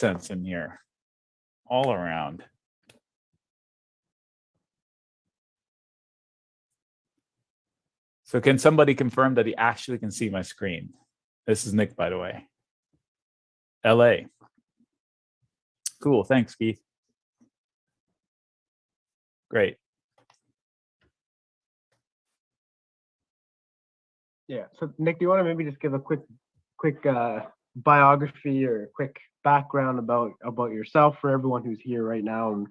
nonsense in here all around. So can somebody confirm that he actually can see my screen? This is Nick, by the way. LA. Cool, thanks, Keith. Great. Yeah, so Nick, do you want to maybe just give a quick biography or a quick background about yourself for everyone who's here right now, and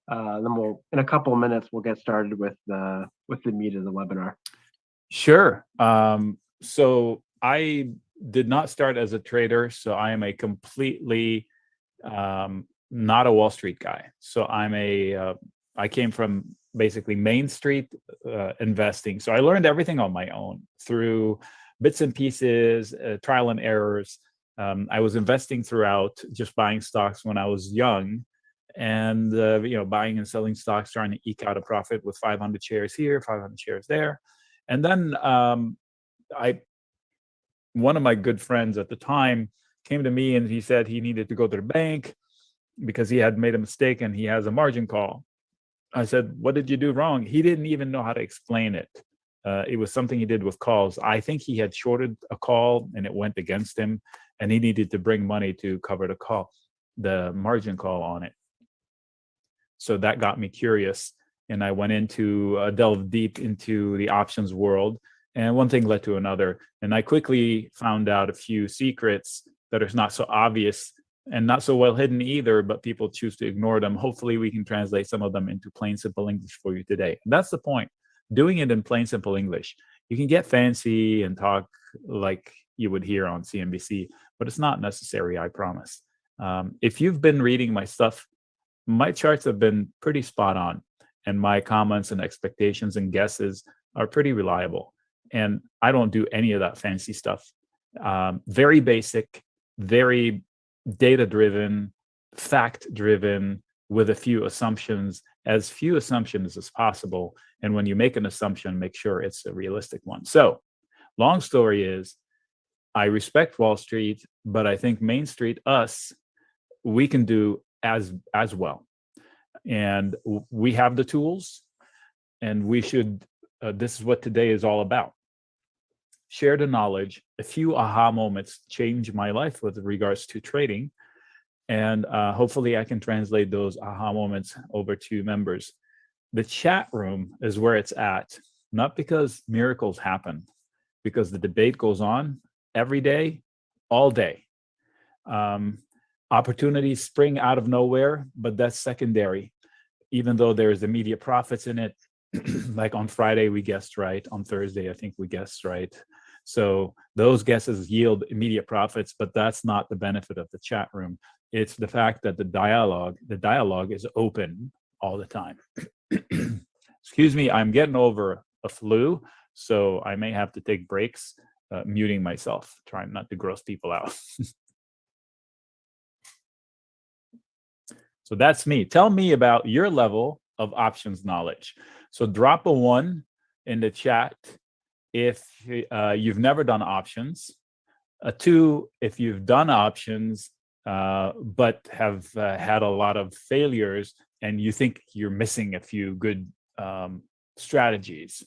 then we'll, in a couple of minutes, we'll get started with the meat of the webinar. Sure. So I did not start as a trader, so I am a completely not a Wall Street guy. So I came from basically Main Street investing. So I learned everything on my own through bits and pieces, trial and errors. I was investing throughout, just buying stocks when I was young, and buying and selling stocks, trying to eke out a profit with 500 shares here, 500 shares there. And then one of my good friends at the time came to me and he said he needed to go to the bank because he had made a mistake and he has a margin call. I said, what did you do wrong? He didn't even know how to explain it. It was something he did with calls. I think he had shorted a call and it went against him, and he needed to bring money to cover the margin call on it. So that got me curious, and I went into delve deep into the options world, and one thing led to another. And I quickly found out a few secrets that are not so obvious and not so well hidden either, but people choose to ignore them. Hopefully we can translate some of them into plain, simple English for you today. And that's the point, doing it in plain, simple English. You can get fancy and talk like you would hear on CNBC, but it's not necessary, I promise. If you've been reading my stuff, my charts have been pretty spot on, and my comments and expectations and guesses are pretty reliable. And I don't do any of that fancy stuff. Very basic, very data-driven, fact-driven, with a few assumptions, as few assumptions as possible. And when you make an assumption, make sure it's a realistic one. So, long story is, I respect Wall Street, but I think Main Street, we can do as well. And we have the tools, and we should, this is what today is all about. Share the knowledge. A few aha moments changed my life with regards to trading. And hopefully I can translate those aha moments over to members. The chat room is where it's at, not because miracles happen, because the debate goes on every day, all day. Opportunities spring out of nowhere, but that's secondary. Even though there's immediate profits in it, like on Friday we guessed right, on Thursday I think we guessed right. So those guesses yield immediate profits, but that's not the benefit of the chat room. It's the fact that the dialogue is open all the time. Excuse me, I'm getting over a flu, so I may have to take breaks, muting myself, trying not to gross people out. So that's me. Tell me about your level of options knowledge. So drop a 1 in the chat if you've never done options. A 2 if you've done options but have had a lot of failures and you think you're missing a few good strategies.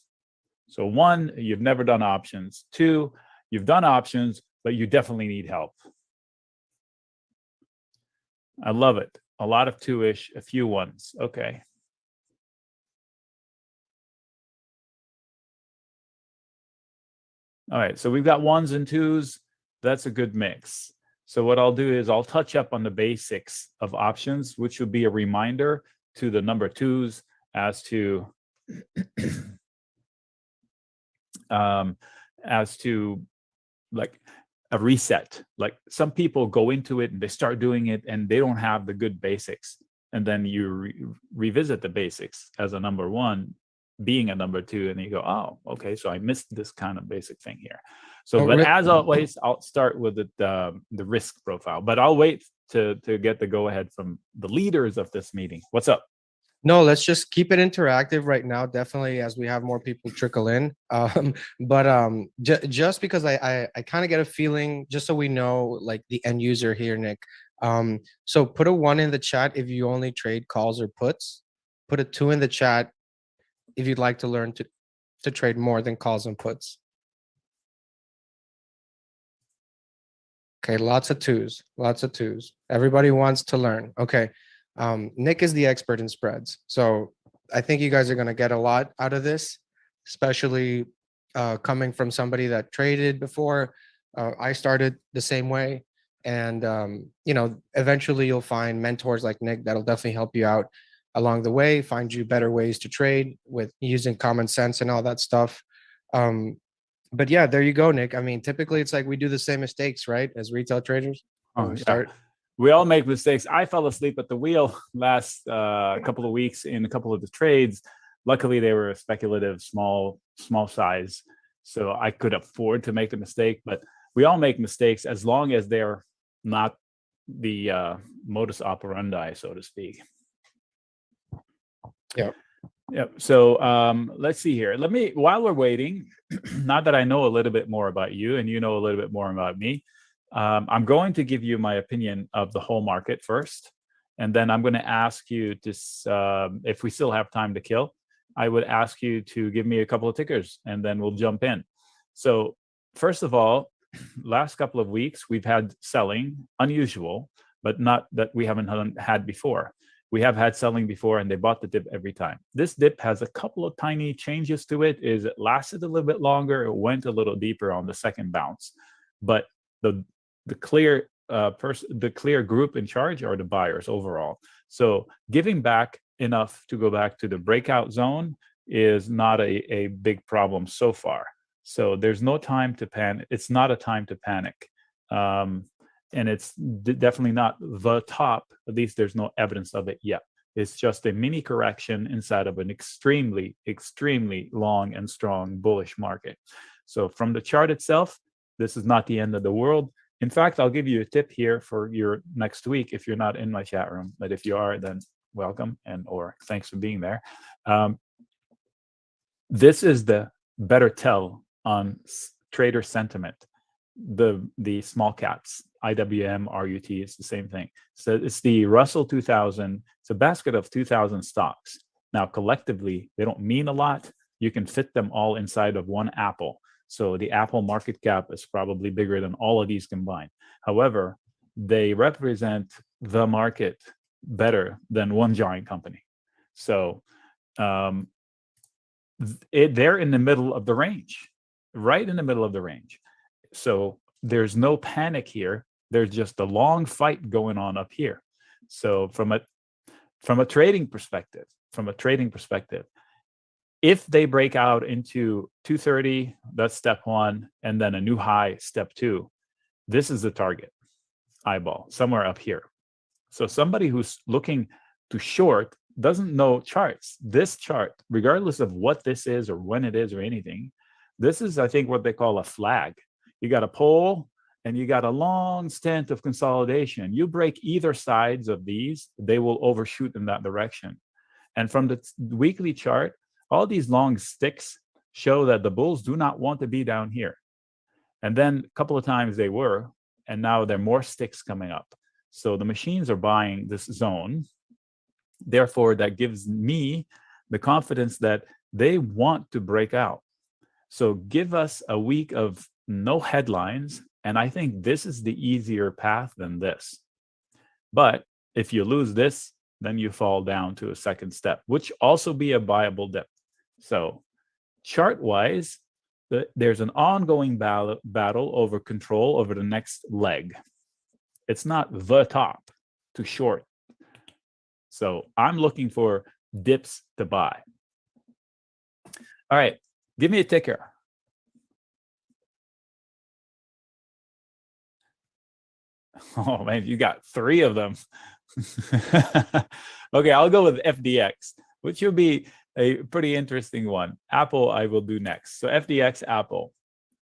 So 1, you've never done options. 2, you've done options, but you definitely need help. I love it. A lot of 2-ish, a few 1s. Okay. All right, so we've got 1s and 2s. That's a good mix. So what I'll do is I'll touch up on the basics of options, which would be a reminder to the number 2s as to like a reset. Like some people go into it and they start doing it and they don't have the good basics, and then you revisit the basics as a number 1 being a number 2, and you go, oh, okay, so I missed this kind of basic thing here. So but as always, I'll start with the risk profile, but I'll wait to get the go ahead from the leaders of this meeting. What's up? No, let's just keep it interactive right now, definitely, as we have more people trickle in. Just because I kind of get a feeling, just so we know, like the end user here, Nick, So put a 1 in the chat if you only trade calls or puts. Put a 2 in the chat if you'd like to learn to trade more than calls and puts. Okay, lots of 2s, lots of 2s. Everybody wants to learn. Okay, Nick is the expert in spreads. So I think you guys are going to get a lot out of this, especially coming from somebody that traded before. I started the same way. And, you know, eventually you'll find mentors like Nick that'll definitely help you out along the way, find you better ways to trade with using common sense and all that stuff. But yeah, there you go, Nick. I mean, typically it's like we do the same mistakes, right? As retail traders. Oh, yeah. We all make mistakes. I fell asleep at the wheel last couple of weeks in a couple of the trades. Luckily, they were speculative, small size, so I could afford to make a mistake. But we all make mistakes as long as they're not the modus operandi, so to speak. Yeah. Yep. So let's see here. While we're waiting, now that I know a little bit more about you and you know a little bit more about me, I'm going to give you my opinion of the whole market first. And then I'm going to ask you to, if we still have time to kill, I would ask you to give me a couple of tickers and then we'll jump in. So first of all, last couple of weeks, we've had selling, unusual, but not that we haven't had before. We have had selling before and they bought the dip every time. This dip has a couple of tiny changes to it. It lasted a little bit longer. It went a little deeper on the second bounce, but the clear group in charge are the buyers overall. So giving back enough to go back to the breakout zone is not a big problem so far. So there's no time to panic. It's not a time to panic. And it's definitely not the top. At least there's no evidence of it yet. It's just a mini correction inside of an extremely, extremely long and strong bullish market. So from the chart itself, this is not the end of the world. In fact, I'll give you a tip here for your next week if you're not in my chat room. But if you are, then welcome or thanks for being there. This is the better tell on trader sentiment. The small caps, IWM, RUT, it's the same thing. So it's the Russell 2000. It's a basket of 2,000 stocks. Now, collectively, they don't mean a lot. You can fit them all inside of one Apple. So the Apple market cap is probably bigger than all of these combined. However, they represent the market better than one giant company. So they're in the middle of the range, right in the middle of the range. So there's no panic here. There's just a long fight going on up here. So from a trading perspective, if they break out into 230, that's step one, and then a new high, step two, this is the target eyeball somewhere up here. So somebody who's looking to short doesn't know charts. This chart, regardless of what this is or when it is or anything, this is, I think, what they call a flag. You got a pole and you got a long stint of consolidation. You break either sides of these, they will overshoot in that direction. And from the weekly chart, all these long sticks show that the bulls do not want to be down here. And then a couple of times they were, and now there are more sticks coming up. So the machines are buying this zone. Therefore, that gives me the confidence that they want to break out. So give us a week of no headlines, and I think this is the easier path than this. But if you lose this, then you fall down to a second step, which also be a viable dip. So chart-wise, there's an ongoing battle over control over the next leg. It's not the top to short. So I'm looking for dips to buy. All right, give me a ticker. Oh man, you got 3 of them. Okay, I'll go with FDX, which will be a pretty interesting one. Apple, I will do next. So FDX, Apple.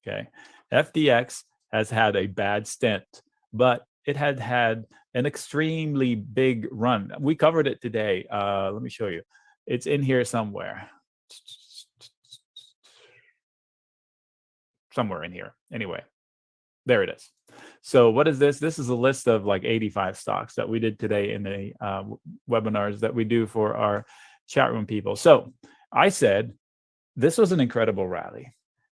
Okay, FDX has had a bad stint, but it had an extremely big run. We covered it today. Let me show you. It's in here somewhere. Somewhere in here. Anyway, there it is. So what is this? This is a list of like 85 stocks that we did today in the webinars that we do for our chat room people. So I said, this was an incredible rally.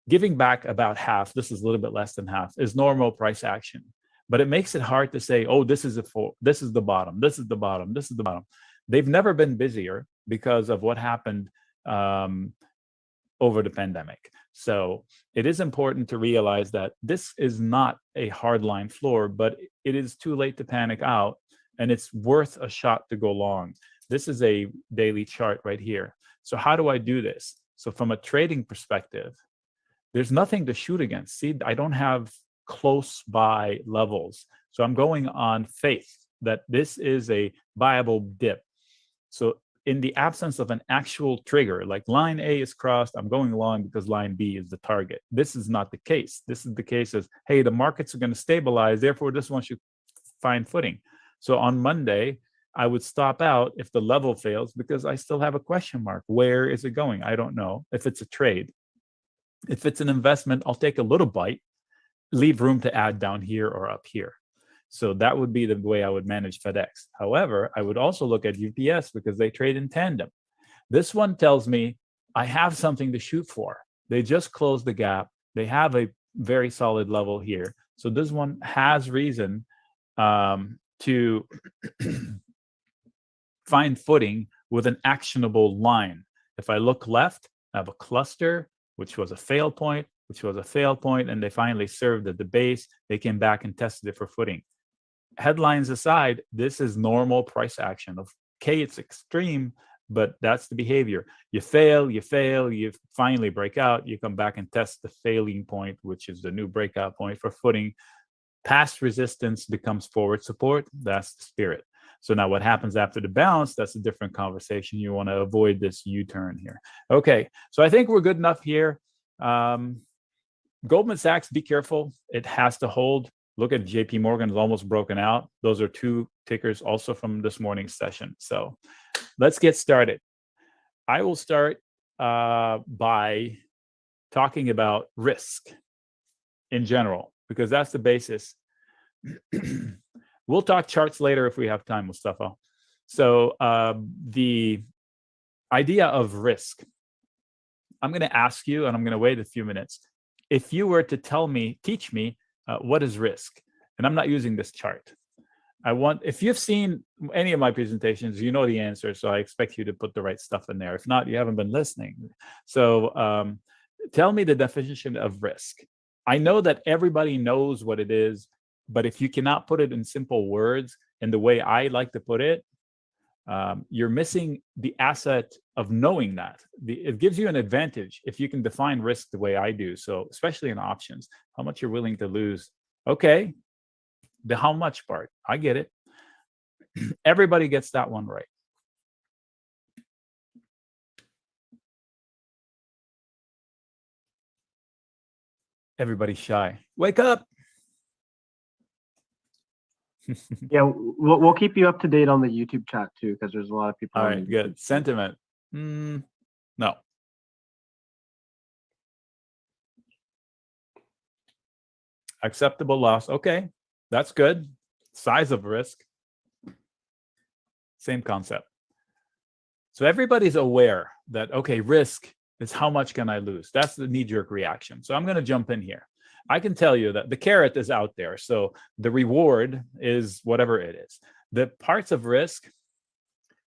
Giving back about half, this is a little bit less than half, is normal price action. But it makes it hard to say, oh, this is this is the bottom, this is the bottom, this is the bottom. They've never been busier because of what happened over the pandemic. So it is important to realize that this is not a hardline floor, but it is too late to panic out, and it's worth a shot to go long. This is a daily chart right here. So how do I do this? So from a trading perspective, there's nothing to shoot against. See, I don't have close by levels. So I'm going on faith that this is a viable dip. So in the absence of an actual trigger, like line A is crossed, I'm going long because line B is the target. This is not the case. This is the case as, hey, the markets are going to stabilize, therefore this one should find footing. So on Monday, I would stop out if the level fails because I still have a question mark. Where is it going? I don't know. If it's a trade, if it's an investment, I'll take a little bite, leave room to add down here or up here. So that would be the way I would manage FedEx. However, I would also look at UPS because they trade in tandem. This one tells me I have something to shoot for. They just closed the gap. They have a very solid level here. So this one has reason to find footing with an actionable line. If I look left, I have a cluster, which was a fail point, which was a fail point, and they finally served at the base. They came back and tested it for footing. Headlines aside, this is normal price action. Okay, it's extreme, but that's the behavior. You fail, you finally break out, you come back and test the failing point, which is the new breakout point for footing. Past resistance becomes forward support. That's the spirit. So now what happens after the bounce, that's a different conversation. You want to avoid this U-turn here. Okay, so I think we're good enough here. Goldman Sachs, be careful. It has to hold. Look at JP Morgan is almost broken out. Those are two tickers also from this morning's session. So let's get started. I will start by talking about risk in general, because that's the basis. We'll talk charts later if we have time, Mustafa. So the idea of risk, I'm going to ask you, and I'm going to wait a few minutes. If you were to teach me, what is risk? And I'm not using this chart. If you've seen any of my presentations, you know the answer. So I expect you to put the right stuff in there. If not, you haven't been listening. So tell me the definition of risk. I know that everybody knows what it is, but if you cannot put it in simple words in the way I like to put it, you're missing the asset of knowing that. It gives you an advantage if you can define risk the way I do. So especially in options, how much you're willing to lose. Okay, the how much part, I get it. Everybody gets that one right. Everybody's shy. Wake up. Yeah, we'll keep you up to date on the YouTube chat too, because there's a lot of people. All right, good. Sentiment. No. Acceptable loss. Okay, that's good. Size of risk. Same concept. So everybody's aware that, okay, risk is how much can I lose? That's the knee-jerk reaction. So I'm going to jump in here. I can tell you that the carrot is out there. So the reward is whatever it is. The parts of risk,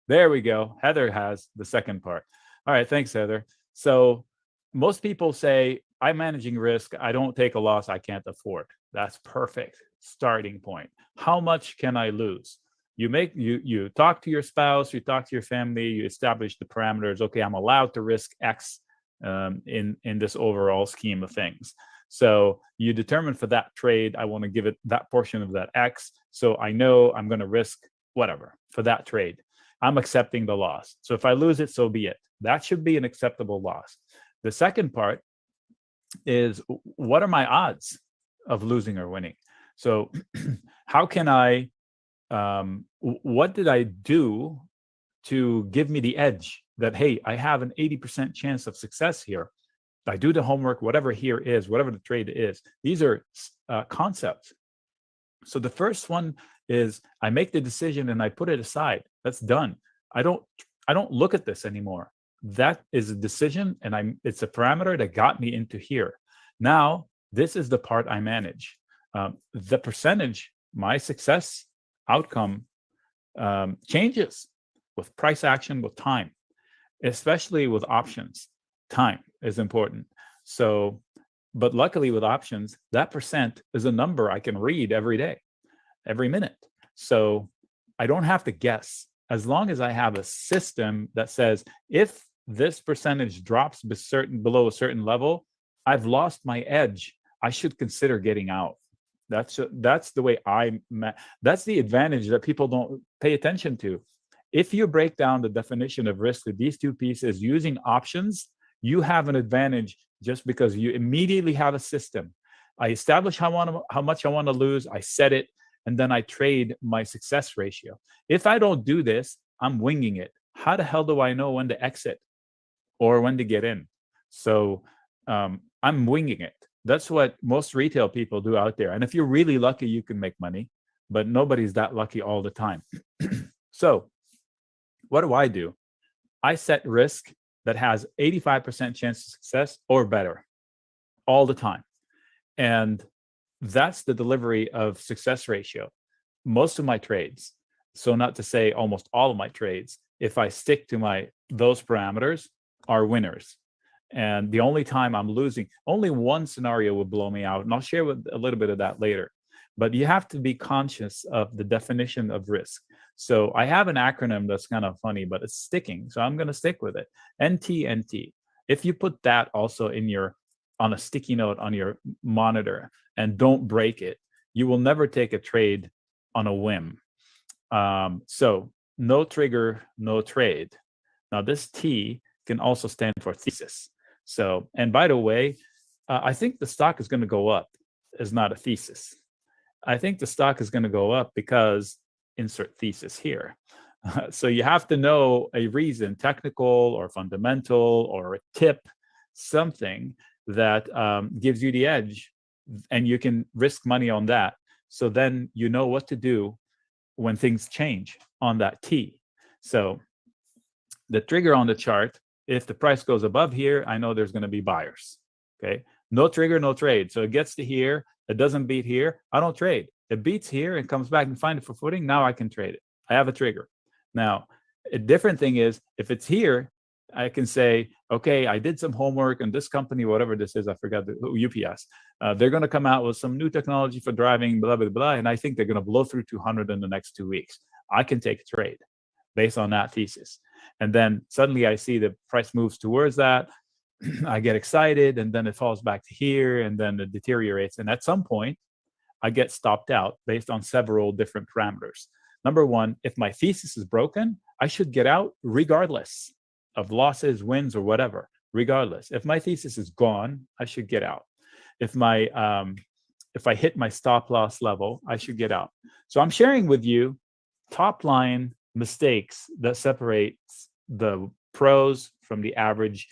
there we go. Heather has the second part. All right, thanks, Heather. So most people say, I'm managing risk. I don't take a loss I can't afford. That's perfect starting point. How much can I lose? You talk to your spouse, you talk to your family, you establish the parameters. Okay, I'm allowed to risk X in this overall scheme of things. So you determine for that trade, I want to give it that portion of that X. So I know I'm going to risk whatever for that trade. I'm accepting the loss. So if I lose it, so be it. That should be an acceptable loss. The second part is, what are my odds of losing or winning? So how can I, what did I do to give me the edge that, hey, I have an 80% chance of success here? I do the homework, whatever here is, whatever the trade is. These are concepts. So the first one is I make the decision and I put it aside. That's done. I don't look at this anymore. That is a decision, and it's a parameter that got me into here. Now, this is the part I manage. The percentage, my success outcome changes with price action, with time, especially with options. Time is important. So, but luckily with options, that percent is a number I can read every day, every minute. So I don't have to guess. As long as I have a system that says, if this percentage drops below a certain level, I've lost my edge. I should consider getting out. That's the way that's the advantage that people don't pay attention to. If you break down the definition of risk with these two pieces using options, you have an advantage just because you immediately have a system. I establish how much I want to lose, I set it, and then I trade my success ratio. If I don't do this, I'm winging it. How the hell do I know when to exit or when to get in? So I'm winging it. That's what most retail people do out there. And if you're really lucky, you can make money, but nobody's that lucky all the time. So what do? I set risk that has 85% chance of success or better all the time. And that's the delivery of success ratio. Most of my trades, so not to say almost all of my trades, if I stick to those parameters, are winners. And the only time I'm losing, only one scenario would blow me out. And I'll share a little bit of that later. But you have to be conscious of the definition of risk. So I have an acronym that's kind of funny, but it's sticking. So I'm going to stick with it. NT. If you put that also on a sticky note on your monitor and don't break it, you will never take a trade on a whim. So no trigger, no trade. Now this T can also stand for thesis. So, and by the way, I think the stock is going to go up is not a thesis. I think the stock is going to go up because insert thesis here. So you have to know a reason, technical or fundamental or a tip, something that gives you the edge, and you can risk money on that. So then you know what to do when things change on that T. So the trigger on the chart, if the price goes above here, I know there's going to be buyers. Okay, no trigger, no trade. So it gets to here, it doesn't beat here, I don't trade. It beats here and comes back and find it for footing. Now I can trade it. I have a trigger. Now, a different thing is if it's here, I can say, okay, I did some homework and this company, whatever this is, I forgot UPS, they're going to come out with some new technology for driving, blah, blah, blah. And I think they're going to blow through 200 in the next 2 weeks. I can take a trade based on that thesis. And then suddenly I see the price moves towards that. I get excited, and then it falls back to here, and then it deteriorates. And at some point, I get stopped out based on several different parameters. Number one, if my thesis is broken, I should get out regardless of losses, wins, or whatever. Regardless, if my thesis is gone, I should get out. If I hit my stop loss level, I should get out. So I'm sharing with you top line mistakes that separates the pros from the average,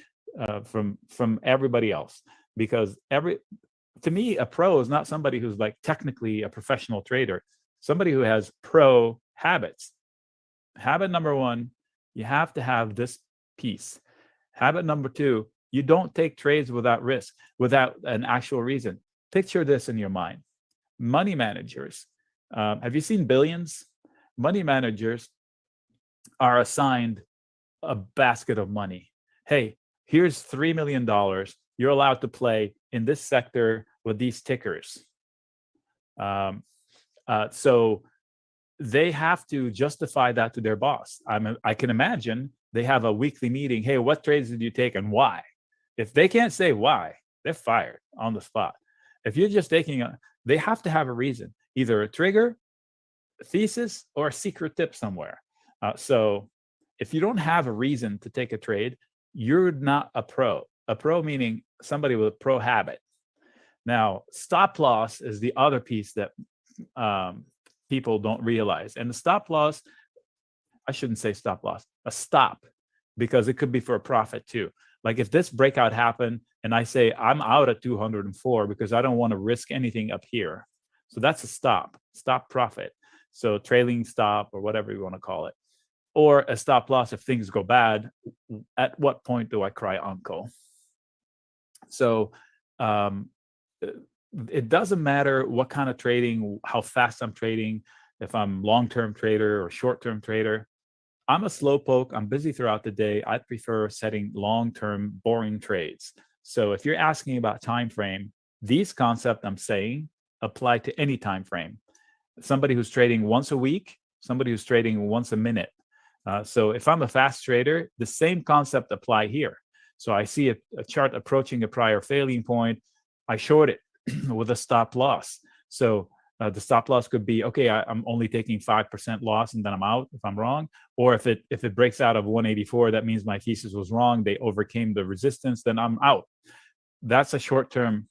from everybody else. Because to me, a pro is not somebody who's like technically a professional trader, somebody who has pro habits. Habit number one, you have to have this piece. Habit number two, you don't take trades without risk, without an actual reason. Picture this in your mind. Money managers, have you seen Billions? Money managers are assigned a basket of money. Hey, here's $3 million. You're allowed to play in this sector with these tickers. So they have to justify that to their boss. I can imagine they have a weekly meeting. Hey, what trades did you take and why? If they can't say why, they're fired on the spot. If you're just they have to have a reason, either a trigger, a thesis, or a secret tip somewhere. So if you don't have a reason to take a trade, you're not a pro. A pro meaning somebody with a pro habit. Now, stop loss is the other piece that people don't realize. And the stop loss, I shouldn't say stop loss, a stop, because it could be for a profit too. Like if this breakout happened and I say I'm out at 204 because I don't want to risk anything up here, So that's a stop profit. So trailing stop or whatever you want to call it. Or a stop loss if things go bad. At what point do I cry uncle? So it doesn't matter what kind of trading, how fast I'm trading, if I'm long-term trader or short-term trader. I'm a slowpoke. I'm busy throughout the day. I prefer setting long-term, boring trades. So if you're asking about time frame, these concepts I'm saying apply to any time frame. Somebody who's trading once a week, somebody who's trading once a minute. So if I'm a fast trader, the same concept apply here. So I see a chart approaching a prior failing point. I short it with a stop loss. So the stop loss could be, okay, I'm only taking 5% loss and then I'm out if I'm wrong. Or if it breaks out of 184, that means my thesis was wrong. They overcame the resistance, then I'm out. That's a short-term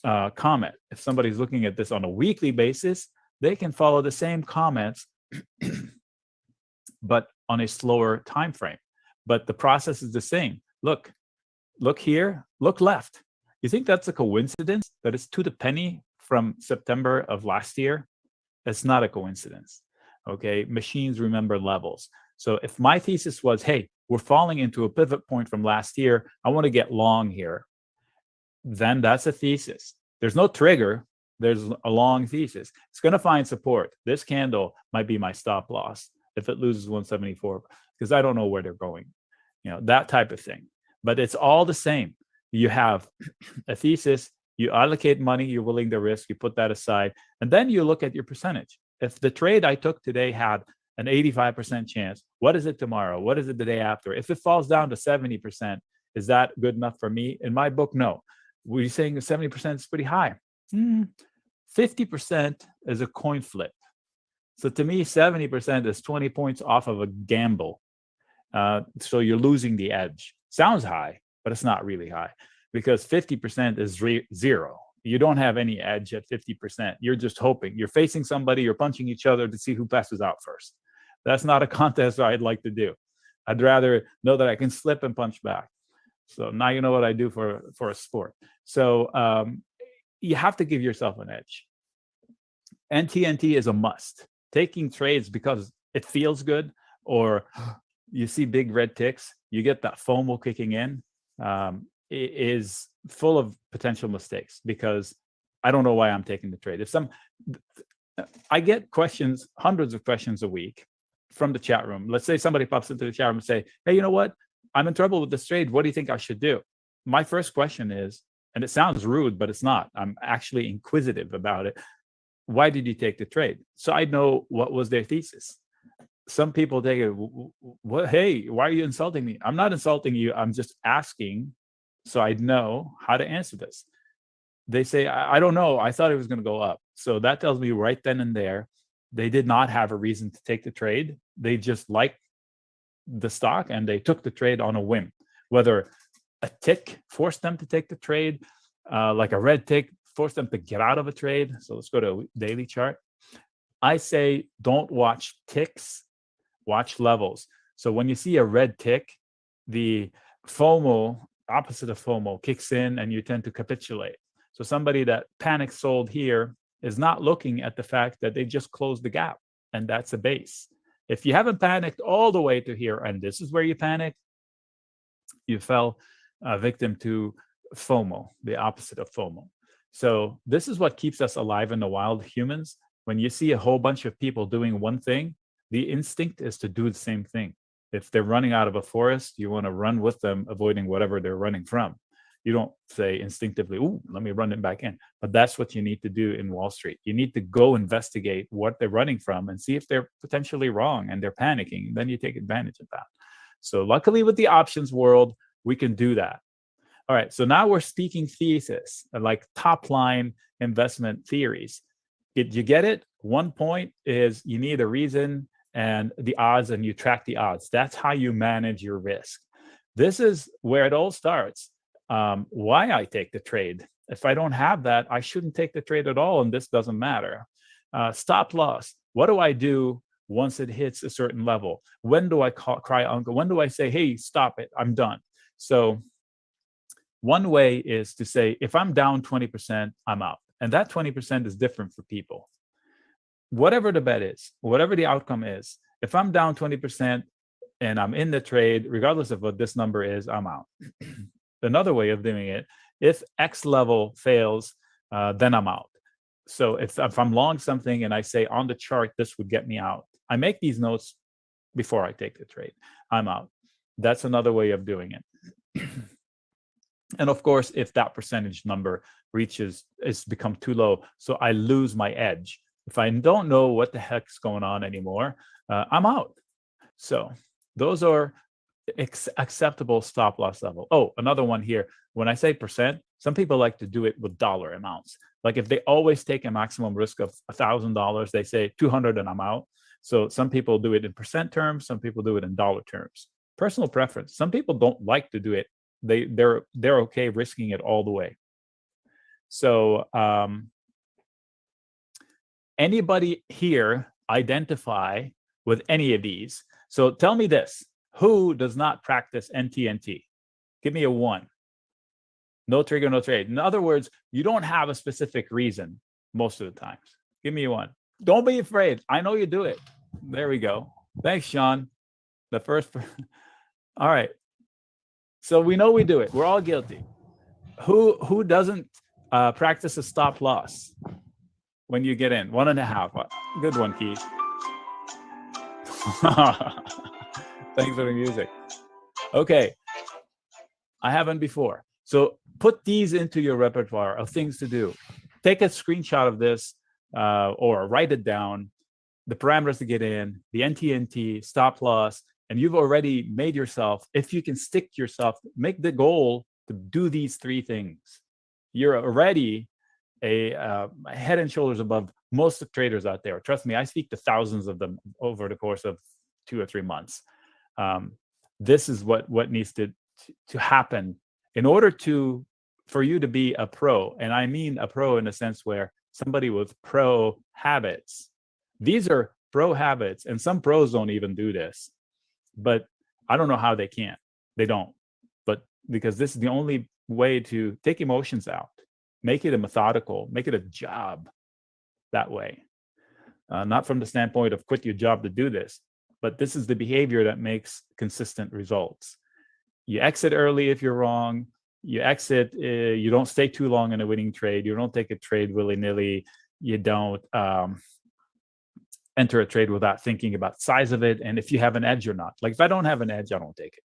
comment. If somebody's looking at this on a weekly basis, they can follow the same comments, but on a slower time frame. But the process is the same. Look here, look left. You think that's a coincidence that it's to the penny from September of last year? It's not a coincidence. Okay, machines remember levels. So if my thesis was, hey, we're falling into a pivot point from last year, I want to get long here, then that's a thesis. There's no trigger. There's a long thesis. It's going to find support. This candle might be my stop loss if it loses 174, because I don't know where they're going. That type of thing. But it's all the same. You have a thesis, you allocate money, you're willing to risk, you put that aside, and then you look at your percentage. If the trade I took today had an 85% chance, what is it tomorrow? What is it the day after? If it falls down to 70%, is that good enough for me? In my book, no. We're saying 70% is pretty high. 50% is a coin flip. So to me, 70% is 20 points off of a gamble. So you're losing the edge. Sounds high, but it's not really high, because 50% is zero. You don't have any edge at 50%. You're just hoping. You're facing somebody, you're punching each other to see who passes out first. That's not a contest I'd like to do. I'd rather know that I can slip and punch back. So now you know what I do for a sport. So you have to give yourself an edge. NTNT is a must. Taking trades because it feels good, or you see big red ticks, you get that FOMO kicking in, is full of potential mistakes, because I don't know why I'm taking the trade. I get questions, hundreds of questions a week from the chat room. Let's say somebody pops into the chat room and say, hey, you know what? I'm in trouble with this trade. What do you think I should do? My first question is, and it sounds rude, but it's not. I'm actually inquisitive about it. Why did you take the trade? So I know what was their thesis. Some people take it, what? Hey, why are you insulting me? I'm not insulting you. I'm just asking so I know how to answer this. They say, I don't know. I thought it was going to go up. So that tells me right then and there, they did not have a reason to take the trade. They just liked the stock and they took the trade on a whim. Whether a tick forced them to take the trade, like a red tick forced them to get out of a trade. So let's go to a daily chart. I say don't watch ticks, watch levels. So when you see a red tick, the FOMO, opposite of FOMO, kicks in and you tend to capitulate. So somebody that panic sold here is not looking at the fact that they just closed the gap, and that's a base. If you haven't panicked all the way to here, and this is where you panicked, you fell victim to FOMO, the opposite of FOMO. So this is what keeps us alive in the wild, humans. When you see a whole bunch of people doing one thing, the instinct is to do the same thing. If they're running out of a forest, you want to run with them, avoiding whatever they're running from. You don't say instinctively, ooh, let me run it back in. But that's what you need to do in Wall Street. You need to go investigate what they're running from and see if they're potentially wrong and they're panicking. Then you take advantage of that. So luckily with the options world, we can do that. All right, so now we're speaking thesis, like top line investment theories. Did you get it? One point is you need a reason and the odds, and you track the odds. That's how you manage your risk. This is where it all starts. Why I take the trade. If I don't have that, I shouldn't take the trade at all, and this doesn't matter. Stop loss. What do I do once it hits a certain level? When do I cry uncle? When do I say, hey, stop it, I'm done? So one way is to say, if I'm down 20%, I'm out. And that 20% is different for people. Whatever the bet is, whatever the outcome is, if I'm down 20% and I'm in the trade, regardless of what this number is, I'm out. Another way of doing it, if X level fails, then I'm out. So if I'm long something and I say on the chart, this would get me out, I make these notes before I take the trade. I'm out. That's another way of doing it. And of course, if that percentage number it's become too low, so I lose my edge. If I don't know what the heck's going on anymore, I'm out. So those are acceptable stop loss level. Oh, another one here. When I say percent, some people like to do it with dollar amounts. Like if they always take a maximum risk of $1,000, they say 200 and I'm out. So some people do it in percent terms, some people do it in dollar terms. Personal preference. Some people don't like to do it. They're okay risking it all the way. So anybody here identify with any of these? So tell me this: who does not practice NTNT? Give me a 1. No trigger, no trade. In other words, you don't have a specific reason most of the times. Give me a 1. Don't be afraid. I know you do it. There we go. Thanks, Sean. The first. All right. So we know we do it. We're all guilty. Who doesn't practice a stop loss when you get in? 1.5. Good one, Keith. Thanks for the music. Okay. I haven't before. So put these into your repertoire of things to do. Take a screenshot of this or write it down, the parameters to get in, the NTNT, stop loss, and you've already made yourself, if you can stick to yourself, make the goal to do these 3 things. You're already a head and shoulders above most of the traders out there. Trust me, I speak to thousands of them over the course of 2 or 3 months. This is what needs to happen in order for you to be a pro. And I mean a pro in a sense where somebody with pro habits. These are pro habits, and some pros don't even do this. But I don't know how they can't. They don't. But because this is the only way to take emotions out, make it a methodical, make it a job that way. Not from the standpoint of quit your job to do this, but this is the behavior that makes consistent results. You exit early if you're wrong. You exit, you don't stay too long in a winning trade. You don't take a trade willy-nilly. You don't enter a trade without thinking about size of it and if you have an edge or not. Like if I don't have an edge, I don't take it.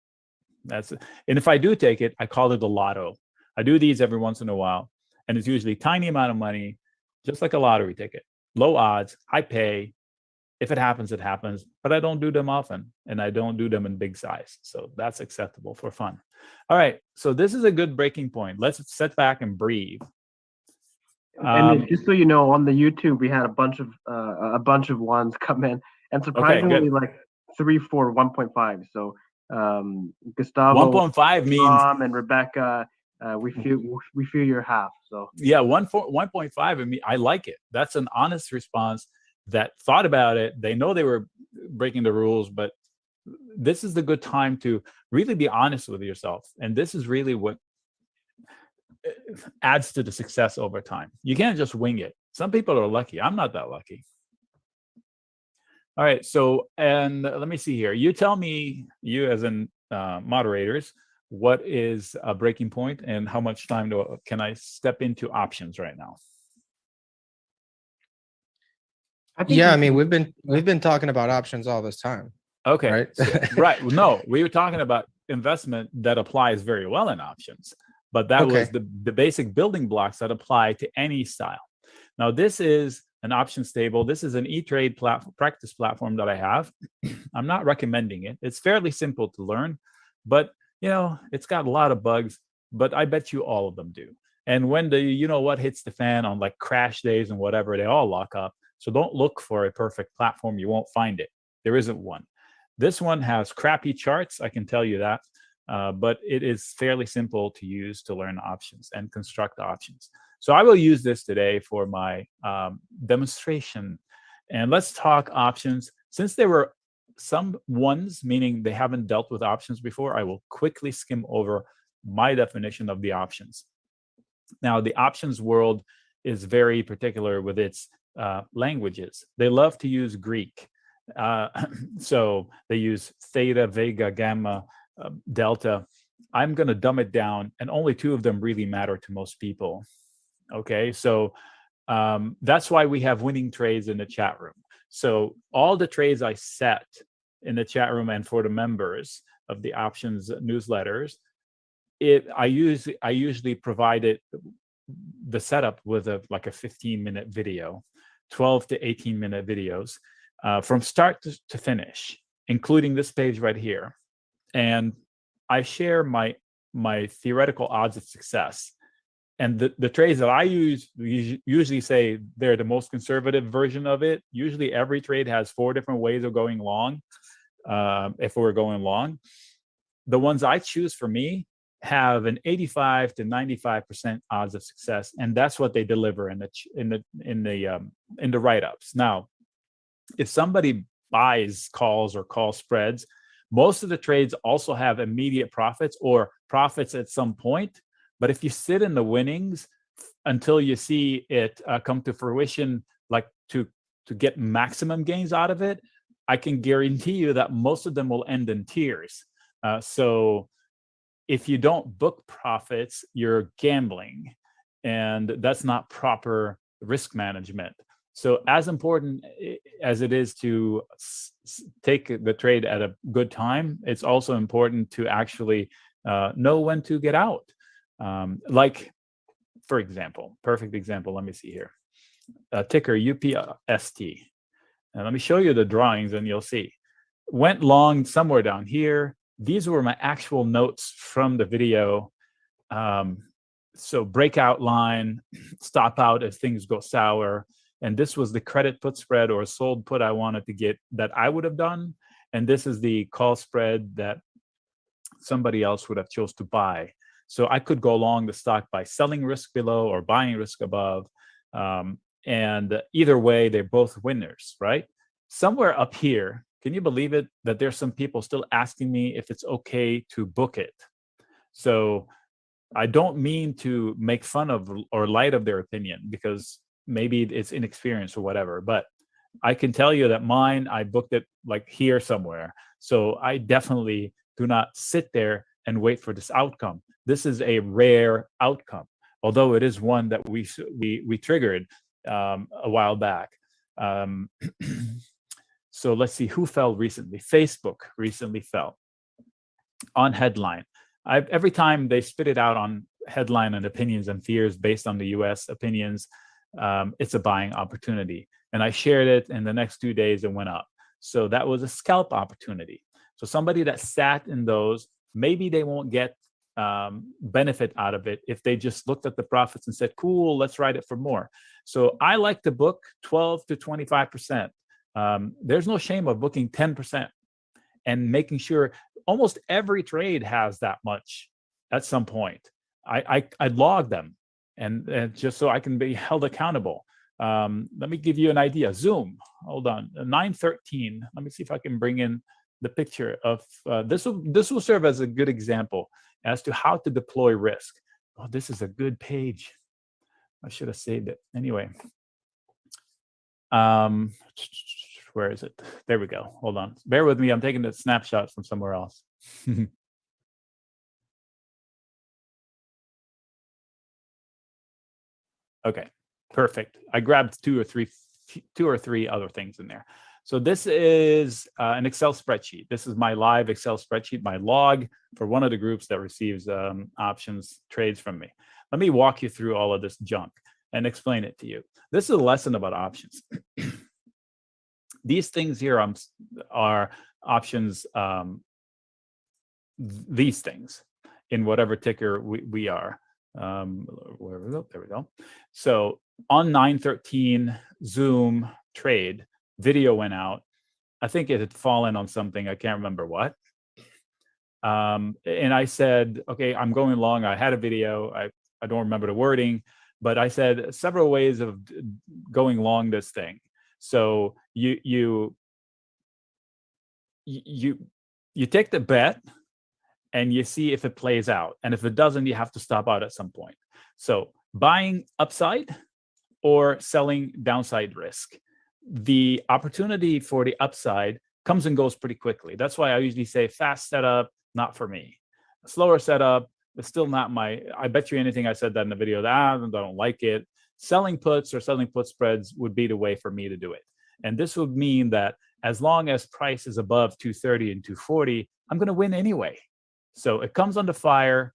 That's it. And if I do take it, I call it a lotto. I do these every once in a while, and it's usually tiny amount of money, just like a lottery ticket. Low odds, high pay. If it happens, it happens. But I don't do them often, and I don't do them in big size. So that's acceptable for fun. All right. So this is a good breaking point. Let's sit back and breathe. And just so you know, on the YouTube, we had a bunch of ones come in, and surprisingly, like 3, 4, 1.5. So Gustavo, 1.5 means Tom, and Rebecca, we feel your half. So yeah, 1.5. I mean, I like it. That's an honest response that thought about it. They know they were breaking the rules, but this is the good time to really be honest with yourself. And this is really what adds to the success over time. You can't just wing it. Some people are lucky. I'm not that lucky. All right. So, and let me see here. You tell me, you as in moderators, what is a breaking point and how much time can I step into options right now? Yeah, I mean, we've been talking about options all this time. Okay. Right. So, right. No, we were talking about investment that applies very well in options. But that was the basic building blocks that apply to any style. Now, this is an options table. This is an E-Trade practice platform that I have. I'm not recommending it. It's fairly simple to learn, but it's got a lot of bugs, but I bet you all of them do. And when the hits the fan on like crash days and whatever, they all lock up. So don't look for a perfect platform. You won't find it. There isn't one. This one has crappy charts, I can tell you that. But it is fairly simple to use to learn options and construct options. So I will use this today for my demonstration. And let's talk options. Since there were some ones, meaning they haven't dealt with options before, I will quickly skim over my definition of the options. Now, the options world is very particular with its languages. They love to use Greek. So they use theta, vega, gamma, delta. I'm going to dumb it down, and only two of them really matter to most people. Okay, so that's why we have winning trades in the chat room. So all the trades I set in the chat room and for the members of the options newsletters, I usually provide it, the setup with like a 15-minute video, 12 to 18-minute videos from start to finish, including this page right here. And I share my theoretical odds of success. And the trades that I usually say they're the most conservative version of it. Usually every trade has 4 different ways of going long, if we're going long. The ones I choose for me have an 85 to 95% odds of success, and that's what they deliver in the write-ups. Now, if somebody buys calls or call spreads, most of the trades also have immediate profits or profits at some point. But if you sit in the winnings until you see it come to fruition, like to get maximum gains out of it, I can guarantee you that most of them will end in tears. So if you don't book profits, you're gambling, and that's not proper risk management. So as important as it is to take the trade at a good time, it's also important to actually know when to get out. Like, for example, perfect example, let me see here. Ticker UPST. And let me show you the drawings and you'll see. Went long somewhere down here. These were my actual notes from the video. So breakout line, stop out if things go sour. And this was the credit put spread or sold put I wanted to get that I would have done. And this is the call spread that somebody else would have chose to buy. So I could go long the stock by selling risk below or buying risk above. And either way, they're both winners, right? Somewhere up here, can you believe it, that there's some people still asking me if it's okay to book it? So I don't mean to make fun of or light of their opinion, because maybe it's inexperience or whatever, but I can tell you that mine, I booked it like here somewhere. So I definitely do not sit there and wait for this outcome. This is a rare outcome, although it is one that we triggered a while back. So let's see who fell recently. Facebook recently fell on headline. Every time they spit it out on headline and opinions and fears based on the US opinions, it's a buying opportunity. And I shared it, and the next 2 days it went up. So that was a scalp opportunity. So somebody that sat in those, maybe they won't get benefit out of it if they just looked at the profits and said, cool, let's ride it for more. So I like to book 12 to 25%. There's no shame of booking 10% and making sure almost every trade has that much at some point. I log them and just so I can be held accountable. Let me give you an idea. Zoom, hold on, 913. Let me see if I can bring in the picture of this will serve as a good example as to how to deploy risk. Oh, this is a good page. I should have saved it. Anyway, where is it? There we go. Hold on. Bear with me. I'm taking a snapshot from somewhere else. Okay, perfect. I grabbed two or three other things in there. So this is an Excel spreadsheet. This is my live Excel spreadsheet, my log for one of the groups that receives options trades from me. Let me walk you through all of this junk and explain it to you. This is a lesson about options. These things here are options, these things in whatever ticker we are. Where we go? There we go. So on 913 Zoom trade, video went out. I think it had fallen on something. I can't remember what. And I said, okay, I'm going long. I had a video. I don't remember the wording, but I said several ways of going long this thing. So you take the bet and you see if it plays out. And if it doesn't, you have to stop out at some point. So buying upside, or selling downside risk. The opportunity for the upside comes and goes pretty quickly. That's why I usually say fast setup, not for me. Slower setup, it's still not my, I bet you anything I said that in the video that I don't like it. Selling puts or selling put spreads would be the way for me to do it. And this would mean that as long as price is above 230 and 240, I'm going to win anyway. So it comes under fire.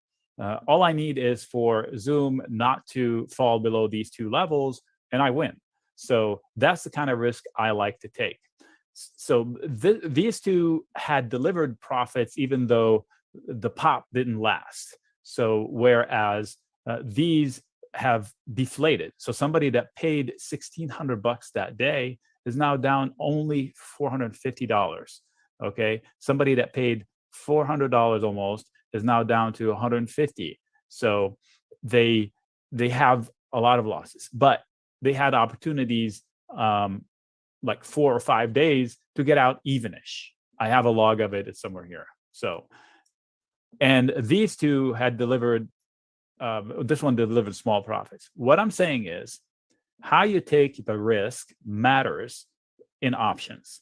All I need is for Zoom not to fall below these two levels, and I win. So that's the kind of risk I like to take. So these two had delivered profits even though the pop didn't last. So whereas these have deflated. So somebody that paid $1,600 that day is now down only $450. Okay, somebody that paid $400 almost is now down to $150. So they have a lot of losses, but they had opportunities like 4 or 5 days to get out evenish. I have a log of it. It's somewhere here. So, and these two had delivered, this one delivered small profits. What I'm saying is how you take the risk matters in options.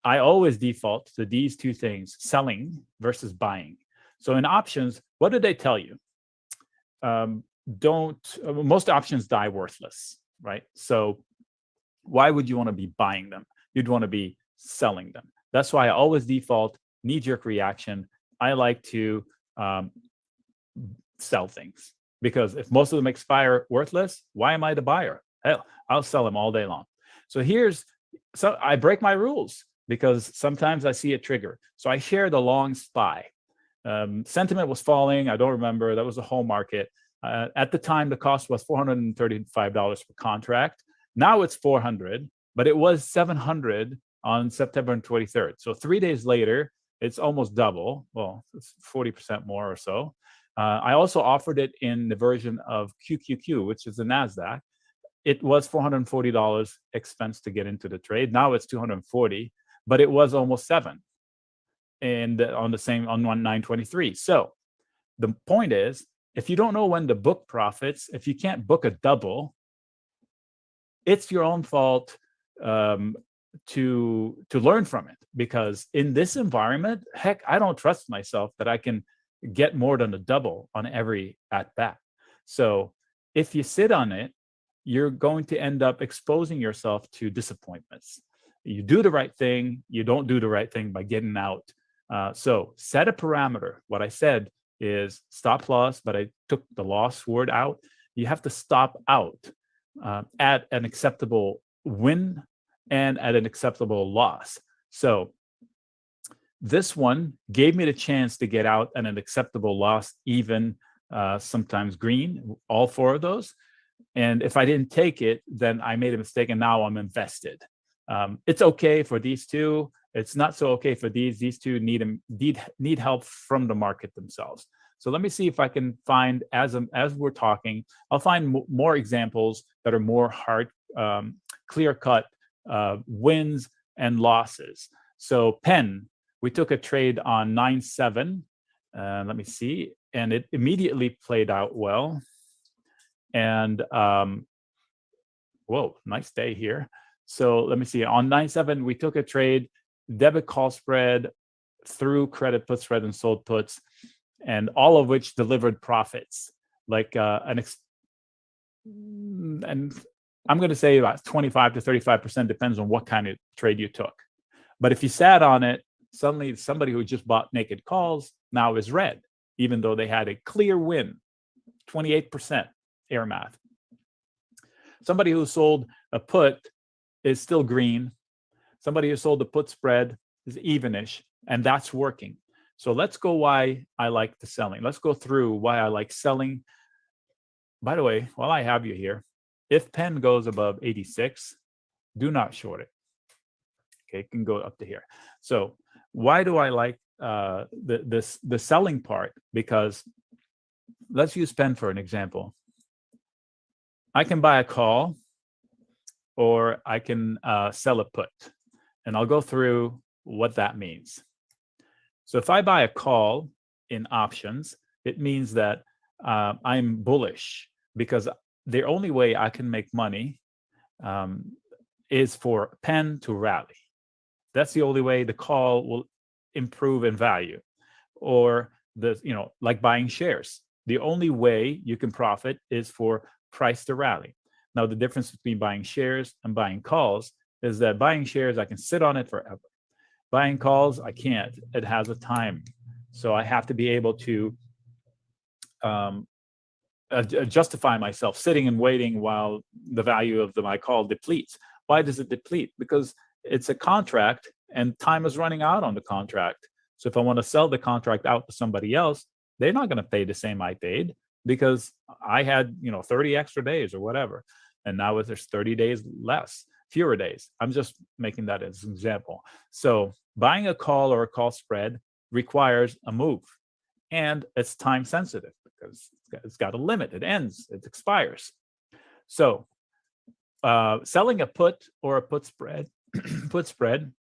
I always default to these two things, selling versus buying. So in options, what do they tell you? Most options die worthless, right? So why would you want to be buying them? You'd want to be selling them. That's why I always default knee-jerk reaction. I like to sell things because if most of them expire worthless, why am I the buyer? Hell, I'll sell them all day long. So I break my rules because sometimes I see a trigger. So I share the long SPY. Sentiment was falling. I don't remember. That was the whole market. At the time, the cost was $435 per contract. Now it's $400, but it was $700 on September 23rd. So 3 days later, it's almost double. Well, it's 40% more or so. I also offered it in the version of QQQ, which is the NASDAQ. It was $440 expense to get into the trade. Now it's $240, but it was almost $7. And on 923. So the point is, if you don't know when to book profits, if you can't book a double, it's your own fault to learn from it. Because in this environment, heck, I don't trust myself that I can get more than a double on every at bat. So if you sit on it, you're going to end up exposing yourself to disappointments. You do the right thing, you don't do the right thing by getting out. So set a parameter. What I said is stop loss, but I took the loss word out. You have to stop out at an acceptable win and at an acceptable loss. So this one gave me the chance to get out at an acceptable loss, even sometimes green, all 4 of those. And if I didn't take it, then I made a mistake and now I'm invested. It's okay for these two. It's not so okay for these. These two need help from the market themselves. So let me see if I can find, as we're talking, I'll find more examples that are more clear-cut wins and losses. So Penn, we took a trade on 9/7. Let me see, and it immediately played out well. And whoa, nice day here. So let me see. On 9/7, we took a trade, debit call spread through credit put spread and sold puts, and all of which delivered profits. Like and I'm going to say about 25 to 35% depends on what kind of trade you took. But if you sat on it, suddenly somebody who just bought naked calls now is red, even though they had a clear win, 28% air math. Somebody who sold a put is still green. Somebody who sold the put spread is evenish, and that's working. So let's go why I like the selling. Let's go through why I like selling. By the way, while I have you here, if Penn goes above 86, do not short it. Okay, it can go up to here. So why do I like the selling part? Because let's use Penn for an example. I can buy a call or I can sell a put. And I'll go through what that means. So if I buy a call in options, it means that I'm bullish because the only way I can make money is for pen to rally. That's the only way the call will improve in value. Or like buying shares. The only way you can profit is for price to rally. Now, the difference between buying shares and buying calls is that buying shares, I can sit on it forever. Buying calls, I can't. It has a time. So I have to be able to justify myself sitting and waiting while the value of my call depletes. Why does it deplete? Because it's a contract and time is running out on the contract. So if I want to sell the contract out to somebody else, they're not going to pay the same I paid because I had 30 extra days or whatever. And now there's 30 days less, fewer days. I'm just making that as an example. So buying a call or a call spread requires a move, and it's time sensitive because it's got a limit. It ends, it expires. So selling a put or a put spread, put spread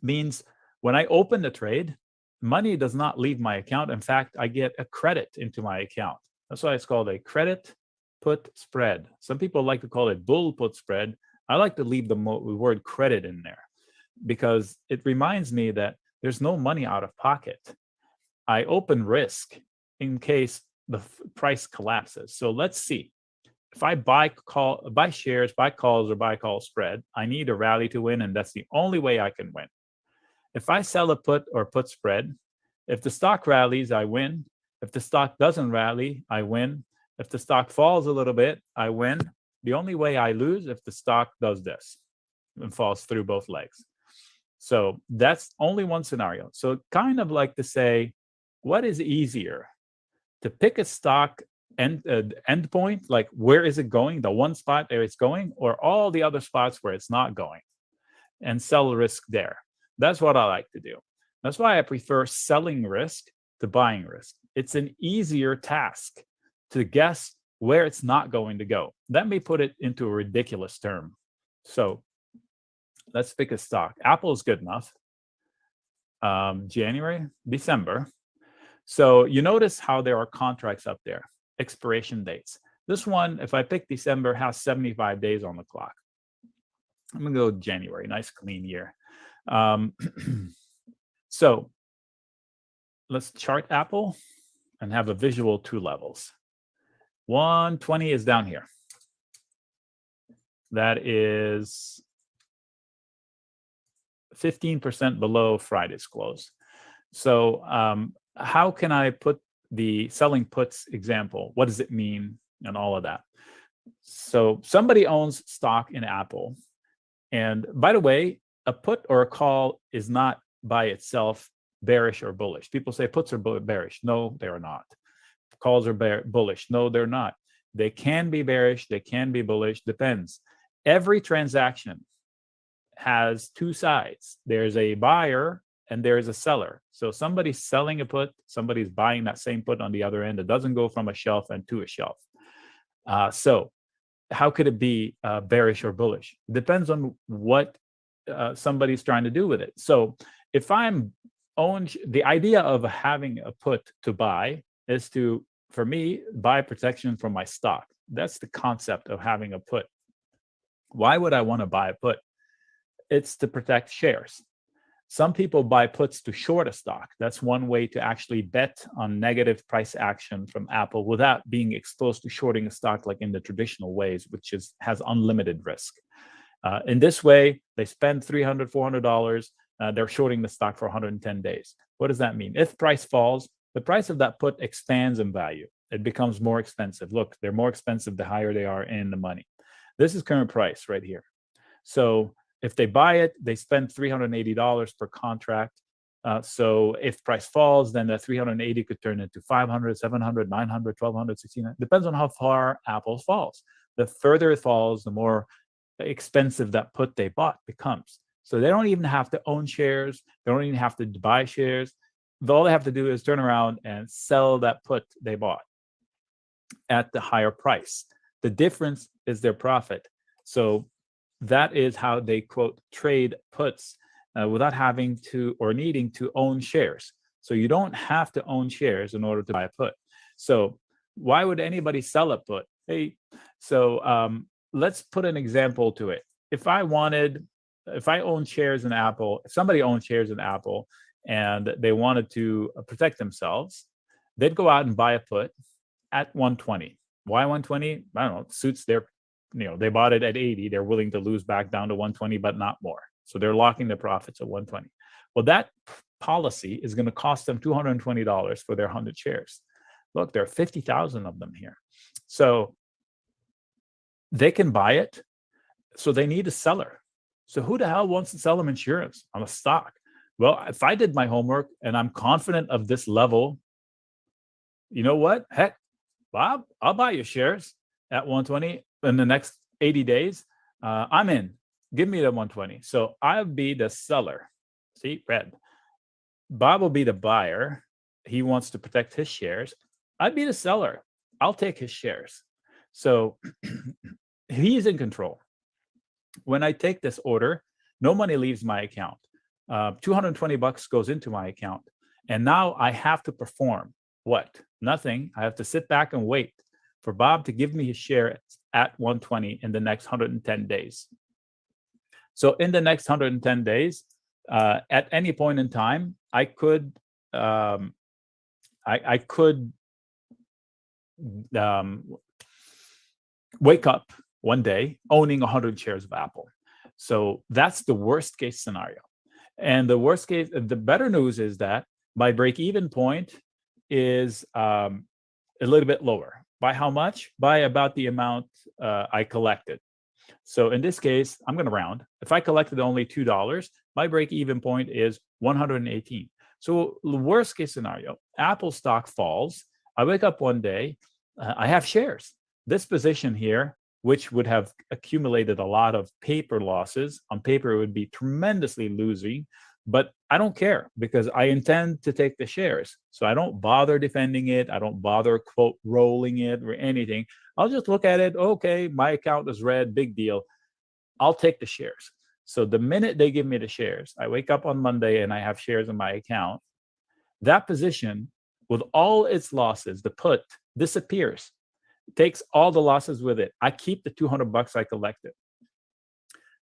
means when I open the trade, money does not leave my account. In fact, I get a credit into my account. That's why it's called a credit put spread. Some people like to call it bull put spread. I like to leave the word credit in there because it reminds me that there's no money out of pocket. I open risk in case the price collapses. So let's see. If I buy shares, buy calls, or buy call spread, I need a rally to win, and that's the only way I can win. If I sell a put or put spread, if the stock rallies, I win. If the stock doesn't rally, I win. If the stock falls a little bit, I win. The only way I lose if the stock does this and falls through both legs. So that's only one scenario. So kind of like to say, what is easier? To pick a stock end point, like where is it going, the one spot there it's going, or all the other spots where it's not going, and sell risk there. That's what I like to do. That's why I prefer selling risk to buying risk. It's an easier task to guess where it's not going to go. Let me put it into a ridiculous term. So let's pick a stock. Apple is good enough. January, December. So you notice how there are contracts up there, expiration dates. This one, if I pick December, has 75 days on the clock. I'm going to go January, nice clean year. So let's chart Apple and have a visual 2 levels. 120 is down here. That is 15% below Friday's close. So how can I put the selling puts example? What does it mean and all of that? So somebody owns stock in Apple. And by the way, a put or a call is not by itself bearish or bullish. People say puts are bearish. No, they are not. Calls are bullish. No, they're not. They can be bearish. They can be bullish. Depends. Every transaction has 2 sides. There's a buyer and there's a seller. So somebody's selling a put, somebody's buying that same put on the other end. It doesn't go from a shelf and to a shelf. So how could it be bearish or bullish? Depends on what somebody's trying to do with it. So if I'm the idea of having a put to buy is to, for me, buy protection from my stock. That's the concept of having a put. Why would I want to buy a put? It's to protect shares. Some people buy puts to short a stock. That's one way to actually bet on negative price action from Apple without being exposed to shorting a stock like in the traditional ways, which has unlimited risk. In this way, they spend $300, $400. They're shorting the stock for 110 days. What does that mean? If price falls, the price of that put expands in value. It becomes more expensive. Look, they're more expensive the higher they are in the money. This is current price right here. So if they buy it, they spend $380 per contract. So if price falls, then that 380 could turn into 500, 700, 900, 1200, 1600. Depends on how far Apple falls. The further it falls, the more expensive that put they bought becomes. So they don't even have to own shares. They don't even have to buy shares. All they have to do is turn around and sell that put they bought at the higher price. The difference is their profit. So that is how they, quote, trade puts without having to or needing to own shares. So you don't have to own shares in order to buy a put. So why would anybody sell a put? Hey, so let's put an example to it. If I own shares in Apple, if somebody owned shares in Apple and they wanted to protect themselves, they'd go out and buy a put at 120. Why 120? I don't know. It suits their, they bought it at 80. They're willing to lose back down to 120, but not more. So they're locking their profits at 120. Well, that policy is going to cost them $220 for their 100 shares. Look, there are 50,000 of them here. So they can buy it. So they need a seller. So who the hell wants to sell them insurance on a stock? Well, if I did my homework and I'm confident of this level, you know what? Heck, Bob, I'll buy your shares at 120 in the next 80 days. I'm in. Give me the 120. So I'll be the seller. See, red. Bob will be the buyer. He wants to protect his shares. I'd be the seller. I'll take his shares. So he's in control. When I take this order, no money leaves my account. $220 goes into my account. And now I have to perform what? Nothing. I have to sit back and wait for Bob to give me his share at 120 in the next 110 days. So in the next 110 days, at any point in time, I could wake up one day owning 100 shares of Apple. So that's the worst case scenario. And the worst case, the better news is that my break-even point is a little bit lower. By how much? By about the amount I collected. So in this case, I'm going to round. If I collected only $2, my break-even point is 118. So the worst case scenario, Apple stock falls. I wake up one day, I have shares. This position here, which would have accumulated a lot of paper losses, on paper it would be tremendously losing, but I don't care because I intend to take the shares. So I don't bother defending it. I don't bother, quote, rolling it or anything. I'll just look at it. Okay, my account is red, big deal. I'll take the shares. So the minute they give me the shares, I wake up on Monday and I have shares in my account. That position, with all its losses, the put disappears. It takes all the losses with it. I keep the $200 I collected.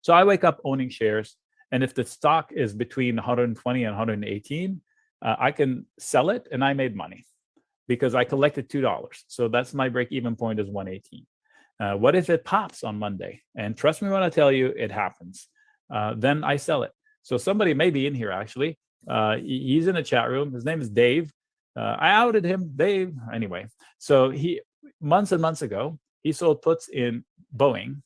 So I wake up owning shares. And if the stock is between 120 and 118, I can sell it and I made money because I collected $2. So that's my break-even point is 118. What if it pops on Monday? And trust me when I tell you, it happens. Then I sell it. So somebody may be in here actually. He's in the chat room. His name is Dave. I outed him, Dave. Anyway, so he months and months ago, he sold puts in Boeing.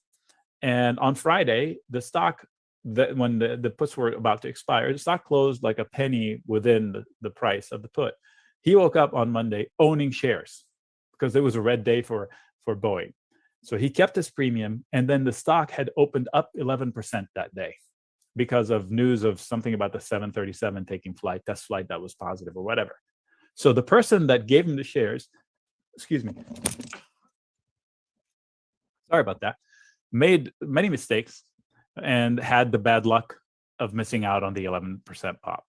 And on Friday, the stock, when the puts were about to expire, the stock closed like a penny within the price of the put. He woke up on Monday owning shares because it was a red day for Boeing. So he kept his premium, and then the stock had opened up 11% that day because of news of something about the 737 taking flight, test flight that was positive or whatever. So the person that gave him the shares, excuse me, sorry about that, made many mistakes and had the bad luck of missing out on the 11% pop.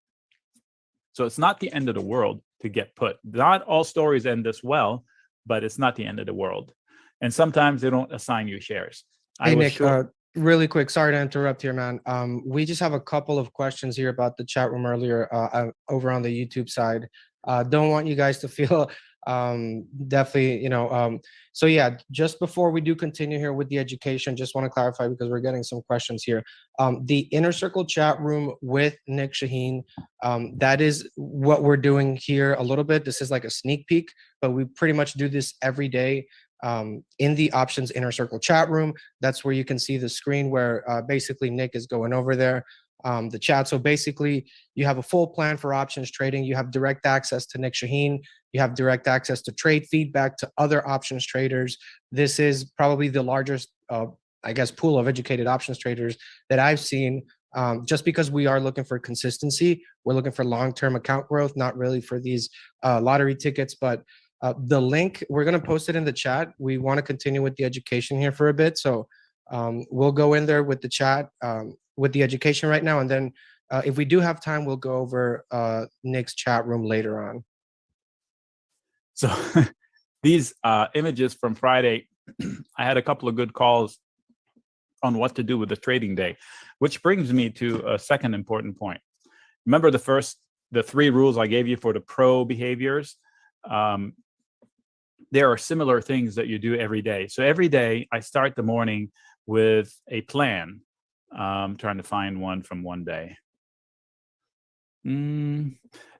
So it's not the end of the world to get put. Not all stories end this well, but it's not the end of the world. And sometimes they don't assign you shares. Hey, Nick, really quick, sorry to interrupt here, man. We just have a couple of questions here about the chat room earlier over on the YouTube side. Don't want you guys to feel definitely, so yeah, just before we do continue here with the education, just want to clarify because we're getting some questions here. The Inner Circle chat room with Nic Chahine, that is what we're doing here a little bit. This is like a sneak peek, but we pretty much do this every day in the Options Inner Circle chat room. That's where you can see the screen where basically Nick is going over there. The chat. So basically, you have a full plan for options trading. You have direct access to Nic Chahine. You have direct access to trade feedback to other options traders. This is probably the largest, I guess, pool of educated options traders that I've seen. Just because we are looking for consistency, we're looking for long-term account growth, not really for these lottery tickets. But the link, we're going to post it in the chat. We want to continue with the education here for a bit. So we'll go in there with the chat. With the education right now, and then if we do have time, we'll go over Nick's chat room later on. So these images from Friday, I had a couple of good calls on what to do with the trading day, which brings me to a second important point. Remember the 3 rules I gave you for the pro behaviors? There are similar things that you do every day. So every day I start the morning with a plan. I'm trying to find one from one day.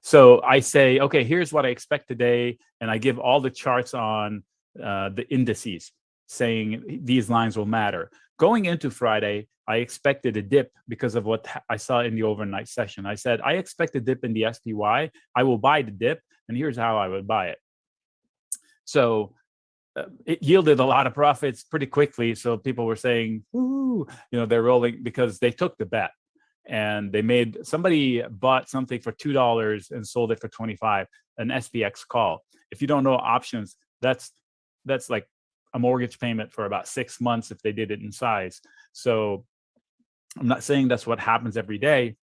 So I say, okay, here's what I expect today. And I give all the charts on the indices, saying these lines will matter. Going into Friday, I expected a dip because of what I saw in the overnight session. I said, I expect a dip in the SPY. I will buy the dip, and here's how I would buy it. So it yielded a lot of profits pretty quickly. So people were saying, ooh, they're rolling because they took the bet. And somebody bought something for $2 and sold it for 25, an SPX call. If you don't know options, that's like a mortgage payment for about 6 months if they did it in size. So I'm not saying that's what happens every day,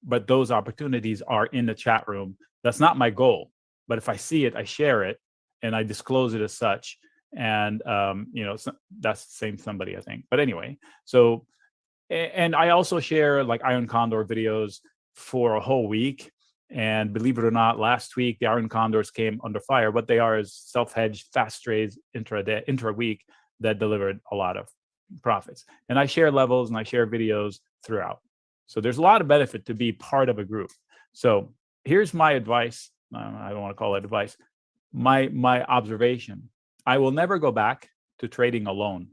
but those opportunities are in the chat room. That's not my goal, but if I see it, I share it and I disclose it as such. And that's the same somebody, I think. But anyway, so. And I also share like Iron Condor videos for a whole week. And believe it or not, last week, the Iron Condors came under fire. What they are is self-hedged, fast trades intra-week that delivered a lot of profits. And I share levels and I share videos throughout. So there's a lot of benefit to be part of a group. So here's my advice. I don't want to call it advice. My observation. I will never go back to trading alone.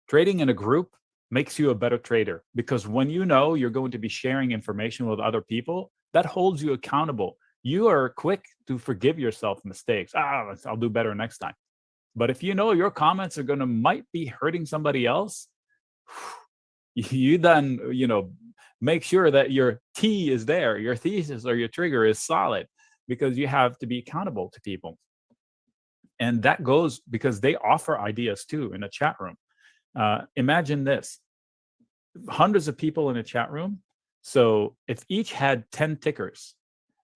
Trading in a group makes you a better trader, because when you're going to be sharing information with other people, that holds you accountable. You are quick to forgive yourself mistakes. I'll do better next time. But if your comments are might be hurting somebody else, you then make sure that your T is there, your thesis or your trigger is solid, because you have to be accountable to people. And that goes because they offer ideas too in a chat room. Imagine this, hundreds of people in a chat room. So if each had 10 tickers,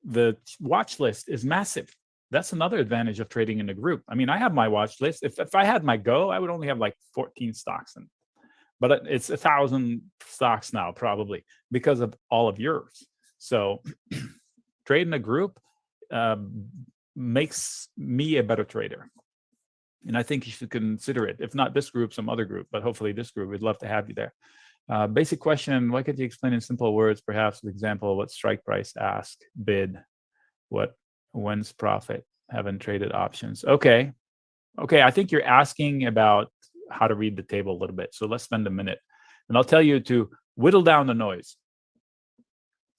the watch list is massive. That's another advantage of trading in a group. I mean, I have my watch list. If I had my go, I would only have like 14 stocks in, but it's 1,000 stocks now probably because of all of yours. So trade in a group makes me a better trader. And I think you should consider it. If not this group, some other group, but hopefully this group. We'd love to have you there. Basic question, why could you explain in simple words, perhaps an example of what strike price, ask, bid, when's profit, haven't traded options. Okay, I think you're asking about how to read the table a little bit. So let's spend a minute. And I'll tell you to whittle down the noise.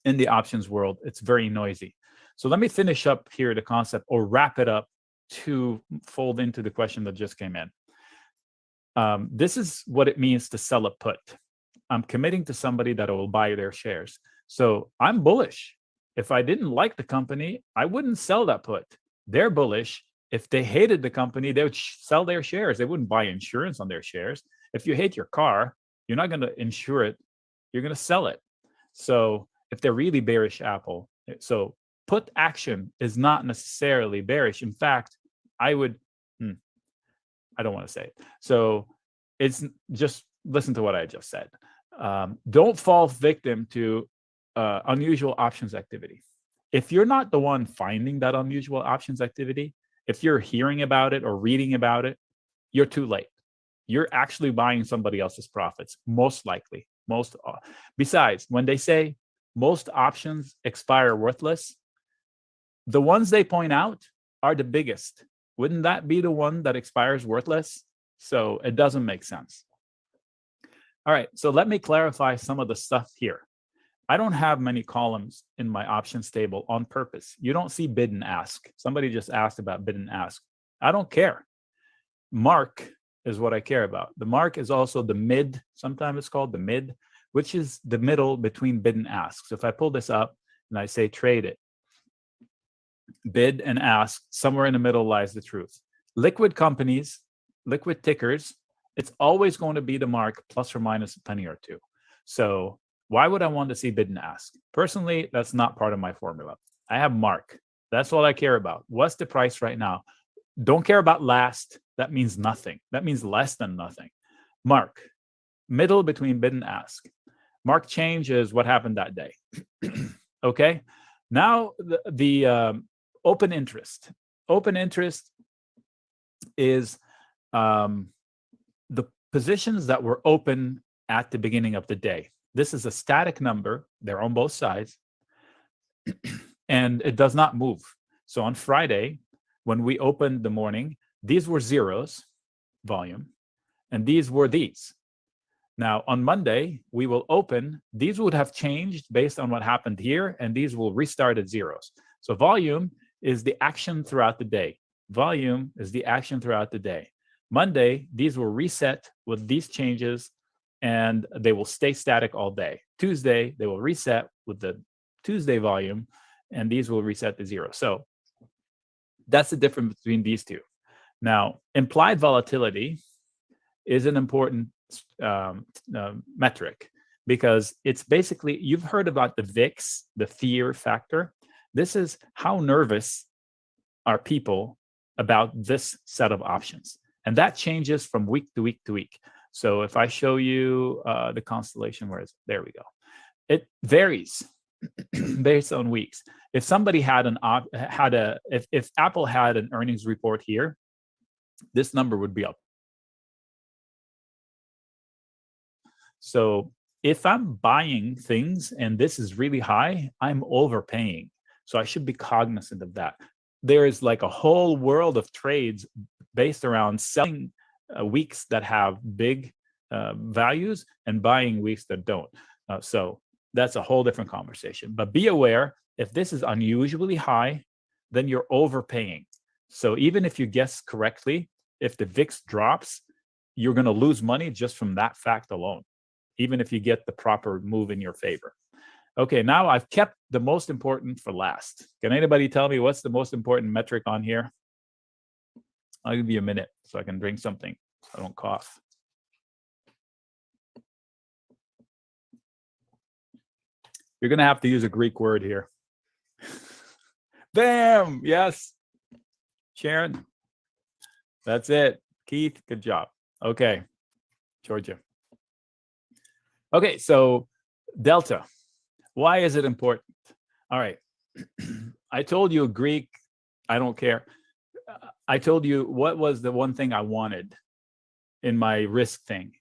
In the options world, it's very noisy. So let me finish up here the concept, or wrap it up to fold into the question that just came in. This is what it means to sell a put. I'm committing to somebody that I will buy their shares. So I'm bullish. If I didn't like the company, I wouldn't sell that put. They're bullish. If they hated the company, they would sell their shares. They wouldn't buy insurance on their shares. If you hate your car, you're not going to insure it. You're going to sell it. So if they're really bearish Apple, so put action is not necessarily bearish. In fact, I don't want to say it. So it's just listen to what I just said. Don't fall victim to unusual options activity. If you're not the one finding that unusual options activity, if you're hearing about it or reading about it, you're too late. You're actually buying somebody else's profits, most likely. Besides, when they say most options expire worthless, the ones they point out are the biggest. Wouldn't that be the one that expires worthless? So it doesn't make sense. All right, so let me clarify some of the stuff here. I don't have many columns in my options table on purpose. You don't see bid and ask. Somebody just asked about bid and ask. I don't care. Mark is what I care about. The mark is also the mid. Sometimes it's called the mid, which is the middle between bid and ask. So if I pull this up and I say trade it, bid and ask, somewhere in the middle lies the truth. Liquid companies, liquid tickers, it's always going to be the mark plus or minus a penny or two. So why would I want to see bid and ask? Personally, that's not part of my formula. I have mark. That's all I care about. What's the price right now? Don't care about last. That means nothing. That means less than nothing. Mark. middle between bid and ask. Mark change is what happened that day. Okay. Now the open interest. Open interest is the positions that were open at the beginning of the day. This is a static number. They're on both sides. And it does not move. So on Friday, when we opened the morning, these were zeros, volume, and these were these. Now on Monday, we will open, these would have changed based on what happened here, and these will restart at zeros. So volume is the action throughout the day. Volume is the action throughout the day. Monday, these will reset with these changes, and they will stay static all day. Tuesday, they will reset with the Tuesday volume, and these will reset to zero. So that's the difference between these two. Now, implied volatility is an important metric, because it's basically, you've heard about the VIX, the fear factor. This is how nervous are people about this set of options. And that changes from week to week to week. So if I show you the constellation, where is it? There we go. It varies based on weeks. If somebody had if Apple had an earnings report here, this number would be up. So if I'm buying things and this is really high, I'm overpaying. So I should be cognizant of that. There is like a whole world of trades based around selling weeks that have big values and buying weeks that don't. So that's a whole different conversation. But be aware, if this is unusually high, then you're overpaying. So even if you guess correctly, if the VIX drops, you're going to lose money just from that fact alone, even if you get the proper move in your favor. Okay, now I've kept the most important for last. Can anybody tell me what's the most important metric on here? I'll give you a minute so I can drink something so I don't cough. You're going to have to use a Greek word here. Bam! Yes. Sharon. That's it. Keith, good job. Okay. Georgia. Okay, so delta. Why is it important? All right. I told you Greek. I don't care. I told you what was the one thing I wanted in my risk thing.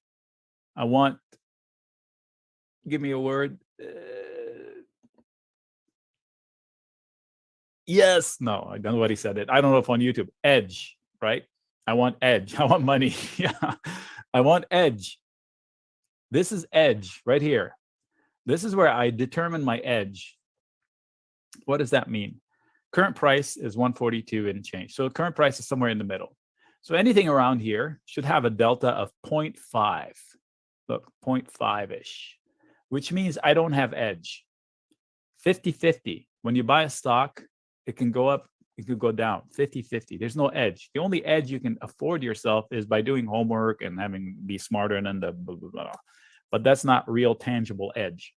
I want, give me a word. Yes, no, I don't know what he said it. I don't know if on YouTube. Edge, right? I want edge. I want money. Yeah, I want edge. This is edge right here. This is where I determine my edge. What does that mean? Current price is 142 and change. So current price is somewhere in the middle. So anything around here should have a delta of 0.5. Look, 0.5-ish, which means I don't have edge. 50-50. When you buy a stock, it can go up, it could go down. 50-50. There's no edge. The only edge you can afford yourself is by doing homework and be smarter than the blah, blah, blah. But that's not real tangible edge.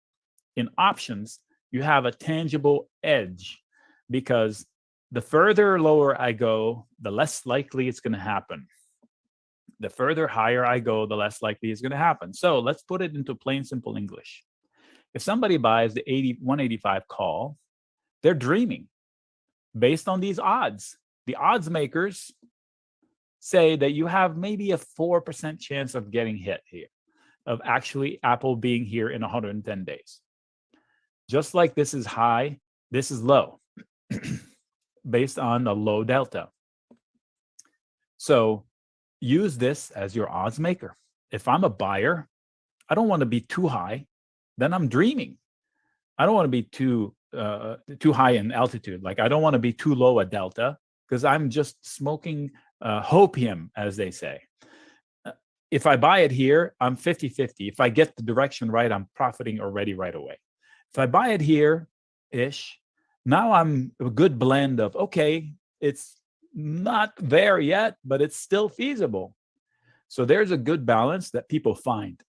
In options, you have a tangible edge, because the further lower I go, the less likely it's going to happen. The further higher I go, the less likely it's going to happen. So let's put it into plain, simple English. If somebody buys the 185 call, they're dreaming based on these odds. The odds makers say that you have maybe a 4% chance of getting hit here, of actually Apple being here in 110 days. Just like this is high, this is low, based on a low delta. So use this as your odds maker. If I'm a buyer, I don't want to be too high, then I'm dreaming. I don't want to be too high in altitude. Like I don't want to be too low at delta, because I'm just smoking hopium, as they say. If I buy it here, I'm 50-50. If I get the direction right, I'm profiting already right away. If I buy it here-ish, now I'm a good blend of, okay, it's not there yet, but it's still feasible. So there's a good balance that people find.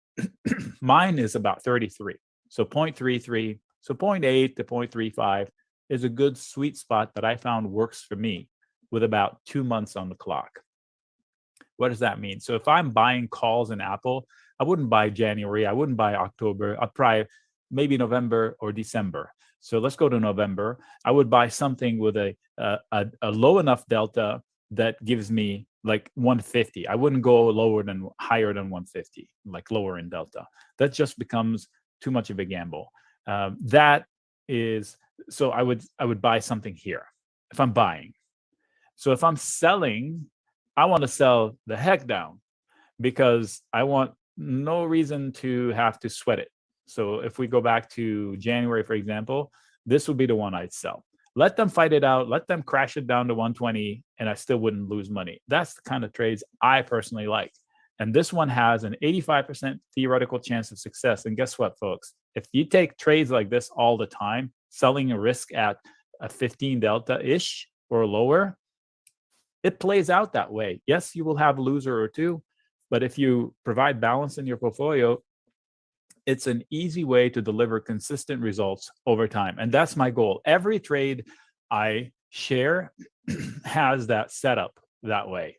Mine is about 33. So 0.33, so 0.8 to 0.35 is a good sweet spot that I found works for me with about 2 months on the clock. What does that mean? So if I'm buying calls in Apple, I wouldn't buy January, I wouldn't buy October, I'd probably maybe November or December. So let's go to November. I would buy something with a low enough delta that gives me like 150. I wouldn't go higher than 150, like lower in delta. That just becomes too much of a gamble. That is, so I would buy something here if I'm buying. So if I'm selling, I want to sell the heck down because I want no reason to have to sweat it. So if we go back to January, for example, this would be the one I'd sell. Let them fight it out. Let them crash it down to 120, and I still wouldn't lose money. That's the kind of trades I personally like. And this one has an 85% theoretical chance of success. And guess what, folks? If you take trades like this all the time, selling a risk at a 15 delta-ish or lower, it plays out that way. Yes, you will have a loser or two, but if you provide balance in your portfolio, it's an easy way to deliver consistent results over time. And that's my goal. Every trade I share has that setup that way.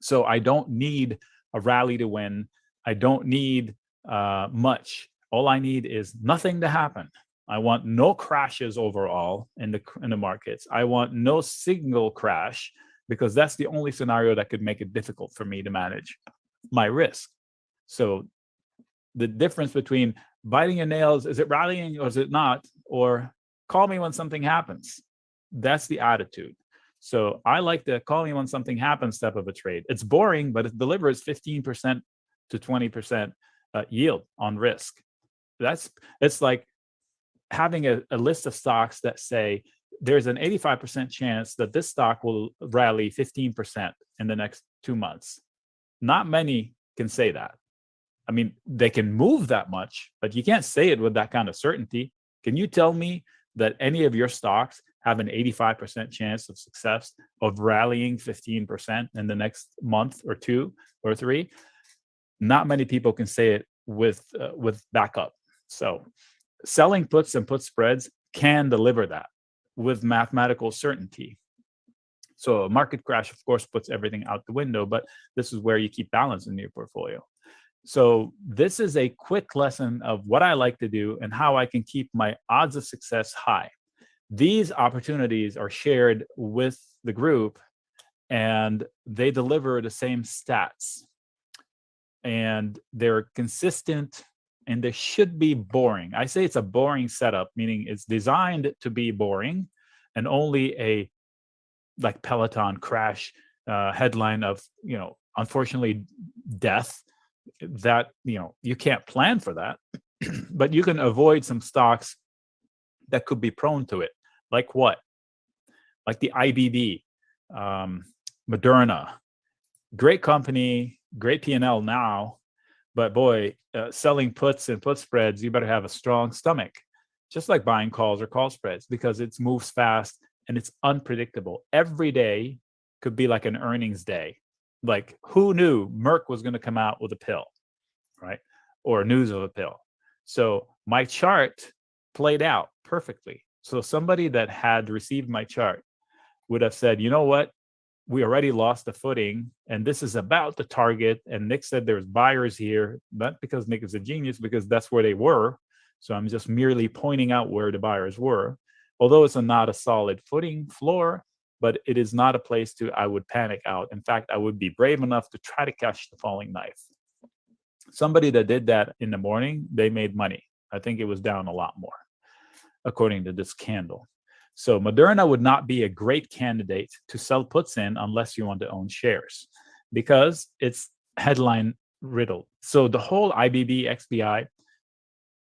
So I don't need a rally to win. I don't need much. All I need is nothing to happen. I want no crashes overall in the markets. I want no single crash, because that's the only scenario that could make it difficult for me to manage my risk. So the difference between biting your nails, is it rallying or is it not? Or call me when something happens. That's the attitude. So I like the call me when something happens type of a trade. It's boring, but it delivers 15% to 20% yield on risk. It's like having a list of stocks that say there's an 85% chance that this stock will rally 15% in the next 2 months. Not many can say that. I mean, they can move that much, but you can't say it with that kind of certainty. Can you tell me that any of your stocks have an 85% chance of success of rallying 15% in the next month or 2 or 3? Not many people can say it with backup. So selling puts and put spreads can deliver that with mathematical certainty. So a market crash, of course, puts everything out the window, but this is where you keep balance in your portfolio. So this is a quick lesson of what I like to do and how I can keep my odds of success high. These opportunities are shared with the group and they deliver the same stats. And they're consistent and they should be boring. I say it's a boring setup, meaning it's designed to be boring, and only a like Peloton crash headline of, unfortunately death, that, you can't plan for that, but you can avoid some stocks that could be prone to it. Like what? Like the IBB, Moderna, great company, great P&L now, but boy, selling puts and put spreads, you better have a strong stomach, just like buying calls or call spreads, because it moves fast and it's unpredictable. Every day could be like an earnings day. Like, who knew Merck was going to come out with a pill, right? Or news of a pill. So my chart played out perfectly. So somebody that had received my chart would have said, you know what? We already lost the footing, and this is about the target. And Nic said there's buyers here, not because Nic is a genius, because that's where they were. So I'm just merely pointing out where the buyers were. Although it's not a solid footing floor, but it is not a place I would panic out. In fact, I would be brave enough to try to catch the falling knife. Somebody that did that in the morning, they made money. I think it was down a lot more, according to this candle. So Moderna would not be a great candidate to sell puts in unless you want to own shares, because it's headline riddled. So the whole IBB, XBI,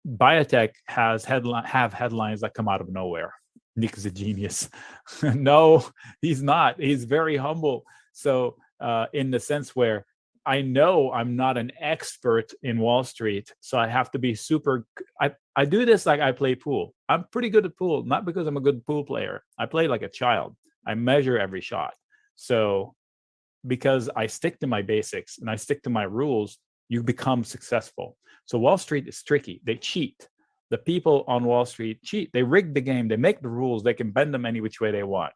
biotech have headlines that come out of nowhere. Nic is a genius. No, he's not. He's very humble. So in the sense where I know I'm not an expert in Wall Street, so I have to be super. I do this like I play pool. I'm pretty good at pool, not because I'm a good pool player. I play like a child. I measure every shot. So because I stick to my basics and I stick to my rules, you become successful. So Wall Street is tricky. They cheat. The people on Wall Street cheat. They rig the game. They make the rules. They can bend them any which way they want.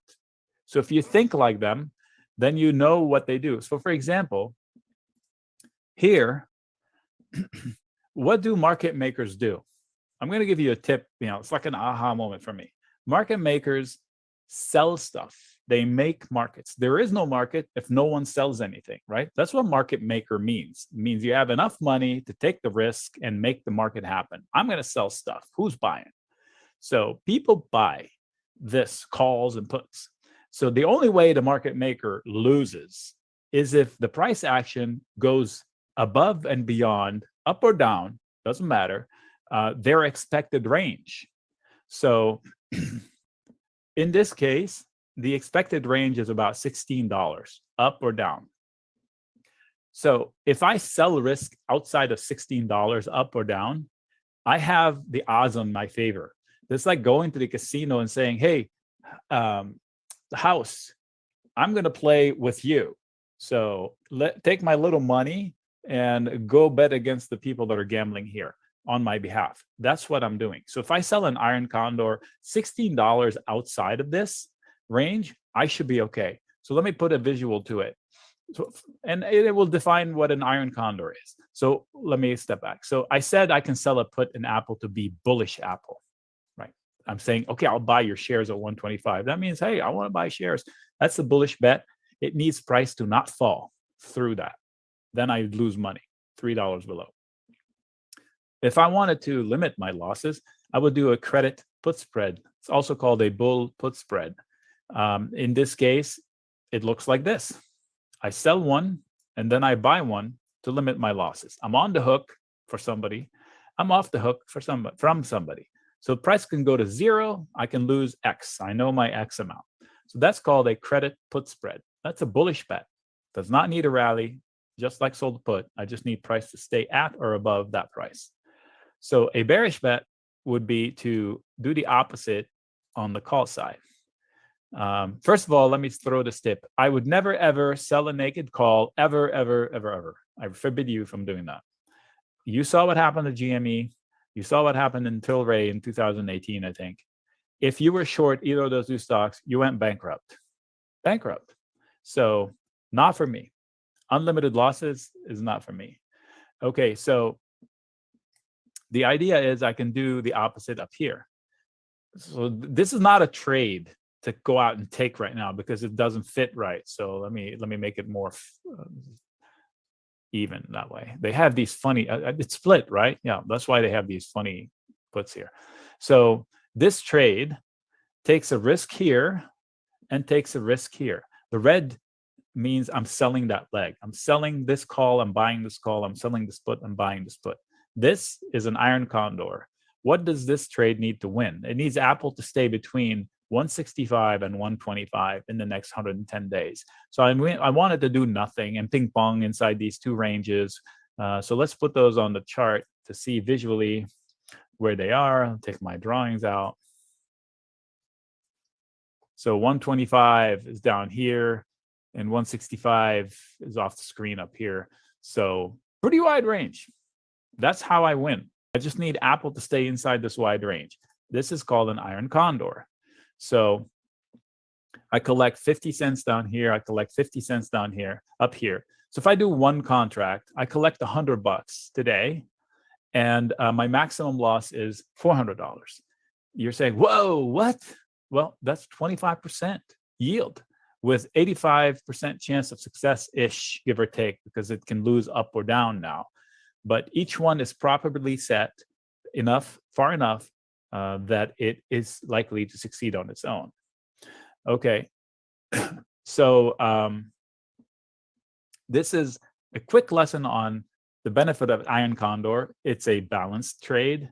So if you think like them, then you know what they do. So for example, here, what do market makers do? I'm going to give you a tip. It's like an aha moment for me. Market makers sell stuff. They make markets. There is no market if no one sells anything, right? That's what market maker means. It means you have enough money to take the risk and make the market happen. I'm going to sell stuff. Who's buying? So people buy this, calls and puts. So the only way the market maker loses is if the price action goes above and beyond, up or down, doesn't matter, their expected range. So in this case, the expected range is about $16, up or down. So if I sell risk outside of $16 up or down, I have the odds on my favor. It's like going to the casino and saying, hey, the house, I'm going to play with you. So take my little money and go bet against the people that are gambling here on my behalf. That's what I'm doing. So if I sell an iron condor $16 outside of this range, I should be okay. So let me put a visual to it. So, and it will define what an iron condor is. So let me step back. So I said I can sell a put in Apple to be bullish Apple, right? I'm saying, okay, I'll buy your shares at 125. That means, hey, I want to buy shares. That's the bullish bet. It needs price to not fall through that. Then I lose money, $3 below. If I wanted to limit my losses, I would do a credit put spread. It's also called a bull put spread. In this case, it looks like this. I sell one and then I buy one to limit my losses. I'm on the hook for somebody. I'm off the hook for from somebody. So price can go to zero. I can lose X. I know my X amount. So that's called a credit put spread. That's a bullish bet. Does not need a rally, just like sold put. I just need price to stay at or above that price. So a bearish bet would be to do the opposite on the call side. First of all, let me throw this tip. I would never, ever sell a naked call, ever, ever, ever, ever. I forbid you from doing that. You saw what happened to GME. You saw what happened in Tilray in 2018, I think. If you were short either of those two stocks, you went bankrupt. Bankrupt. So not for me. Unlimited losses is not for me. Okay, so the idea is I can do the opposite up here. So this is not a trade to go out and take right now because it doesn't fit right. So let me make it more even that way. They have these funny, it's split, right? Yeah, that's why they have these funny puts here. So this trade takes a risk here and takes a risk here. The red means I'm selling that leg. I'm selling this call, I'm buying this call, I'm selling this put, I'm buying this put. This is an iron condor. What does this trade need to win? It needs Apple to stay between 165 and 125 in the next 110 days. So I wanted to do nothing and ping pong inside these two ranges. So let's put those on the chart to see visually where they are. I'll take my drawings out. So 125 is down here and 165 is off the screen up here. So pretty wide range. That's how I win. I just need Apple to stay inside this wide range. This is called an iron condor. So I collect 50 cents down here. I collect 50 cents down here, up here. So if I do one contract, I collect $100 today, and my maximum loss is $400. You're saying, whoa, what? Well, that's 25% yield with 85% chance of success-ish, give or take, because it can lose up or down now. But each one is properly set far enough that it is likely to succeed on its own. Okay, so this is a quick lesson on the benefit of iron condor. It's a balanced trade.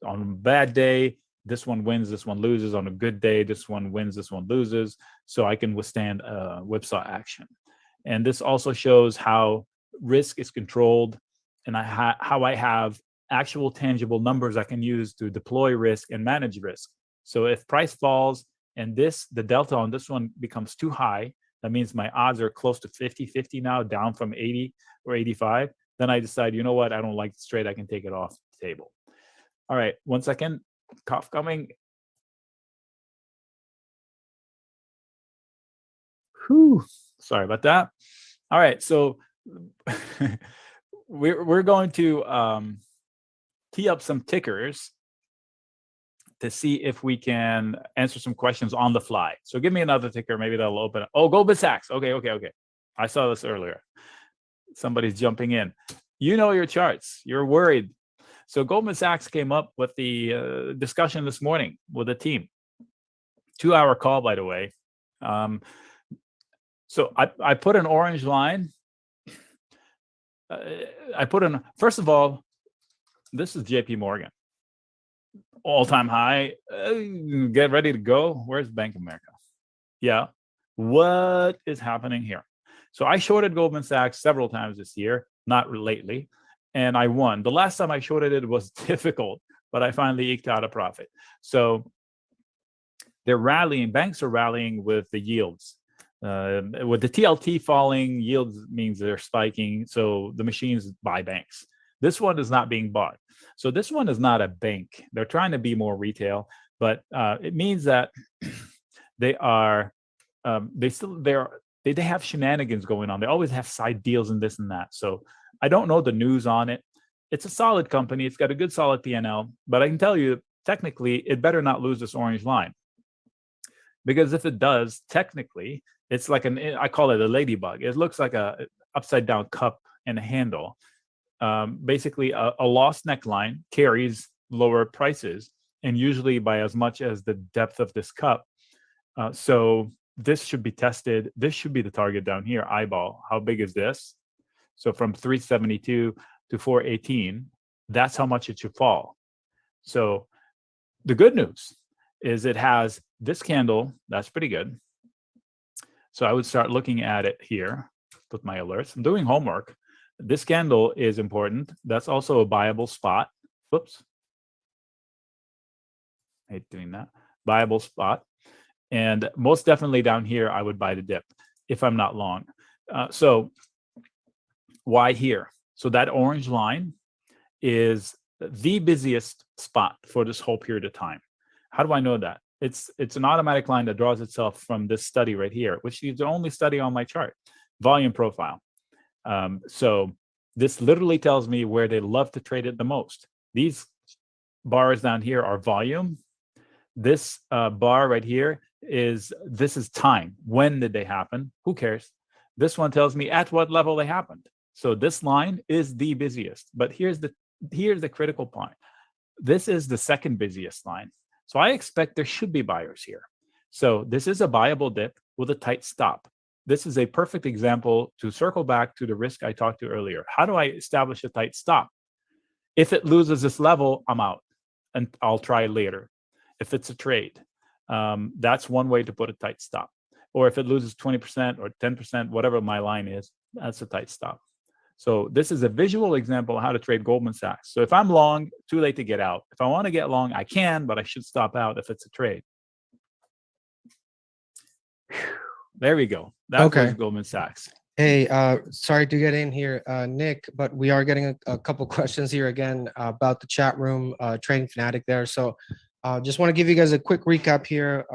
On a bad day, this one wins, this one loses. On a good day, this one wins, this one loses. So I can withstand whipsaw action. And this also shows how risk is controlled and how I have actual tangible numbers I can use to deploy risk and manage risk. So if price falls and the delta on this one becomes too high, that means my odds are close to 50-50 now, down from 80 or 85. Then I decide, you know what, I don't like this trade. I can take it off the table. All right, 1 second. Cough coming. Whew. Sorry about that. All right, so we're going to tee up some tickers to see if we can answer some questions on the fly. So give me another ticker, maybe that'll open up. Oh, Goldman Sachs. Okay. I saw this earlier. Somebody's jumping in. You know your charts. You're worried. So Goldman Sachs came up with the discussion this morning with the team. 2-hour call, by the way. So I put an orange line. First of all, this is JP Morgan. All-time high. Get ready to go. Where's Bank of America? Yeah. What is happening here? So I shorted Goldman Sachs several times this year, not lately, and I won. The last time I shorted it was difficult, but I finally eked out a profit. So they're rallying. Banks are rallying with the yields. With the TLT falling, yields means they're spiking. So the machines buy banks. This one is not being bought. So this one is not a bank. They're trying to be more retail, but it means that they are they have shenanigans going on. They always have side deals and this and that. So I don't know the news on it. It's a solid company. It's got a good solid P&L, but I can tell you technically it better not lose this orange line, because if it does, technically it's like I call it a ladybug. It looks like a upside down cup and a handle. Basically a lost neckline carries lower prices, and usually by as much as the depth of this cup. So this should be tested. This should be the target down here, eyeball. How big is this? So from 372 to 418, that's how much it should fall. So the good news is it has this candle. That's pretty good. So I would start looking at it here with my alerts. I'm doing homework. This candle is important. That's also a buyable spot. Whoops. I hate doing that. Buyable spot. And most definitely down here, I would buy the dip if I'm not long. So why here? So that orange line is the busiest spot for this whole period of time. How do I know that? It's an automatic line that draws itself from this study right here, which is the only study on my chart, volume profile. So this literally tells me where they love to trade it the most. These bars down here are volume. This bar right here is time. When did they happen? Who cares? This one tells me at what level they happened. So this line is the busiest. But here's the critical point. This is the second busiest line. So I expect there should be buyers here. So this is a buyable dip with a tight stop. This is a perfect example to circle back to the risk I talked to earlier. How do I establish a tight stop? If it loses this level, I'm out and I'll try later. If it's a trade, that's one way to put a tight stop. Or if it loses 20% or 10%, whatever my line is, that's a tight stop. So this is a visual example of how to trade Goldman Sachs. So if I'm long, too late to get out. If I want to get long, I can, but I should stop out if it's a trade. There we go. That was Goldman Sachs. Hey, sorry to get in here, Nick, but we are getting a couple questions here again about the chat room, Trading Fanatic there. So just want to give you guys a quick recap here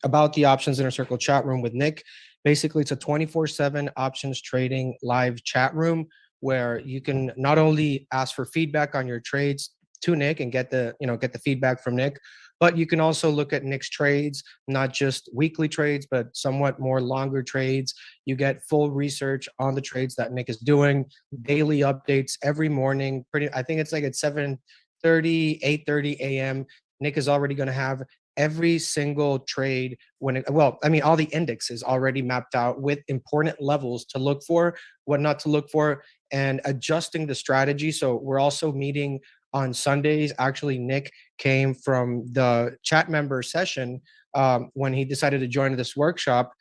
about the Options Inner Circle chat room with Nick. Basically, it's a 24/7 options trading live chat room where you can not only ask for feedback on your trades to Nick and get the feedback from Nick, but you can also look at Nick's trades, not just weekly trades, but somewhat more longer trades. You get full research on the trades that Nick is doing, daily updates every morning. I think it's like at 7:30, 8:30 a.m. Nick is already going to have every single trade all the indexes already mapped out with important levels to look for, what not to look for, and adjusting the strategy. So we're also meeting on Sundays. Actually, Nick came from the chat member session when he decided to join this workshop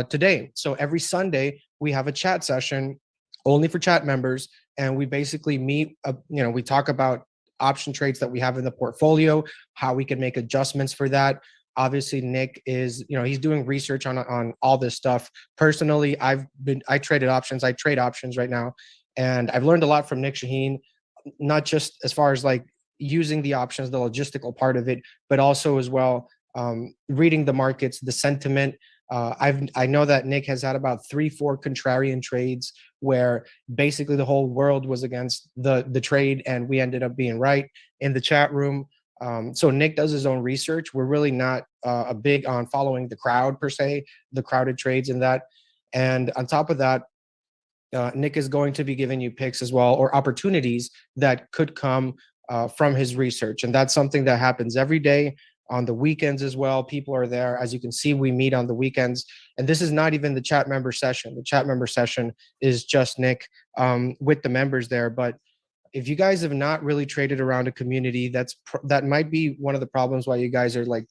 today. So every Sunday we have a chat session only for chat members, and we basically meet. We talk about option trades that we have in the portfolio, how we can make adjustments for that. Obviously, Nick is, he's doing research on all this stuff. Personally, I traded options. I trade options right now, and I've learned a lot from Nic Chahine, not just as far as like using the options, the logistical part of it, but also as well reading the markets, the sentiment, I know that Nick has had about 3-4 contrarian trades where basically the whole world was against the trade and we ended up being right in the chat room. So Nick does his own research. We're really not a big on following the crowd per se, the crowded trades and that. And on top of that, Nick is going to be giving you picks as well, or opportunities that could come from his research. And that's something that happens every day on the weekends as well. People are there. As you can see, we meet on the weekends. And this is not even the chat member session. The chat member session is just Nick with the members there. But if you guys have not really traded around a community, that might be one of the problems why you guys are like,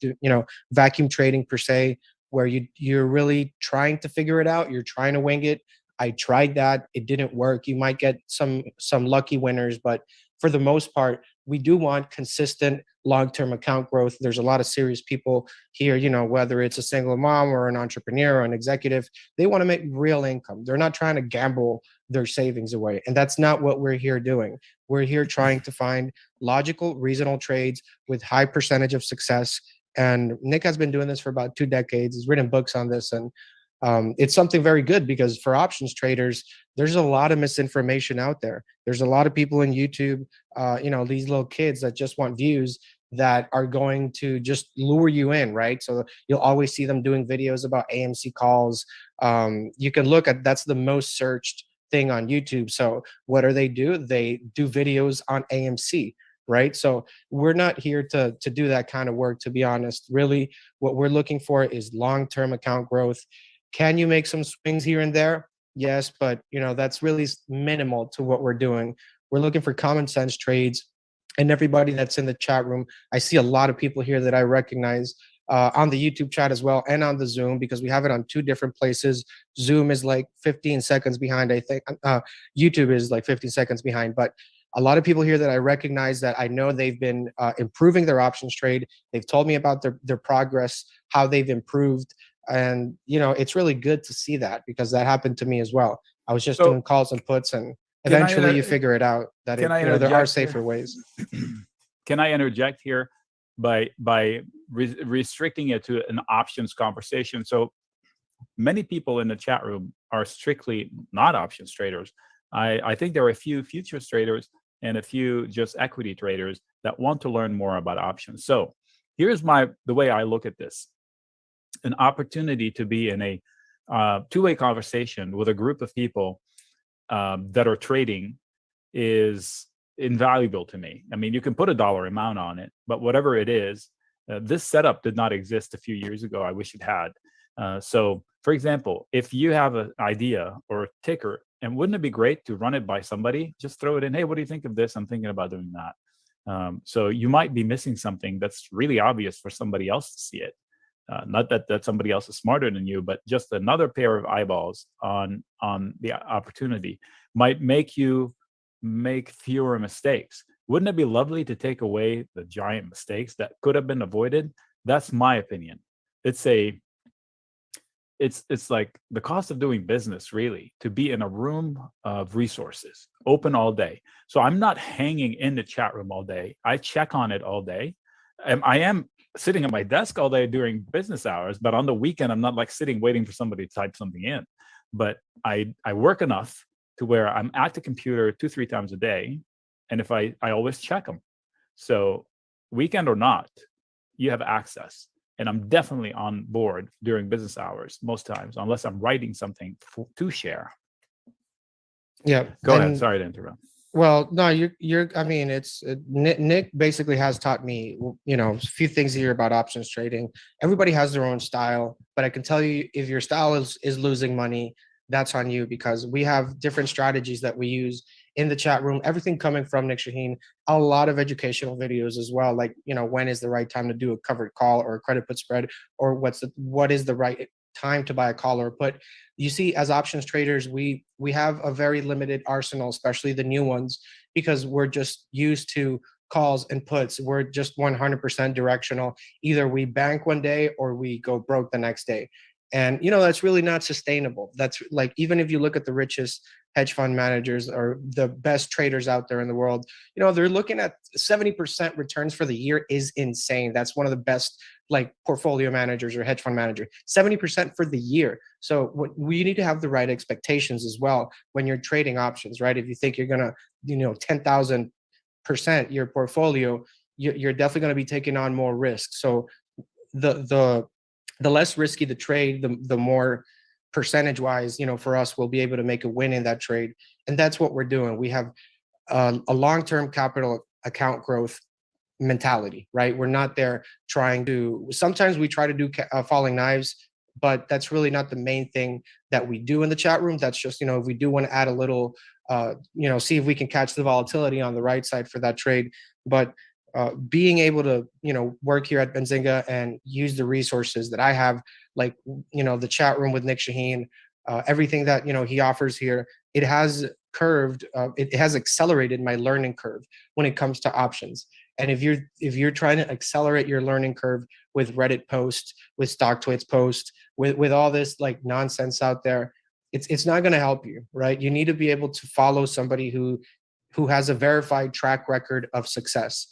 vacuum trading per se, where you're really trying to figure it out. You're trying to wing it. I tried that. It didn't work. You might get some lucky winners, but for the most part, we do want consistent long-term account growth. There's a lot of serious people here, whether it's a single mom or an entrepreneur or an executive, they want to make real income. They're not trying to gamble their savings away. And that's not what we're here doing. We're here trying to find logical, reasonable trades with high percentage of success. And Nick has been doing this for about 2 decades. He's written books on this, and it's something very good because for options traders, there's a lot of misinformation out there. There's a lot of people in YouTube, these little kids that just want views that are going to just lure you in, right? So you'll always see them doing videos about AMC calls. You can look at, that's the most searched thing on YouTube. So what do? They do videos on AMC, right? So we're not here to do that kind of work, to be honest. Really, what we're looking for is long-term account growth. Can you make some swings here and there? Yes, but that's really minimal to what we're doing. We're looking for common sense trades. And everybody that's in the chat room, I see a lot of people here that I recognize on the YouTube chat as well, and on the Zoom, because we have it on 2 different places. Zoom is like 15 seconds behind, I think. YouTube is like 15 seconds behind, but a lot of people here that I recognize that I know they've been improving their options trade. They've told me about their progress, how they've improved. And, it's really good to see that, because that happened to me as well. I was just doing calls and puts, and eventually you figure it out that there are safer ways. Can I interject here by restricting it to an options conversation? So many people in the chat room are strictly not options traders. I think there are a few futures traders and a few just equity traders that want to learn more about options. So here's the way I look at this. An opportunity to be in a two-way conversation with a group of people that are trading is invaluable to me. I mean, you can put a dollar amount on it, but whatever it is, this setup did not exist a few years ago. I wish it had. So, for example, if you have an idea or a ticker, and wouldn't it be great to run it by somebody? Just throw it in. Hey, what do you think of this? I'm thinking about doing that. So you might be missing something that's really obvious for somebody else to see it. Not that somebody else is smarter than you, but just another pair of eyeballs on the opportunity might make you make fewer mistakes. Wouldn't it be lovely to take away the giant mistakes that could have been avoided? That's my opinion. It's like the cost of doing business, really, to be in a room of resources open all day. So I'm not hanging in the chat room all day. I check on it all day. I am sitting at my desk all day during business hours, but on the weekend, I'm not like sitting waiting for somebody to type something in. But I work enough to where I'm at the computer 2-3 times a day. And if I always check them. So weekend or not, you have access. And I'm definitely on board during business hours most times, unless I'm writing something to share. Yeah. Go ahead. Sorry to interrupt. Well, no, I mean, Nick basically has taught me, a few things here about options trading. Everybody has their own style, but I can tell you, if your style is losing money, that's on you, because we have different strategies that we use in the chat room. Everything coming from Nic Chahine, a lot of educational videos as well. Like, when is the right time to do a covered call or a credit put spread, or what is the right time to buy a call or a put. You see, as options traders, we have a very limited arsenal, especially the new ones, because we're just used to calls and puts. We're just 100% directional. Either we bank one day or we go broke the next day. And, that's really not sustainable. That's like, even if you look at the richest hedge fund managers or the best traders out there in the world, you know, they're looking at 70% returns for the year is insane. That's one of the best like portfolio managers or hedge fund manager, 70% for the year. So what we need to have the right expectations as well when you're trading options, right? If you think you're gonna, you know, 10,000% your portfolio, you're definitely going to be taking on more risk. So the less risky the trade, the more percentage wise, you know, for us, we'll be able to make a win in that trade. And that's what we're doing. We have a long-term capital account growth mentality, right? We're not there trying to, sometimes we try to do falling knives, but that's really not the main thing that we do in the chat room. That's just, you know, if we do want to add a little, you know, see if we can catch the volatility on the right side for that trade. But being able to, you know, work here at Benzinga and use the resources that I have, like, you know, the chat room with Nic Chahine, everything that, you know, he offers here, it has curved, it has accelerated my learning curve when it comes to options. And if you're trying to accelerate your learning curve with Reddit posts, with StockTwits posts, with all this like nonsense out there, it's not going to help you, right? You need to be able to follow somebody who has a verified track record of success.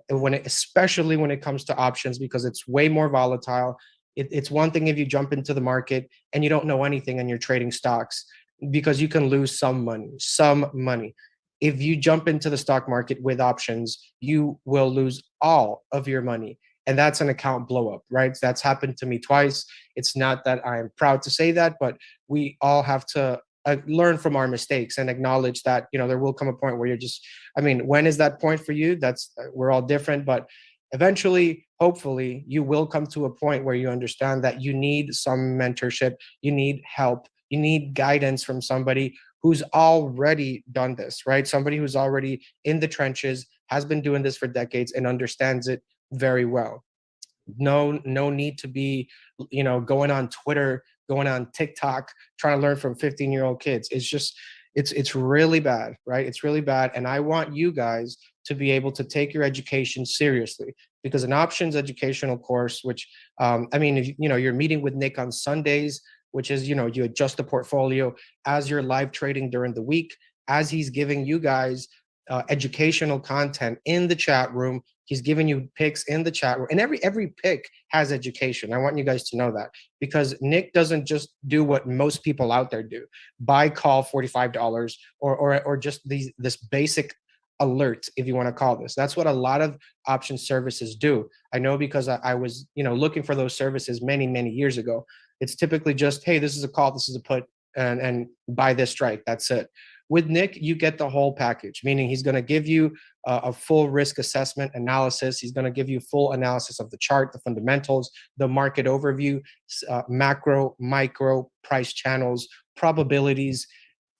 And especially when it comes to options, because it's way more volatile. It's one thing if you jump into the market and you don't know anything and you're trading stocks, because you can lose some money. If you jump into the stock market with options, you will lose all of your money. And that's an account blow up, right? That's happened to me twice. It's not that I'm proud to say that, but we all have to learn from our mistakes and acknowledge that, you know, there will come a point where you're just, I mean, when is that point for you? That's, we're all different, but eventually, hopefully you will come to a point where you understand that you need some mentorship, you need help, you need guidance from somebody who's already done this, right? Somebody who's already in the trenches, has been doing this for decades and understands it very well. No need to be, you know, going on Twitter, going on TikTok, trying to learn from 15-year-old kids. It's just, it's really bad, right? It's really bad. And I want you guys to be able to take your education seriously, because an options educational course, which, I mean, if you know, you're meeting with Nic on Sundays, which is, you know, you adjust the portfolio as you're live trading during the week, as he's giving you guys educational content in the chat room. He's giving you picks in the chat room, and every pick has education. I want you guys to know that, because Nic doesn't just do what most people out there do: buy call $45 or just this basic alert, if you want to call this. That's what a lot of option services do. I know, because I was, you know, looking for those services many years ago. It's typically just, hey, this is a call, this is a put, and buy this strike. That's it. With Nic, you get the whole package, meaning he's going to give you a full risk assessment analysis. He's going to give you full analysis of the chart, the fundamentals, the market overview, macro, micro, price channels, probabilities.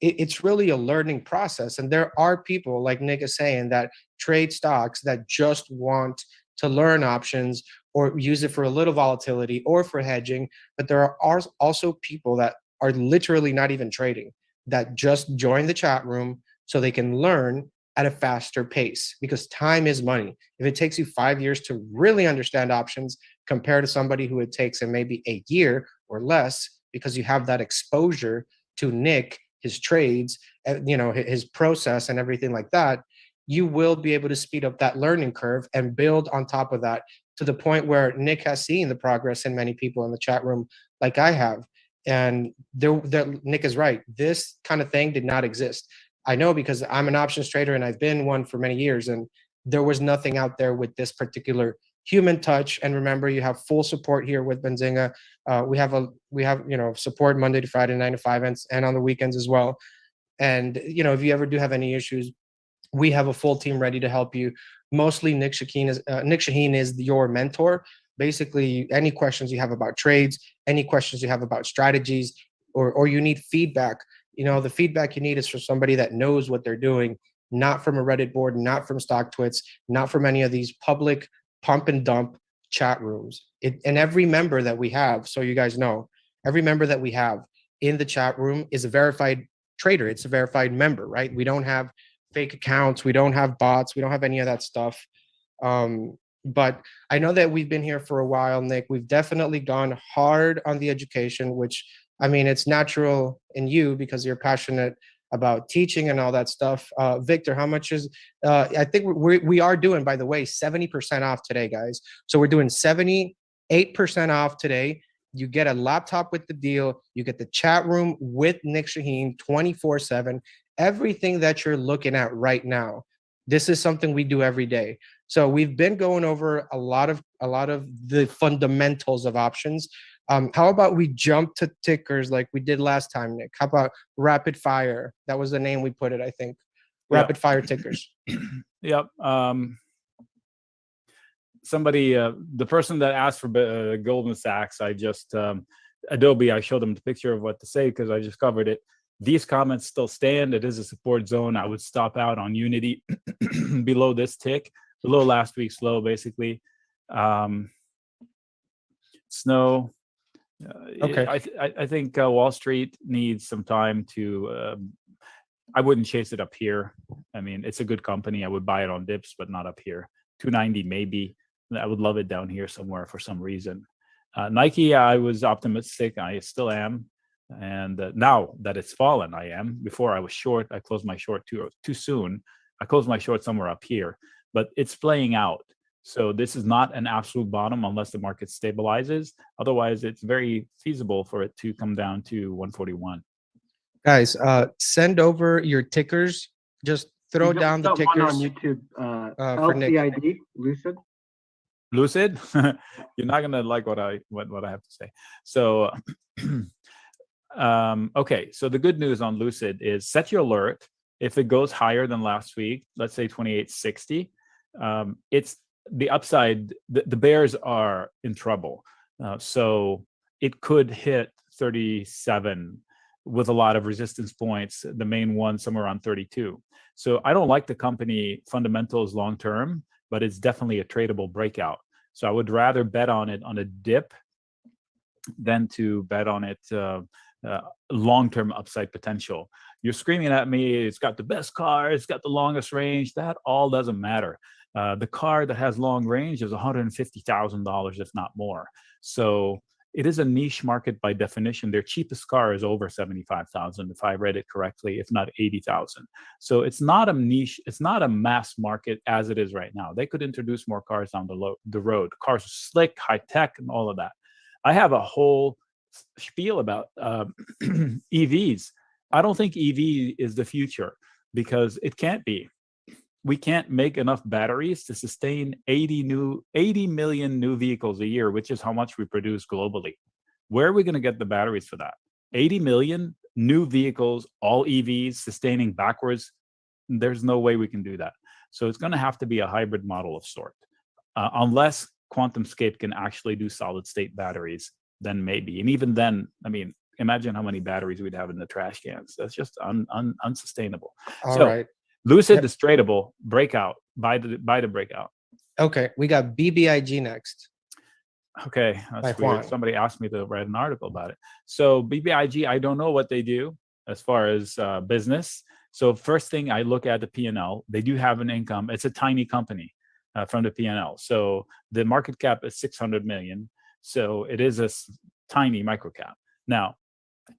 It's really a learning process. And there are people, like Nic is saying, that trade stocks that just want to learn options or use it for a little volatility or for hedging. But there are also people that are literally not even trading, that just join the chat room so they can learn at a faster pace, because time is money. If it takes you 5 years to really understand options compared to somebody who it takes in maybe a year or less, because you have that exposure to Nic, his trades, you know, his process and everything like that, you will be able to speed up that learning curve and build on top of that to the point where Nic has seen the progress in many people in the chat room, like I have. And Nic is right. This kind of thing did not exist. I know, because I'm an options trader and I've been one for many years, and there was nothing out there with this particular human touch. And remember, you have full support here with Benzinga. We have you know, support Monday to Friday, 9 to 5, and on the weekends as well. And you know, if you ever do have any issues, we have a full team ready to help you. Mostly Nic Chahine is your mentor. Basically, any questions you have about trades, any questions you have about strategies, or you need feedback, you know, the feedback you need is from somebody that knows what they're doing, not from a Reddit board, not from StockTwits, not from any of these public pump and dump chat rooms. And every member that we have, so you guys know, every member that we have in the chat room is a verified trader. It's a verified member, right? We don't have fake accounts. We don't have bots. We don't have any of that stuff. But I know that we've been here for a while, Nic. We've definitely gone hard on the education, which, I mean, it's natural in you because you're passionate about teaching and all that stuff. Victor, how much is, I think we are doing, by the way, 70% off today, guys. So we're doing 78% off today. You get a laptop with the deal. You get the chat room with Nic Chahine 24/7. Everything that you're looking at right now, this is something we do every day. So we've been going over a lot of the fundamentals of options. How about we jump to tickers like we did last time, Nic? How about rapid fire? That was the name we put it, I think. Rapid fire tickers. Yep. Somebody, the person that asked for Goldman Sachs, I just, Adobe, I showed them the picture of what to say because I just covered it. These comments still stand. It is a support zone. I would stop out on Unity below this tick, below last week's low, basically. Snow. Okay. I think Wall Street needs some time to, I wouldn't chase it up here. I mean, it's a good company. I would buy it on dips, but not up here. 290 maybe. I would love it down here somewhere for some reason. Nike, I was optimistic. I still am. And now that it's fallen, I am. Before I was short. I closed my short too soon. I closed my short somewhere up here. But it's playing out. So this is not an absolute bottom unless the market stabilizes. Otherwise, it's very feasible for it to come down to 141. Guys, send over your tickers. Just throw down the tickers. One on YouTube. LCID, Lucid. Lucid? You're not gonna like what I have to say. So, okay. So the good news on Lucid is set your alert. If it goes higher than last week, let's say 2860, it's the upside. The bears are in trouble. So it could hit 37 with a lot of resistance points. The main one somewhere around 32. So I don't like the company fundamentals long term, but it's definitely a tradable breakout. So I would rather bet on it on a dip than to bet on it long-term upside potential. You're screaming at me, it's got the best car, it's got the longest range. That all doesn't matter. The car that has long range is $150,000, if not more. So it is a niche market by definition. Their cheapest car is over 75,000, if I read it correctly, if not 80,000. So it's not a niche, it's not a mass market as it is right now. They could introduce more cars down the road. Cars are slick, high tech, and all of that. I have a whole spiel about EVs. I don't think EV is the future because it can't be. We can't make enough batteries to sustain 80 million new vehicles a year, which is how much we produce globally. Where are we going to get the batteries for that? 80 million new vehicles, all EVs, sustaining backwards. There's no way we can do that. So it's going to have to be a hybrid model of sort. Unless QuantumScape can actually do solid state batteries, then maybe. And even then, I mean, imagine how many batteries we'd have in the trash cans. That's just unsustainable. All right. Lucid is tradable. Breakout. Buy the breakout. Okay, we got BBIG next. Okay, that's weird. Somebody asked me to write an article about it. So BBIG, I don't know what they do as far as business. So first thing, I look at the P&L. They do have an income. It's a tiny company from the P&L. So the market cap is 600 million. So it is a tiny micro cap. Now,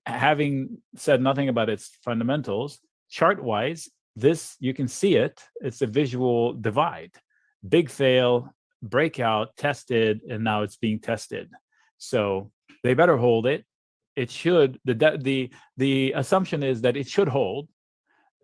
having said nothing about its fundamentals, chart-wise, this, you can see it. It's a visual divide. Big fail, breakout, tested, and now it's being tested. So they better hold it. It should. The assumption is that it should hold.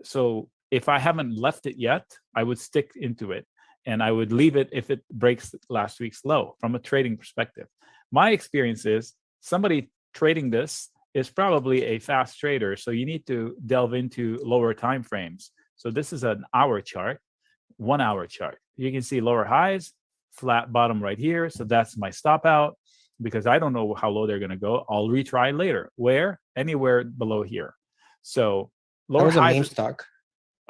So if I haven't left it yet, I would stick into it, and I would leave it if it breaks last week's low from a trading perspective. My experience is somebody trading this is probably a fast trader, so you need to delve into lower time frames. So this is an hour chart, 1 hour chart. You can see lower highs, flat bottom right here. So that's my stop out because I don't know how low they're going to go. I'll retry later. Where? Anywhere below here. So lower highs. That was a meme stock.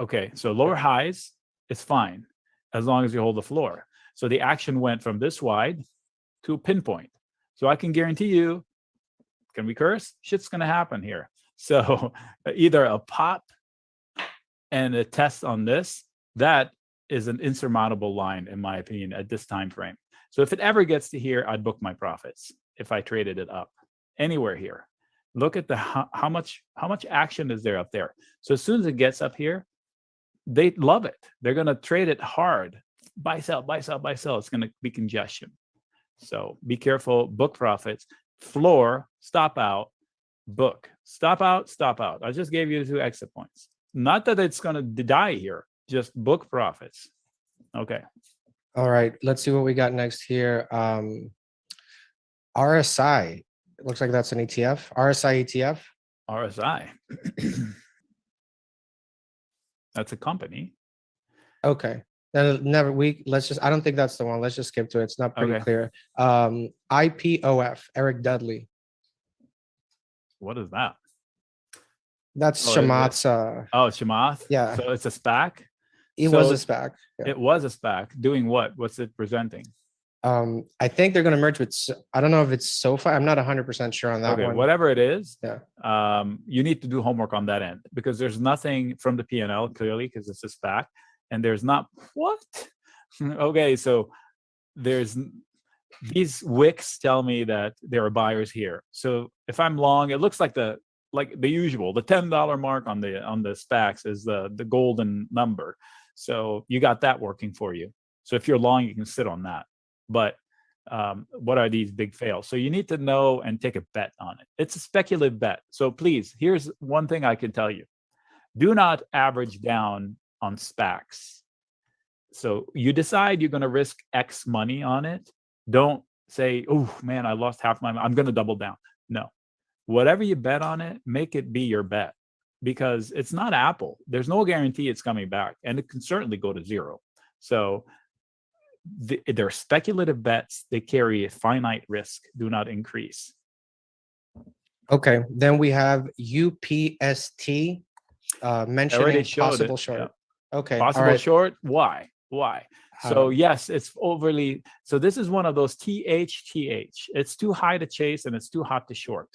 Okay, so lower highs is fine as long as you hold the floor. So the action went from this wide to pinpoint. So I can guarantee you, can we curse? Shit's going to happen here. So either a pop and a test on this, that is an insurmountable line, in my opinion, at this time frame. So if it ever gets to here, I'd book my profits if I traded it up anywhere here. Look at the how much action is there up there. So as soon as it gets up here, they love it. They're going to trade it hard. Buy, sell, buy, sell, buy, sell. It's going to be congestion. So be careful. Book profits. Floor, stop out. Book, stop out, stop out. I just gave you 2 exit points. Not that it's going to die here. Just book profits. Okay. All right. Let's see what we got next here. RSI. It looks like that's an ETF. RSI ETF. RSI. That's a company. Okay. Then I don't think that's the one. Let's just skip to it. It's not pretty clear. IPOF, Eric Dudley. What is that? That's Chamath's. Oh, Chamath? Yeah. So it's a SPAC? It was a SPAC. Yeah. It was a SPAC. Doing what? What's it presenting? I think they're going to merge with, I don't know if it's SoFi. I'm not 100% sure on that one. Whatever it is, yeah. You need to do homework on that end, because there's nothing from the P&L clearly, because it's a SPAC, and there's not what? Okay, so there's these wicks tell me that there are buyers here. So if I'm long, it looks like the usual, the $10 mark on the SPACs is the golden number. So you got that working for you. So if you're long, you can sit on that. But what are these big fails? So you need to know and take a bet on it. It's a speculative bet. So please, here's one thing I can tell you. Do not average down on SPACs. So you decide you're going to risk X money on it. Don't say, oh man, I lost half my money, I'm going to double down. No, whatever you bet on it, make it be your bet, because it's not Apple. There's no guarantee it's coming back, and it can certainly go to zero. So they're speculative bets. They carry a finite risk. Do not increase. Okay, then we have UPST mentioning possible short. Yeah. Okay, possible short. Why? So yes, it's overly. So this is one of those THTH. It's too high to chase and it's too hot to short.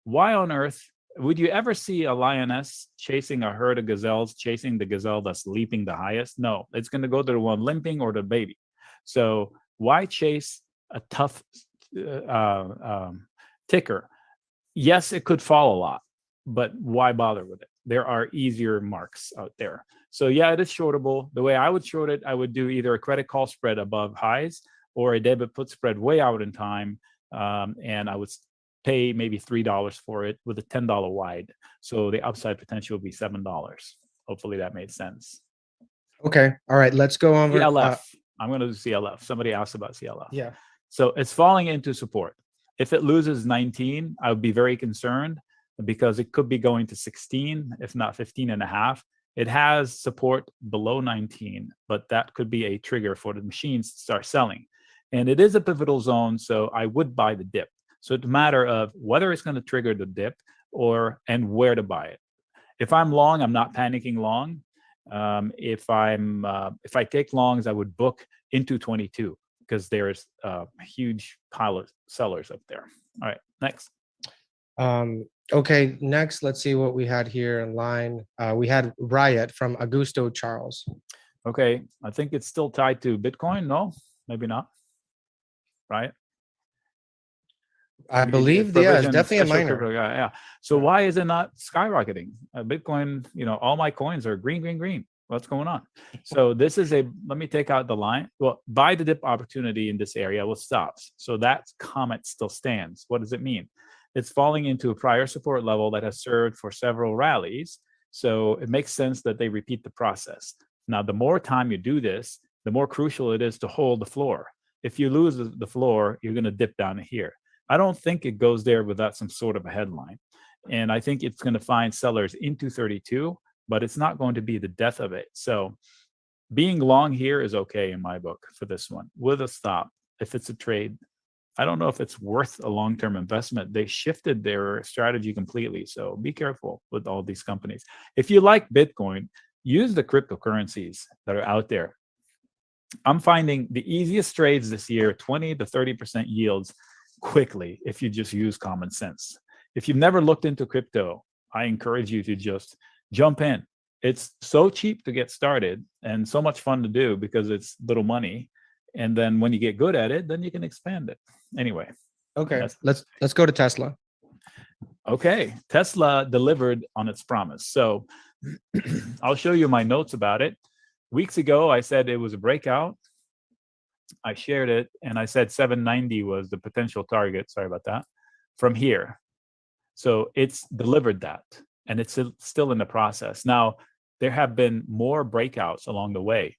Why on earth would you ever see a lioness chasing a herd of gazelles, chasing the gazelle that's leaping the highest? No, it's going to go to the one limping or the baby. So why chase a tough ticker? Yes, it could fall a lot, but why bother with it? There are easier marks out there. So yeah, it is shortable. The way I would short it, I would do either a credit call spread above highs or a debit put spread way out in time. And I would pay maybe $3 for it with a $10 wide. So the upside potential would be $7. Hopefully that made sense. Okay. All right. Let's go on. CLF. I'm going to do CLF. Somebody asked about CLF. Yeah. So it's falling into support. If it loses 19, I would be very concerned, because it could be going to 16, if not 15 and a half. It has support below 19, but that could be a trigger for the machines to start selling. And it is a pivotal zone, so I would buy the dip. So it's a matter of whether it's going to trigger the dip and where to buy it. If I'm long, I'm not panicking long. If I take longs, I would book into 22, because there's a huge pile of sellers up there. All right, next. Okay, next, let's see what we had here in line. We had Riot from Augusto Charles. Okay, I think it's still tied to Bitcoin. No, maybe not. Right? I believe, yeah, it's definitely a miner. Yeah. So why is it not skyrocketing? Bitcoin, all my coins are green, green, green. What's going on? So this is let me take out the line. Well, buy the dip opportunity in this area with stops. So that comment still stands. What does it mean? It's falling into a prior support level that has served for several rallies. So it makes sense that they repeat the process. Now, the more time you do this, the more crucial it is to hold the floor. If you lose the floor, you're going to dip down to here. I don't think it goes there without some sort of a headline. And I think it's going to find sellers into 32, but it's not going to be the death of it. So being long here is okay in my book for this one, with a stop. If it's a trade, I don't know if it's worth a long-term investment. They shifted their strategy completely. So be careful with all these companies. If you like Bitcoin, use the cryptocurrencies that are out there. I'm finding the easiest trades this year, 20 to 30% yields quickly, if you just use common sense. If you've never looked into crypto, I encourage you to just jump in. It's so cheap to get started and so much fun to do because it's little money. And then when you get good at it, then you can expand it. Anyway. Okay, let's go to Tesla. Okay, Tesla delivered on its promise. So I'll show you my notes about it. Weeks ago, I said it was a breakout. I shared it and I said 790 was the potential target. Sorry about that. From here. So it's delivered that, and it's still in the process. Now, there have been more breakouts along the way,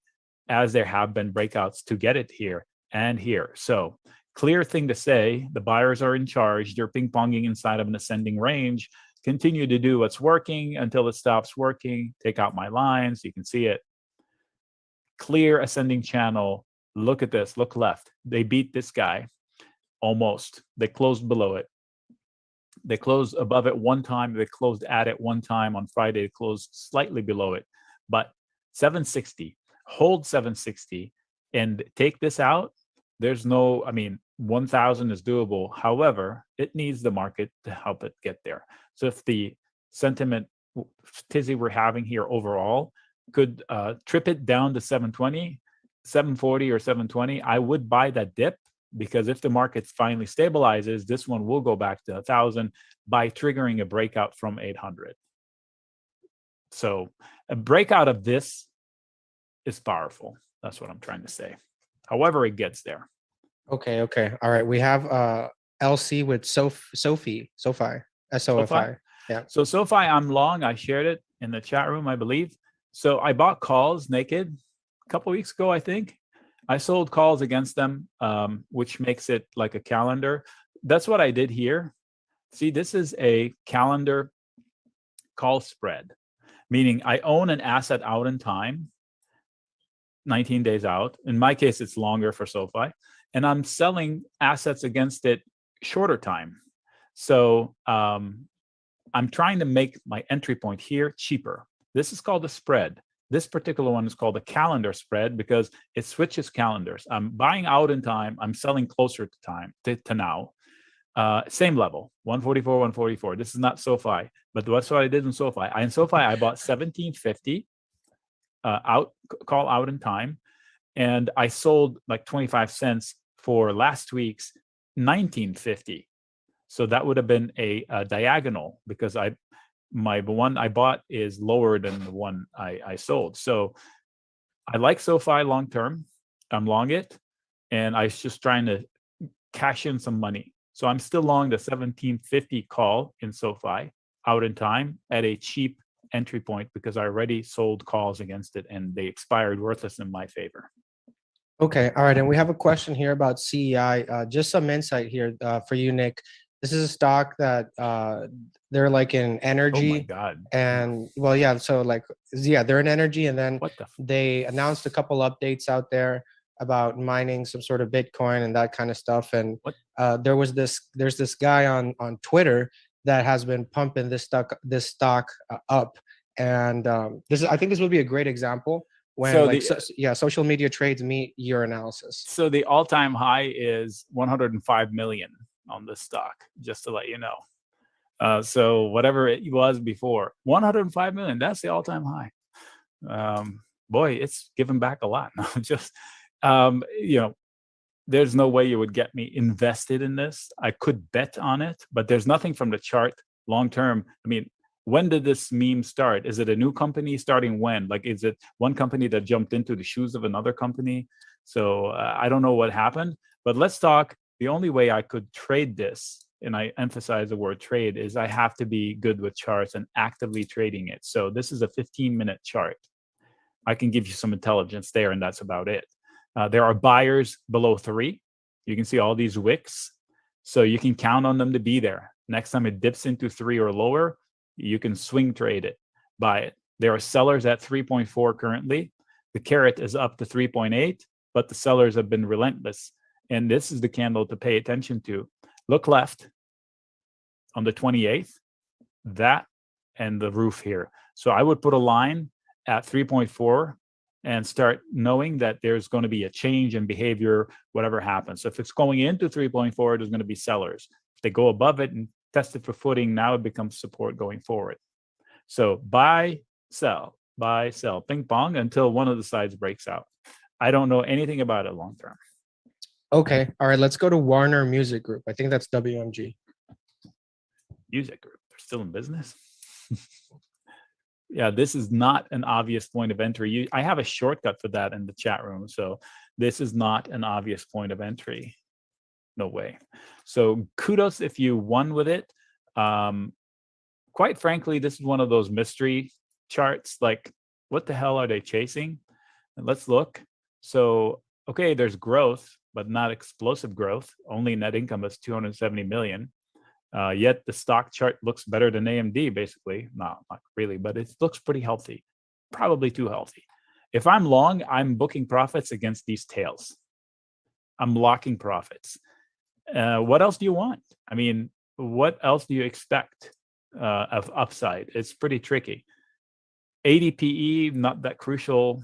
as there have been breakouts to get it here and here. So clear thing to say, the buyers are in charge. They're ping-ponging inside of an ascending range. Continue to do what's working until it stops working. Take out my lines. You can see it. Clear ascending channel. Look at this. Look left. They beat this guy almost. They closed below it. They closed above it one time. They closed at it one time on Friday. They closed slightly below it. But 760, hold 760 and take this out. There's no, I mean, 1,000 is doable. However, it needs the market to help it get there. So if the sentiment tizzy we're having here overall could trip it down to 720, 740 or 720, I would buy that dip, because if the market finally stabilizes, this one will go back to 1,000 by triggering a breakout from 800. So a breakout of this is powerful. That's what I'm trying to say. However, it gets there. Okay. All right. We have LC with SoFi, SOFI. Yeah. So SoFi, I'm long. I shared it in the chat room, I believe. So I bought calls naked a couple weeks ago, I think. I sold calls against them, which makes it like a calendar. That's what I did here. See, this is a calendar call spread, meaning I own an asset out in time, 19 days out. In my case, it's longer for SoFi. And I'm selling assets against it shorter time. So I'm trying to make my entry point here cheaper. This is called a spread. This particular one is called a calendar spread because it switches calendars. I'm buying out in time. I'm selling closer to time to now. Same level, 144, 144. This is not SoFi, but that's what I did in SoFi. In SoFi, I bought 1750 call out in time, and I sold like 25 cents for last week's 1950. So that would have been a diagonal, because the one I bought is lower than the one I sold. So I like SoFi long term. I'm long it, and I was just trying to cash in some money. So I'm still long the 1750 call in SoFi out in time at a cheap entry point, because I already sold calls against it and they expired worthless in my favor. Okay. All right. And we have a question here about CEI. Just some insight here for you, Nic. This is a stock that they're like in energy. Oh my God. And well, yeah. So like, yeah, they're in energy. And then What the they announced a couple updates out there about mining some sort of Bitcoin and that kind of stuff. And there's this guy on Twitter that has been pumping this stock up. And I think this would be a great example when social media trades meet your analysis. So the all-time high is 105 million on this stock, just to let you know. So whatever it was before, 105 million, that's the all-time high. Boy, it's given back a lot. No, just there's no way you would get me invested in this. I could bet on it, but there's nothing from the chart long term. I mean, when did this meme start? Is it a new company starting when? Like, is it one company that jumped into the shoes of another company? So I don't know what happened, but let's talk. The only way I could trade this, and I emphasize the word trade, is I have to be good with charts and actively trading it. So this is a 15-minute chart. I can give you some intelligence there, and that's about it. There are buyers below 3. You can see all these wicks. So you can count on them to be there. Next time it dips into 3 or lower, you can swing trade it, buy it. There are sellers at 3.4 currently. The carrot is up to 3.8, but the sellers have been relentless. And this is the candle to pay attention to. Look left on the 28th, that and the roof here. So I would put a line at 3.4 and start knowing that there's going to be a change in behavior, whatever happens. So if it's going into 3.4, there's going to be sellers. If they go above it and test it for footing, now it becomes support going forward. So buy, sell, ping pong until one of the sides breaks out. I don't know anything about it long term. Okay. All right. Let's go to Warner Music Group. I think that's WMG. Music Group. still in business. Yeah, this is not an obvious point of entry. I have a shortcut for that in the chat room. So this is not an obvious point of entry. No way. So kudos if you won with it. Quite frankly, this is one of those mystery charts. Like, what the hell are they chasing? And let's look. So, okay, there's growth, but not explosive growth. Only net income is 270 million. Yet the stock chart looks better than AMD, basically. Not really, but it looks pretty healthy. Probably too healthy. If I'm long, I'm booking profits against these tails. I'm locking profits. What else do you want? I mean, what else do you expect of upside? It's pretty tricky. 80 PE, not that crucial.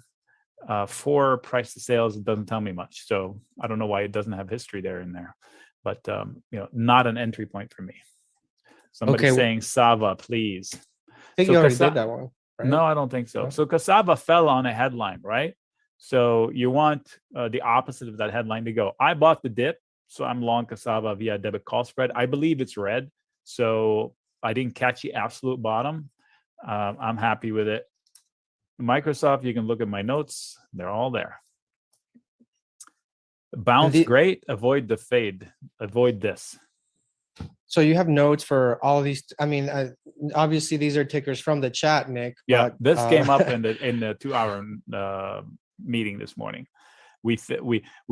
For price to sales, it doesn't tell me much. So I don't know why it doesn't have history there in there. But not an entry point for me. Somebody's saying Sava, please. I think you already did that one, right? No, I don't think so. So Cassava fell on a headline, right? So you want the opposite of that headline to go. I bought the dip, so I'm long Cassava via debit call spread. I believe it's red, so I didn't catch the absolute bottom. I'm happy with it. Microsoft, you can look at my notes. They're all there. Bounce, great. Avoid the fade. Avoid this. So you have notes for all of these. I mean, obviously these are tickers from the chat, Nick. Yeah, this came up in the 2-hour meeting this morning. We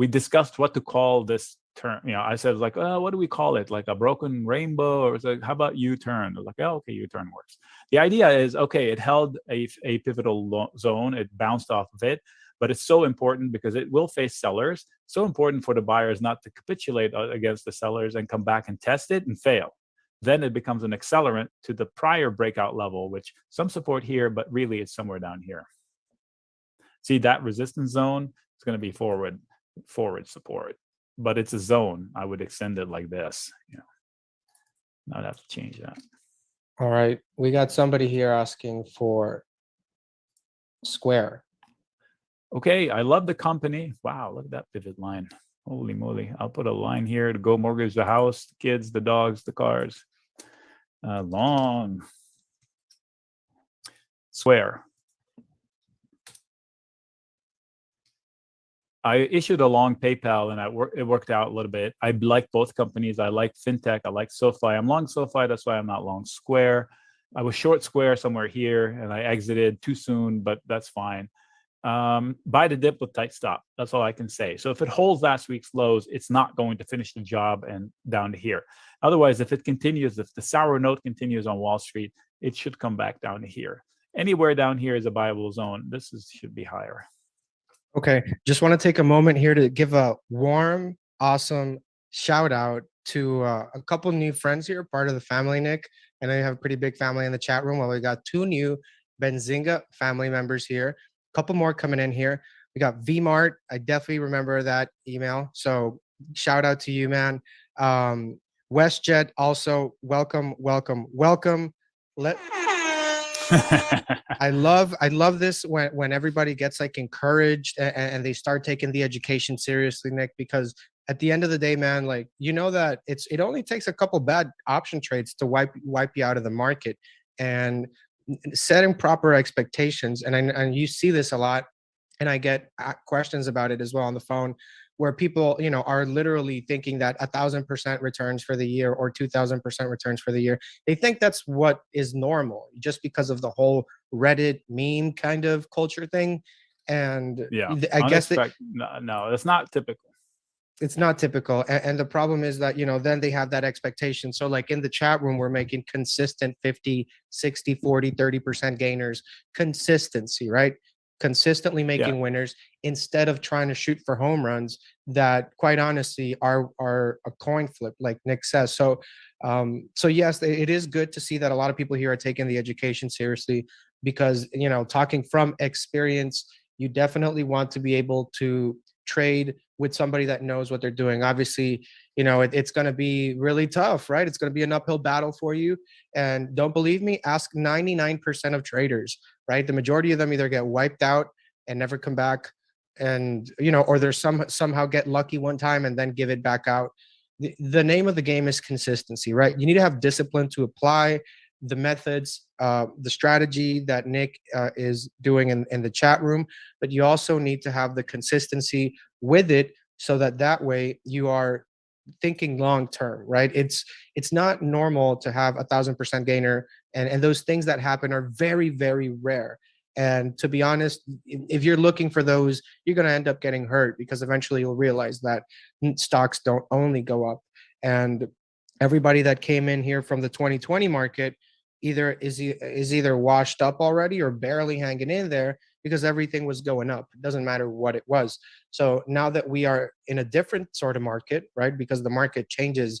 discussed what to call this term. I said like, what do we call it? Like a broken rainbow, or like, how about U-turn? Like, oh, okay, U-turn works. The idea is, okay, it held a pivotal zone. It bounced off of it. But it's so important because it will face sellers. So important for the buyers not to capitulate against the sellers and come back and test it and fail. Then it becomes an accelerant to the prior breakout level, which some support here, but really it's somewhere down here. See that resistance zone? It's going to be forward support, but it's a zone. I would extend it like this. I'd have to change that. All right, we got somebody here asking for Square. Okay, I love the company. Wow, look at that pivot line. Holy moly. I'll put a line here to go mortgage the house, the kids, the dogs, the cars. Long. Swear. I issued a long PayPal and it worked out a little bit. I like both companies. I like FinTech. I like SoFi. I'm long SoFi. That's why I'm not long Square. I was short Square somewhere here and I exited too soon, but that's fine. Buy the dip with tight stop. That's all I can say. So if it holds last week's lows, it's not going to finish the job and down to here. Otherwise, if it continues, if the sour note continues on Wall Street, it should come back down to here. Anywhere down here is a buyable zone. This should be higher. Okay. Just want to take a moment here to give a warm, awesome shout out to a couple new friends here, part of the family, Nick. I know you have a pretty big family in the chat room. Well, we got 2 new Benzinga family members here. Couple more coming in here. We got VMart. I definitely remember that email. So shout out to you, man. WestJet also, welcome. I love this when everybody gets like encouraged and they start taking the education seriously, Nick, because at the end of the day, man, like, that it only takes a couple bad option trades to wipe you out of the market. And setting proper expectations, and you see this a lot, and I get questions about it as well on the phone, where people are literally thinking that 1,000% returns for the year or 2,000% returns for the year. They think that's what is normal just because of the whole Reddit meme kind of culture thing. And yeah, I guess no, that's not typical. It's not typical. And the problem is that, then they have that expectation. So like in the chat room, we're making consistent 50, 60, 40, 30% gainers, consistency, right? Consistently making winners instead of trying to shoot for home runs that quite honestly are a coin flip, like Nick says. So, yes, it is good to see that a lot of people here are taking the education seriously because, talking from experience, you definitely want to be able to trade with somebody that knows what they're doing. Obviously, it's going to be really tough, right? It's going to be an uphill battle for you. And don't believe me, ask 99% of traders, right? The majority of them either get wiped out and never come back, and or they're somehow get lucky one time and then give it back out. The name of the game is consistency, right? You need to have discipline to apply the methods, the strategy that Nic is doing in the chat room, but you also need to have the consistency with it so that way you are thinking long term, right? It's not normal to have 1,000% gainer, and those things that happen are very, very rare. And to be honest, if you're looking for those, you're going to end up getting hurt, because eventually you'll realize that stocks don't only go up. And everybody that came in here from the 2020 market is either washed up already or barely hanging in there, because everything was going up. It doesn't matter what it was. So now that we are in a different sort of market, right? Because the market changes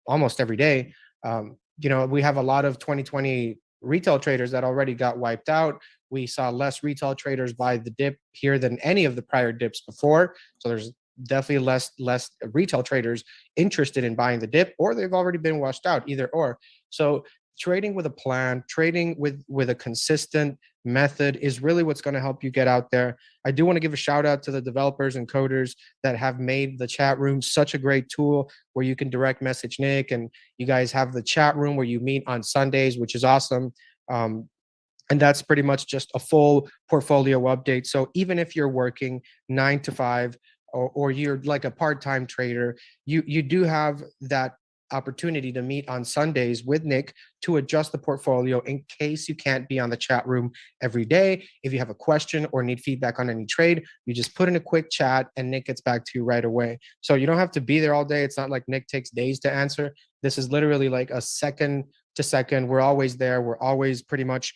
almost every day. We have a lot of 2020 retail traders that already got wiped out. We saw less retail traders buy the dip here than any of the prior dips before. So there's definitely less retail traders interested in buying the dip, or they've already been washed out, either or. So trading with a plan, trading with a consistent method is really what's going to help you get out there. I do want to give a shout out to the developers and coders that have made the chat room such a great tool where you can direct message Nic, and you guys have the chat room where you meet on Sundays, which is awesome. And that's pretty much just a full portfolio update. So even if you're working 9 to 5, or you're like a part-time trader, you do have that opportunity to meet on Sundays with Nic to adjust the portfolio in case you can't be on the chat room every day. If you have a question or need feedback on any trade, you just put in a quick chat and Nic gets back to you right away. So you don't have to be there all day. It's not like Nic takes days to answer. This is literally like a second to second. We're always there. We're always pretty much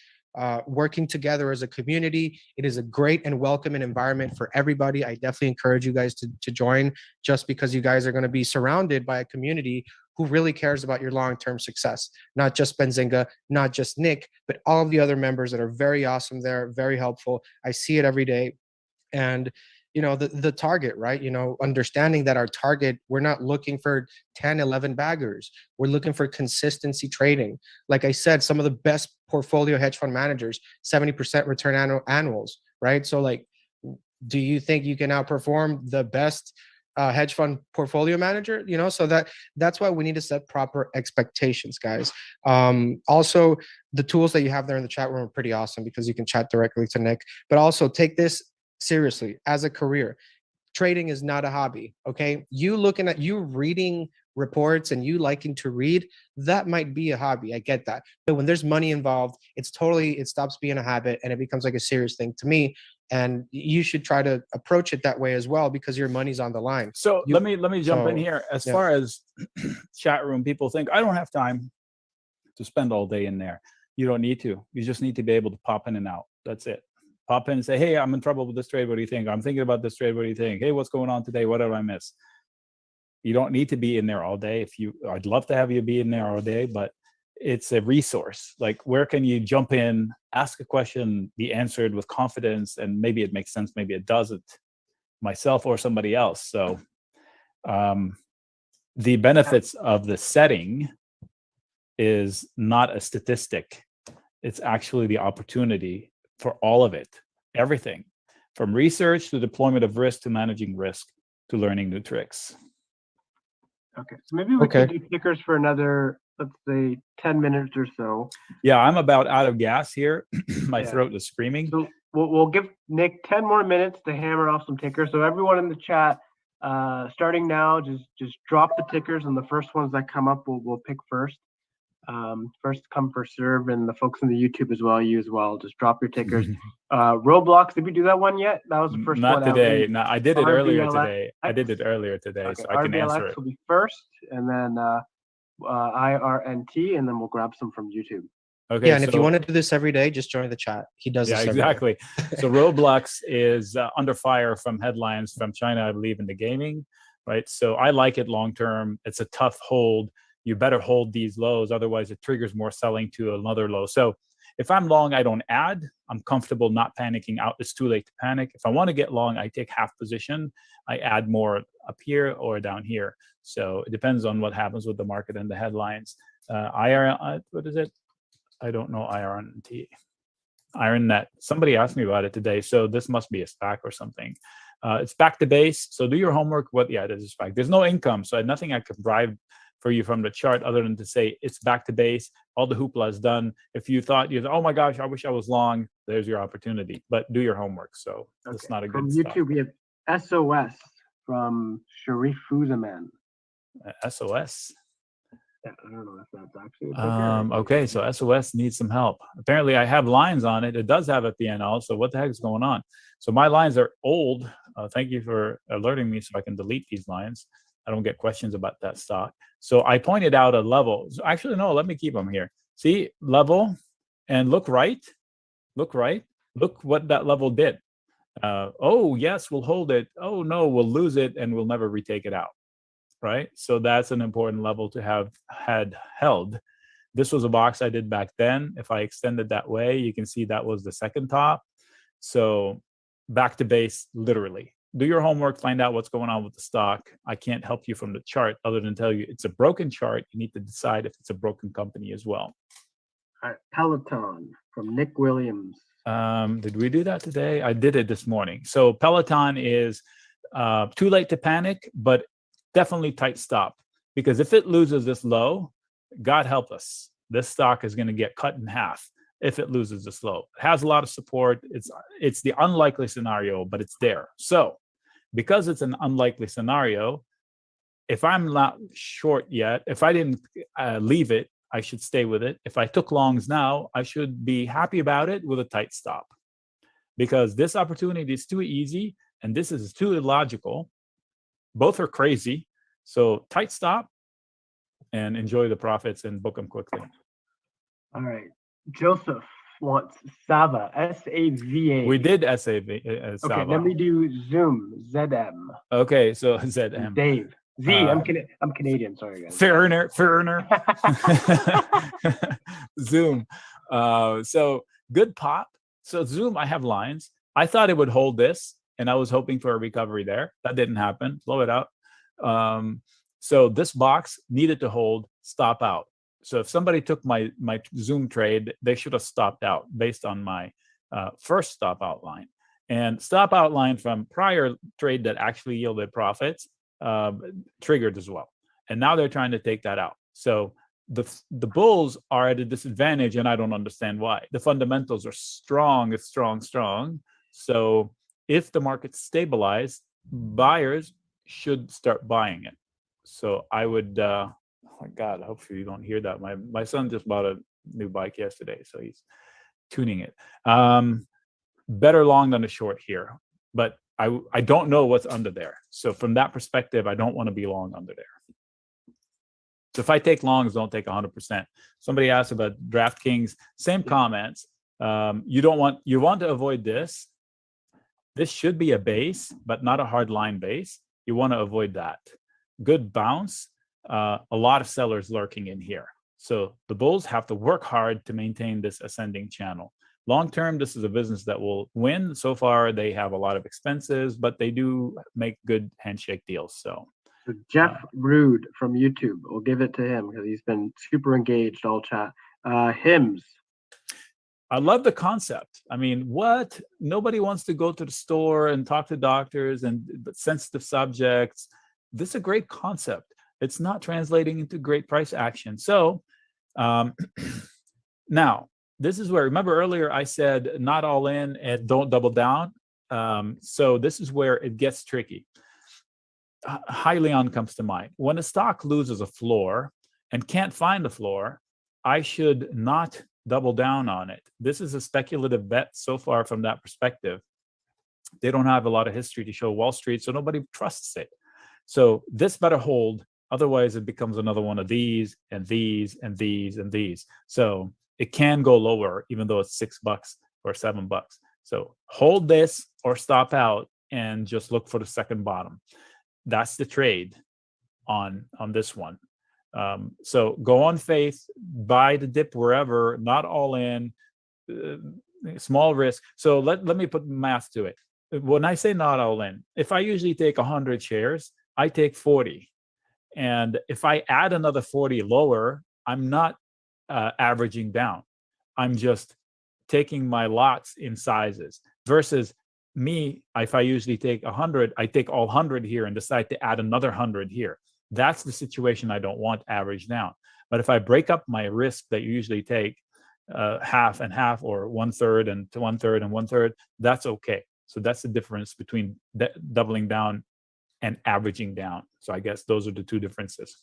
working together as a community. It is a great and welcoming environment for everybody. I definitely encourage you guys to join, just because you guys are going to be surrounded by a community who really cares about your long-term success. Not just Benzinga, not just Nic, but all of the other members that are very awesome there, very helpful. I see it every day. And the target, right? Understanding that our target, we're not looking for 10, 11 baggers. We're looking for consistency trading. Like I said, some of the best portfolio hedge fund managers, 70% return annuals, right? So like, do you think you can outperform the best hedge fund portfolio manager? So that's why we need to set proper expectations, guys. Also, the tools that you have there in the chat room are pretty awesome, because you can chat directly to Nic, but also take this seriously as a career. Trading is not a hobby. Okay, you reading reports and you liking to read, that might be a hobby. I get that, but when there's money involved, it stops being a habit and it becomes like a serious thing to me. And you should try to approach it that way as well, because your money's on the line. So let me jump in here. As far as chat room, people think I don't have time to spend all day in there. You don't need to. You just need to be able to pop in and out. That's it. Pop in and say, hey, I'm in trouble with this trade. What do you think? I'm thinking about this trade. What do you think? Hey, what's going on today? What did I miss? You don't need to be in there all day. I'd love to have you be in there all day, but it's a resource. Like, where can you jump in, ask a question, be answered with confidence, and maybe it makes sense, maybe it doesn't, myself or somebody else. So the benefits of the setting is not a statistic. It's actually the opportunity for all of it, everything from research to deployment of risk to managing risk to learning new tricks. Okay, so maybe we could do tickers for another, let's say, 10 minutes or so. Yeah, I'm about out of gas here. My throat is screaming. So we'll give Nic 10 more minutes to hammer off some tickers. So everyone in the chat, starting now, just drop the tickers, and the first ones that come up, we'll pick first. First come, first serve, and the folks in the YouTube as well, you as well, just drop your tickers. Roblox, did we do that one yet? That was the first one. Not today. No, I did it earlier today. I did it earlier today, okay, so I can answer it. will be first, and then IRNT, and then we'll grab some from YouTube. Okay. Yeah, and if you want to do this every day, just join the chat. He does this every exactly. day. So Roblox is under fire from headlines from China, I believe, in the gaming, right? So I like it long term. It's a tough hold. You better hold these lows, otherwise it triggers more selling to another low. So if I'm long, I don't add. I'm comfortable not panicking out. It's too late to panic. If I want to get long, I take half position. I add more up here or down here. So it depends on what happens with the market and the headlines. What is it? I don't know. IronNet. Somebody asked me about it today. So this must be a SPAC or something. It's back to base. So do your homework. Yeah, this is SPAC. There's no income, so nothing I could bribe for you from the chart other than to say it's back to base. All the hoopla is done. If you thought oh my gosh, I wish I was long, there's your opportunity. But do your homework. So it's not a good From stock. YouTube, we have SOS from Sharif Fuzaman. SOS. Yeah, I don't know if that's actually a ticker. Okay, so SOS needs some help. Apparently, I have lines on it. It does have a PNL. So what the heck is going on? So my lines are old. Thank you for alerting me so I can delete these lines. I don't get questions about that stock. So I pointed out a level. So actually, no, let me keep them here. See, level, and look right. Look right. Look what that level did. Oh, yes, we'll hold it. Oh, no, we'll lose it and we'll never retake it out. Right? So that's an important level to have had held. This was a box I did back then. If I extend it that way, you can see that was the second top. So back to base, literally. Do your homework, find out what's going on with the stock. I can't help you from the chart other than tell you it's a broken chart. You need to decide if it's a broken company as well. All right, Peloton from Nick Williams. Did we do that today? I did it this morning. So Peloton is too late to panic, but definitely tight stop, because if it loses this low, God help us, this stock is going to get cut in half if it loses this low. It has a lot of support. It's the unlikely scenario, but it's there. So because it's an unlikely scenario, if I'm not short yet, if I didn't leave it, I should stay with it. If I took longs now, I should be happy about it with a tight stop, because this opportunity is too easy and this is too illogical. Both are crazy. So tight stop and enjoy the profits and book them quickly. All right. Joseph wants Sava, S-A-V-A. We did SAV. Okay, then we do Zoom, ZM. Okay, so ZM. Dave. I'm Canadian, sorry guys. Ferner. Zoom. So good pop. So Zoom, I have lines. I thought it would hold this, and I was hoping for a recovery there. That didn't happen. Blow it out. So this box needed to hold, stop out. So if somebody took my Zoom trade, they should have stopped out based on my first stop out line. And stop out line from prior trade that actually yielded profits triggered as well. And now they're trying to take that out. So the bulls are at a disadvantage, and I don't understand why. The fundamentals are strong. It's strong. So if the market stabilizes, buyers should start buying it. So I would, oh my God, hopefully you don't hear that. My son just bought a new bike yesterday, so he's tuning it. Better long than a short here, but I don't know what's under there. So from that perspective, I don't want to be long under there. So if I take longs, don't take 100%. Somebody asked about DraftKings, same comments. You want to avoid this. This should be a base, but not a hard line base. You want to avoid that. Good bounce. A lot of sellers lurking in here. So the bulls have to work hard to maintain this ascending channel. Long term, this is a business that will win. So far, they have a lot of expenses, but they do make good handshake deals. So Jeff Rude from YouTube, we'll give it to him because he's been super engaged all chat. Hymns. I love the concept. I mean, what? Nobody wants to go to the store and talk to doctors and sensitive subjects. This is a great concept. It's not translating into great price action. So now, this is where, remember earlier I said not all in and don't double down. So this is where it gets tricky. High Leon comes to mind. When a stock loses a floor and can't find the floor, I should not double down on it. This is a speculative bet so far from that perspective. They don't have a lot of history to show Wall Street, so nobody trusts it. So this better hold. Otherwise, it becomes another one of these and these and these and these. So it can go lower, even though it's $6 or $7. So hold this or stop out and just look for the second bottom. That's the trade on this one. So go on faith, buy the dip wherever, not all in, small risk. So let me put math to it. When I say not all in, if I usually take 100 shares, I take 40. And if I add another 40 lower, I'm not averaging down. I'm just taking my lots in sizes versus me. If I usually take 100, I take all 100 here and decide to add another 100 here. That's the situation I don't want average down. But if I break up my risk that you usually take half and half, or 1/3 and to 1/3 and 1/3, that's okay. So that's the difference between doubling down and averaging down. So I guess those are the two differences.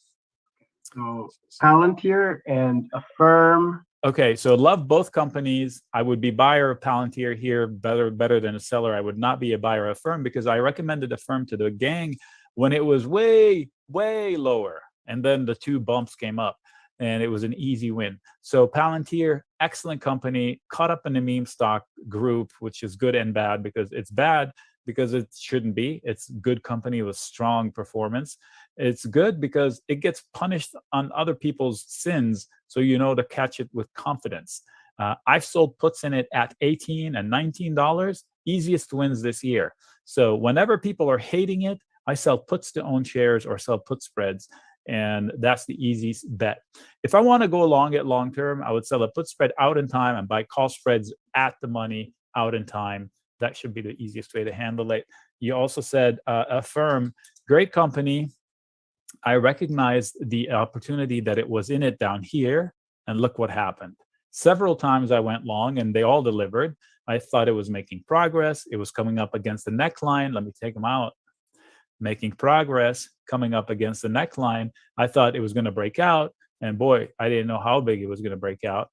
So Palantir and Affirm. Okay, so love both companies. I would be buyer of Palantir here, better than a seller. I would not be a buyer of Affirm because I recommended Affirm to the gang when it was way lower, and then the two bumps came up, and it was an easy win. So Palantir, excellent company, caught up in the meme stock group, which is good and bad, because it's bad because it shouldn't be. It's good company with strong performance. It's good because it gets punished on other people's sins, so you know to catch it with confidence. I've sold puts in it at $18 and $19, easiest wins this year. So whenever people are hating it, I sell puts to own shares or sell put spreads, and that's the easiest bet. If I want to go long it long term, I would sell a put spread out in time and buy call spreads at the money out in time. That should be the easiest way to handle it. You also said Affirm, great company. I recognized the opportunity that it was in it down here, and look what happened. Several times I went long and they all delivered. I thought it was making progress. It was coming up against the neckline. Let me take them out. Making progress, coming up against the neckline. I thought it was going to break out, and boy, I didn't know how big it was going to break out.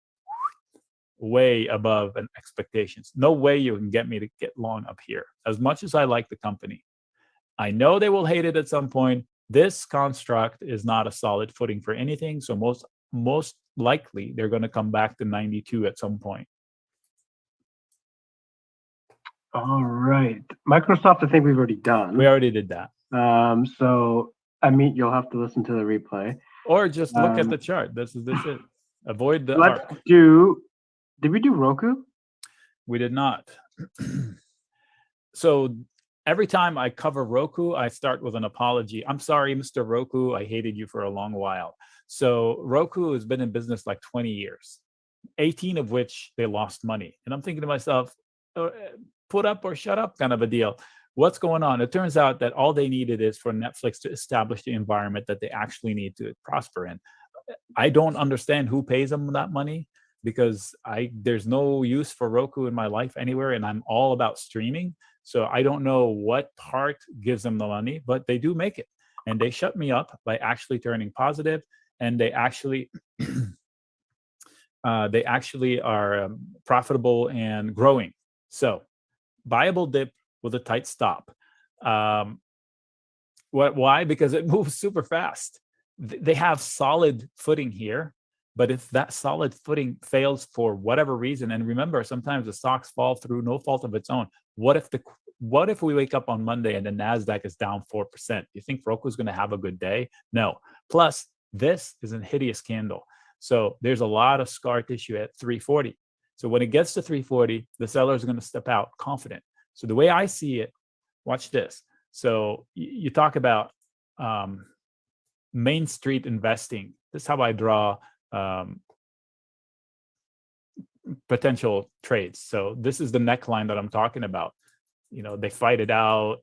Way above expectations. No way you can get me to get long up here. As much as I like the company, I know they will hate it at some point. This construct is not a solid footing for anything, so most likely they're going to come back to 92 at some point. All right, Microsoft, I think we've already done. We already did that. So I mean, you'll have to listen to the replay, or just look at the chart. This is it. Avoid the let's arc. Did we do Roku? We did not. So every time I cover Roku, I start with an apology. I'm sorry, Mr. Roku, I hated you for a long while. So Roku has been in business like 20 years, 18 of which they lost money. And I'm thinking to myself, put up or shut up kind of a deal. What's going on? It turns out that all they needed is for Netflix to establish the environment that they actually need to prosper in. I don't understand who pays them that money, because there's no use for Roku in my life anywhere, and I'm all about streaming. So I don't know what part gives them the money, but they do make it. And they shut me up by actually turning positive, and they actually are profitable and growing. So buyable dip with a tight stop. Why? Because it moves super fast. They have solid footing here, but if that solid footing fails for whatever reason, and remember, sometimes the stocks fall through no fault of its own. What if we wake up on Monday and the Nasdaq is down 4%? You think Roku's going to have a good day? No. Plus, this is a hideous candle. So there's a lot of scar tissue at 340. So when it gets to 340, the seller is going to step out confident. So the way I see it, watch this. So you talk about Main Street investing. This is how I draw potential trades. So this is the neckline that I'm talking about. You know, they fight it out.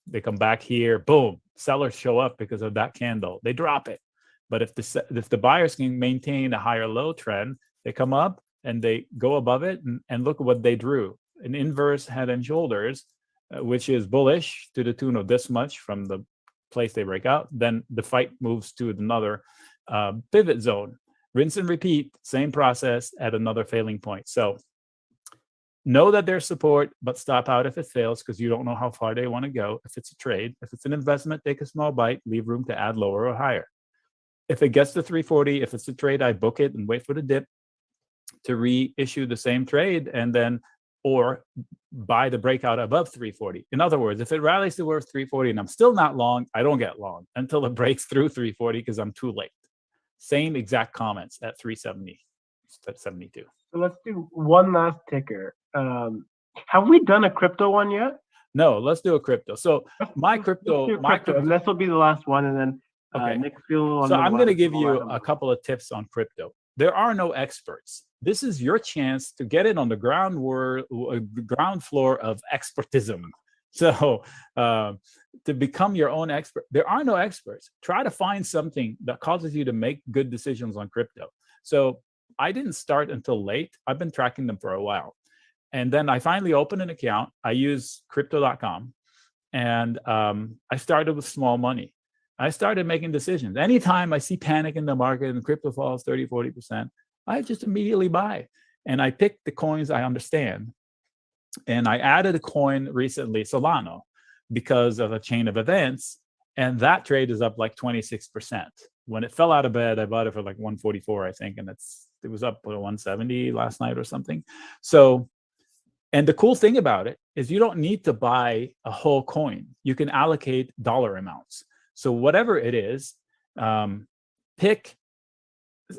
They come back here. Boom. Sellers show up because of that candle. They drop it. But if the buyers can maintain a higher low trend, they come up and they go above it, and look at what they drew. An inverse head and shoulders, which is bullish to the tune of this much from the place they break out. Then the fight moves to another pivot zone. Rinse and repeat, same process at another failing point. So know that there's support, but stop out if it fails, because you don't know how far they want to go. If it's a trade, if it's an investment, take a small bite, leave room to add lower or higher. If it gets to 340, if it's a trade, I book it and wait for the dip to reissue the same trade, and then or buy the breakout above 340. In other words, if it rallies to worth 340 and I'm still not long, I don't get long until it breaks through 340, because I'm too late. Same exact comments at 370, at 72. So let's do one last ticker. Have we done a crypto one yet? No, let's do a crypto. So my crypto, and this will be the last one, and then okay. Nick, feel so I'm going to give you a couple of tips on crypto. There are no experts. This is your chance to get in on the ground floor of expertism. So to become your own expert, there are no experts. Try to find something that causes you to make good decisions on crypto. So I didn't start until late. I've been tracking them for a while. And then I finally opened an account. I use crypto.com. And I started with small money. I started making decisions. Anytime I see panic in the market and crypto falls 30, 40%, I just immediately buy. And I pick the coins I understand. And I added a coin recently, Solano, because of a chain of events. And that trade is up like 26%. When it fell out of bed, I bought it for like 144, I think. And it was up to 170 last night or something. So, and the cool thing about it is you don't need to buy a whole coin. You can allocate dollar amounts. So whatever it is, pick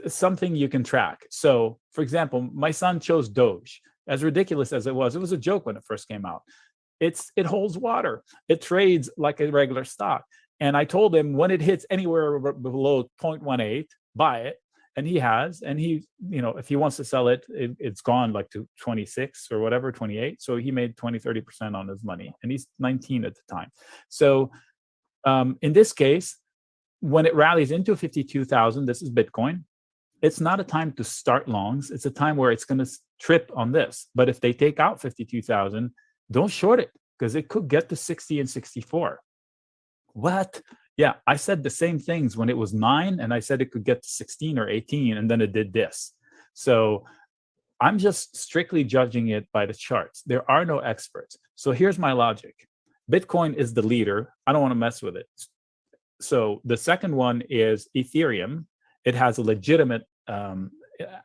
something you can track. So for example, my son chose Doge. As ridiculous as it was a joke when it first came out. It holds water. It trades like a regular stock. And I told him when it hits anywhere below 0.18, buy it. And he has, and he, if he wants to sell it, it's gone like to 26 or whatever, 28. So he made 20, 30% on his money, and he's 19 at the time. So in this case, when it rallies into 52,000, this is Bitcoin. It's not a time to start longs. It's a time where it's going to trip on this. But if they take out 52,000, don't short it because it could get to 60 and 64. What? Yeah, I said the same things when it was 9, and I said it could get to 16 or 18, and then it did this. So I'm just strictly judging it by the charts. There are no experts. So here's my logic. Bitcoin is the leader. I don't want to mess with it. So the second one is Ethereum. It has a legitimate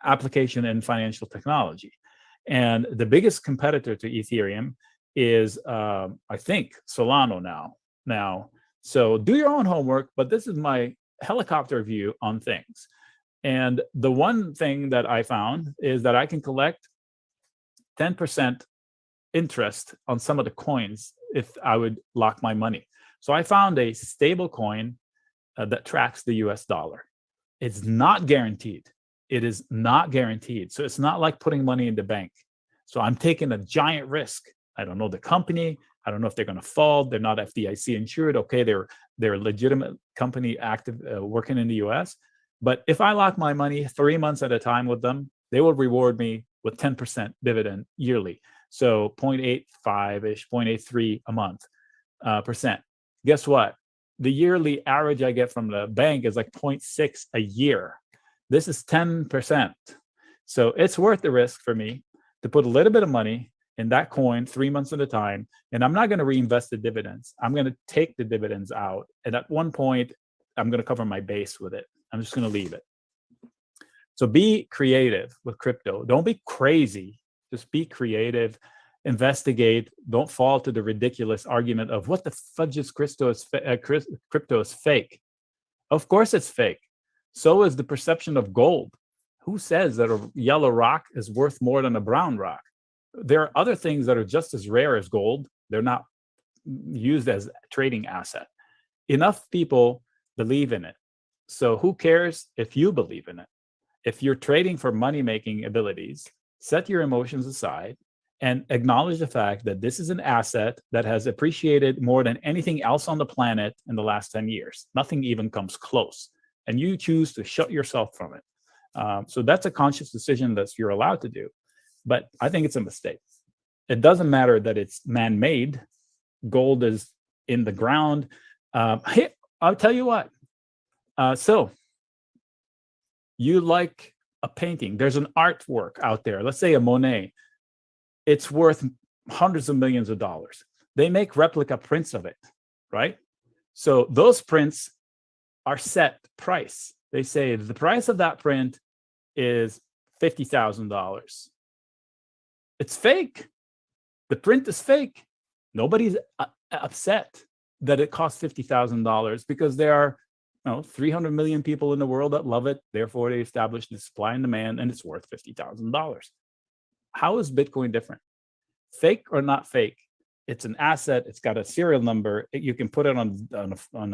application in financial technology. And the biggest competitor to Ethereum is, I think, Solano now. So do your own homework, but this is my helicopter view on things. And the one thing that I found is that I can collect 10% interest on some of the coins if I would lock my money. So I found a stable coin that tracks the US dollar. It's not guaranteed. It is not guaranteed. So it's not like putting money in the bank. So I'm taking a giant risk. I don't know the company. I don't know if they're going to fall. They're not FDIC insured. Okay, they're a legitimate company active working in the US. But if I lock my money 3 months at a time with them, they will reward me with 10% dividend yearly. So 0.85-ish, 0.83 a month percent. Guess what? The yearly average I get from the bank is like 0.6 a year. This is 10%. So it's worth the risk for me to put a little bit of money in that coin 3 months at a time. And I'm not going to reinvest the dividends. I'm going to take the dividends out. And at one point, I'm going to cover my base with it. I'm just going to leave it. So be creative with crypto. Don't be crazy. Just be creative. Investigate. Don't fall to the ridiculous argument of what the fudge is crypto is fake. Of course it's fake. So is the perception of gold. Who says that a yellow rock is worth more than a brown rock? There are other things that are just as rare as gold. They're not used as a trading asset. Enough people believe in it. So who cares if you believe in it? If you're trading for money-making abilities, set your emotions aside and acknowledge the fact that this is an asset that has appreciated more than anything else on the planet in the last 10 years. Nothing even comes close. And you choose to shut yourself from it. So that's a conscious decision that you're allowed to do. But I think it's a mistake. It doesn't matter that it's man-made. Gold is in the ground. Hey, I'll tell you what. So you like a painting. There's an artwork out there. Let's say a Monet. It's worth hundreds of millions of dollars. They make replica prints of it, right? So those prints are set price. They say the price of that print is $50,000. It's fake. The print is fake. Nobody's upset that it costs $50,000 because there are 300 million people in the world that love it. Therefore, they established the supply and demand, and it's worth $50,000. How is Bitcoin different? Fake or not fake? It's an asset. It's got a serial number. You can put it on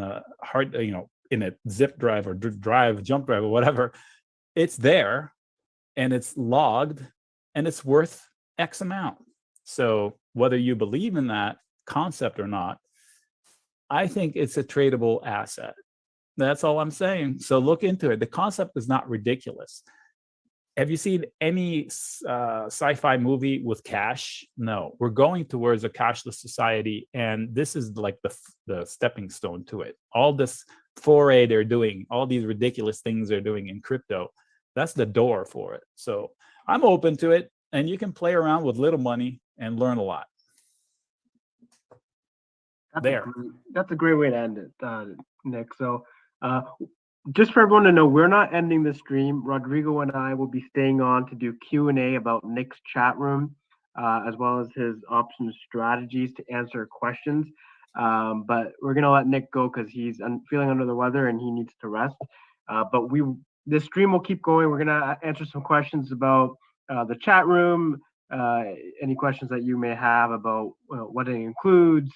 a hard, in a zip drive or jump drive or whatever. It's there, and it's logged, and it's worth X amount. So whether you believe in that concept or not, I think it's a tradable asset. That's all I'm saying. So look into it. The concept is not ridiculous. Have you seen any sci-fi movie with cash? No, we're going towards a cashless society, and this is like the stepping stone to it. All this foray they're doing, all these ridiculous things they're doing in crypto, that's the door for it. So I'm open to it, and you can play around with little money and learn a lot. That's a great way to end it, Nic. So just for everyone to know, we're not ending the stream. Rodrigo and I will be staying on to do Q&A about Nic's chat room, as well as his option strategies to answer questions. But we're going to let Nic go because he's feeling under the weather and he needs to rest. But this stream will keep going. We're going to answer some questions about the chat room, any questions that you may have about what it includes,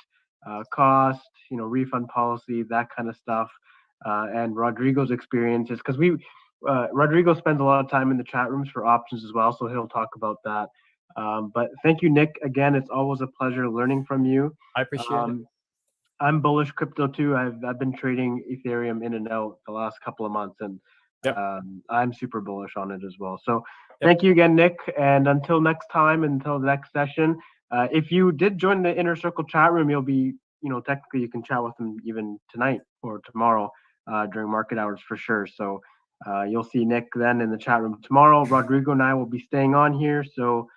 cost, refund policy, that kind of stuff. And Rodrigo's experiences, because Rodrigo spends a lot of time in the chat rooms for options as well, so he'll talk about that. But thank you, Nic. Again, it's always a pleasure learning from you. I appreciate it. I'm bullish crypto too. I've been trading Ethereum in and out the last couple of months, and I'm super bullish on it as well. So thank you again, Nic. And until next time, until the next session, if you did join the Inner Circle chat room, you'll be, technically you can chat with them even tonight or tomorrow during market hours for sure. So you'll see Nic then in the chat room tomorrow. Rodrigo and I will be staying on here. So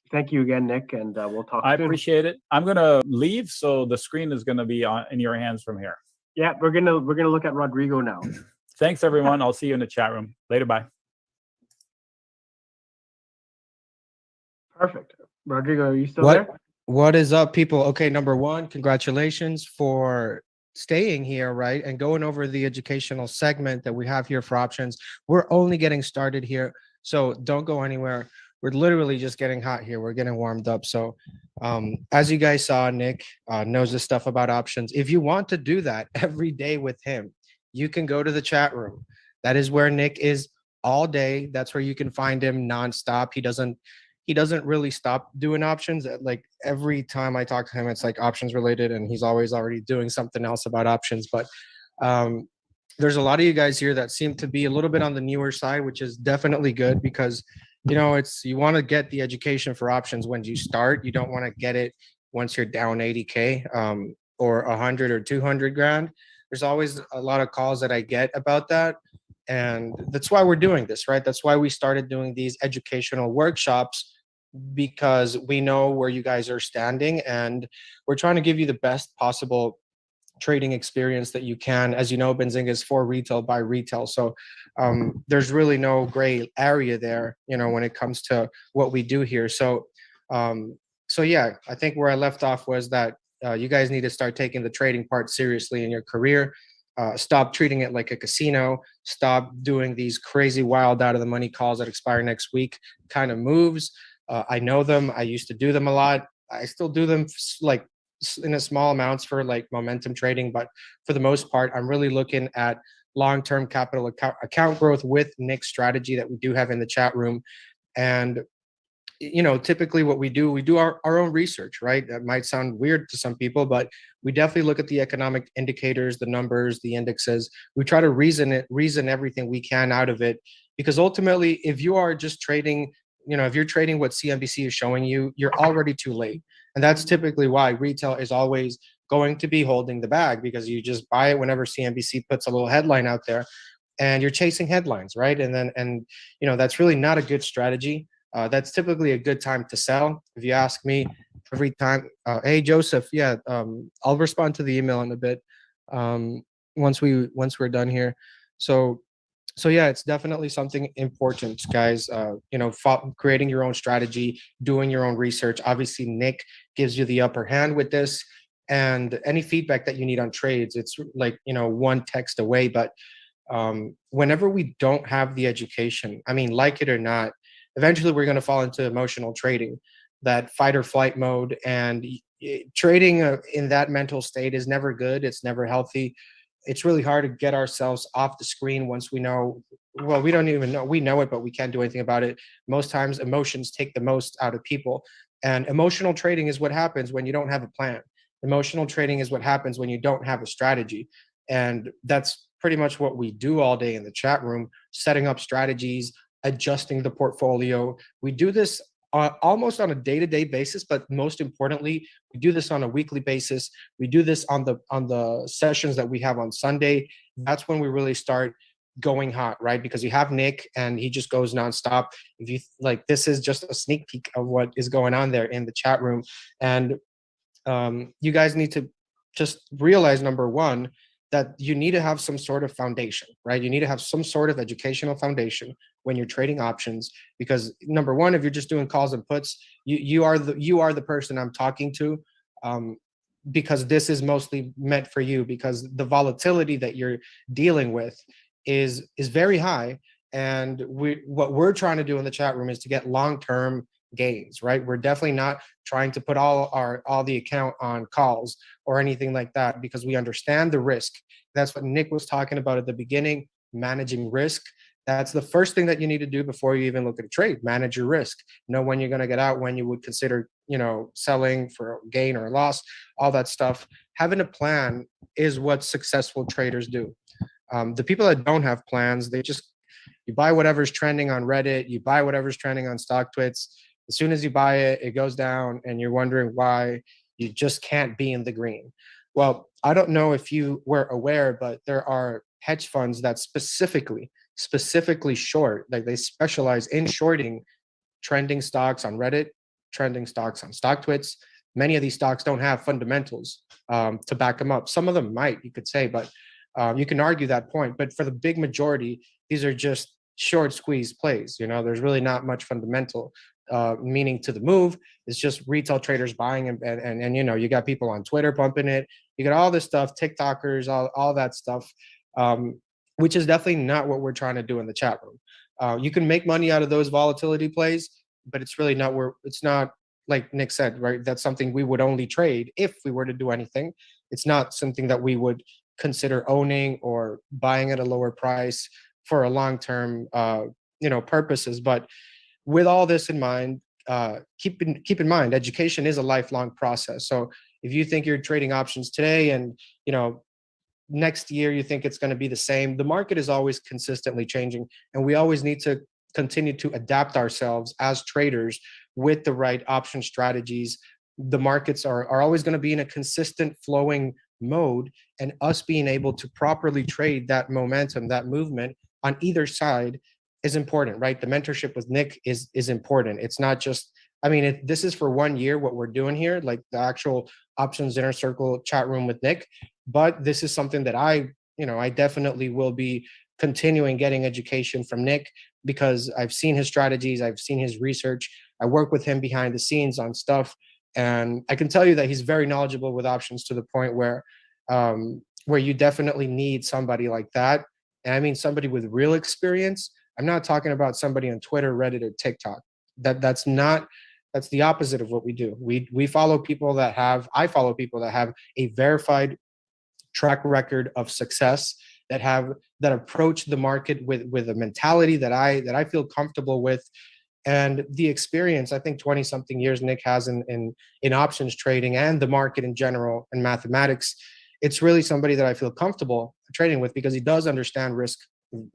thank you again, Nic, and we'll talk soon. I appreciate it. I'm gonna leave, so the screen is gonna be in your hands from here. Yeah, we're gonna look at Rodrigo now. Thanks, everyone. I'll see you in the chat room later. Bye. Perfect. Rodrigo, are you still there? What is up, people? Okay, number one, congratulations for staying here, right? And going over the educational segment that we have here for options. We're only getting started here, so don't go anywhere. We're literally just getting hot here. We're getting warmed up. So as you guys saw, Nic knows the stuff about options. If you want to do that every day with him, you can go to the chat room. That is where Nic is all day. That's where you can find him nonstop. He doesn't really stop doing options. Like every time I talk to him, it's like options related, and he's always already doing something else about options. But there's a lot of you guys here that seem to be a little bit on the newer side, which is definitely good because you want to get the education for options when you start. You don't want to get it once you're down 80K or 100 or 200 grand. There's always a lot of calls that I get about that. And that's why we're doing this, right? That's why we started doing these educational workshops, because we know where you guys are standing and we're trying to give you the best possible trading experience that you can. As you know, Benzinga is for retail by retail. So there's really no gray area there, when it comes to what we do here. So yeah, I think where I left off was that you guys need to start taking the trading part seriously in your career. Stop treating it like a casino. Stop doing these crazy wild out of the money calls that expire next week kind of moves. I know them. I used to do them a lot. I still do them like in a small amounts for like momentum trading, but for the most part, I'm really looking at long-term capital account growth with Nic's strategy that we do have in the chat room. And typically what we do our own research, right? That might sound weird to some people, but we definitely look at the economic indicators, the numbers, the indexes. We try to reason everything we can out of it, because ultimately, if you are just trading, if you're trading what CNBC is showing you, you're already too late. And that's typically why retail is always going to be holding the bag, because you just buy it whenever CNBC puts a little headline out there and you're chasing headlines, right? And that's really not a good strategy. That's typically a good time to sell. If you ask me every time, hey, Joseph, yeah, I'll respond to the email in a bit once we're done here. So yeah, it's definitely something important, guys. Creating your own strategy, doing your own research. Obviously, Nic gives you the upper hand with this, and any feedback that you need on trades, it's like, one text away. But whenever we don't have the education, I mean, like it or not, eventually we're going to fall into emotional trading, that fight or flight mode. And trading in that mental state is never good. It's never healthy. It's really hard to get ourselves off the screen once we know, well, we don't even know, we know it, but we can't do anything about it. Most times emotions take the most out of people. And emotional trading is what happens when you don't have a plan. Emotional trading is what happens when you don't have a strategy. And that's pretty much what we do all day in the chat room, setting up strategies, adjusting the portfolio. We do this almost on a day-to-day basis, but most importantly, we do this on a weekly basis. We do this on the sessions that we have on Sunday. That's when we really start going hot, right? Because you have Nic and he just goes nonstop. If you like, this is just a sneak peek of what is going on there in the chat room. And you guys need to just realize, number one, that you need to have some sort of foundation, right? You need to have some sort of educational foundation when you're trading options, because number one, if you're just doing calls and puts, you are the person I'm talking to, because this is mostly meant for you, because the volatility that you're dealing with is very high. And what we're trying to do in the chat room is to get long-term gains, right? We're definitely not trying to put all the account on calls or anything like that, because we understand the risk. That's what Nic was talking about at the beginning, managing risk. That's the first thing that you need to do before you even look at a trade. Manage your risk. Know when you're going to get out, when you would consider, selling for a gain or a loss, all that stuff. Having a plan is what successful traders do. The people that don't have plans, you buy whatever's trending on Reddit, you buy whatever's trending on StockTwits. As soon as you buy it, it goes down and you're wondering why you just can't be in the green. Well, I don't know if you were aware, but there are hedge funds that specifically short, like they specialize in shorting trending stocks on Reddit, trending stocks on StockTwits. Many of these stocks don't have fundamentals to back them up. Some of them might, you could say, but you can argue that point. But for the big majority, these are just short squeeze plays. There's really not much fundamental meaning to the move. It's just retail traders buying, and you got people on Twitter pumping it. You got all this stuff, TikTokers, all that stuff, which is definitely not what we're trying to do in the chat room. You can make money out of those volatility plays, but it's really not it's not like Nic said, right? That's something we would only trade if we were to do anything. It's not something that we would consider owning or buying at a lower price for a long-term, purposes. But with all this in mind, keep in mind, education is a lifelong process. So if you think you're trading options today and, next year you think it's going to be the same, the market is always consistently changing. And we always need to continue to adapt ourselves as traders with the right option strategies. The markets are always going to be in a consistent flowing mode, and us being able to properly trade that momentum, that movement on either side is important, right? The mentorship with Nic is important. It's not just, this is for 1 year, what we're doing here, like the actual options inner circle chat room with Nic, but this is something that I definitely will be continuing getting education from Nic, because I've seen his strategies, I've seen his research, I work with him behind the scenes on stuff. And I can tell you that he's very knowledgeable with options, to the point where you definitely need somebody like that. And I mean somebody with real experience. I'm not talking about somebody on Twitter, Reddit, or TikTok. That's the opposite of what we do. I follow people that have a verified track record of success, that approach the market with a mentality that I feel comfortable with. And the experience, I think 20 something years Nic has in options trading and the market in general and mathematics, it's really somebody that I feel comfortable trading with, because he does understand risk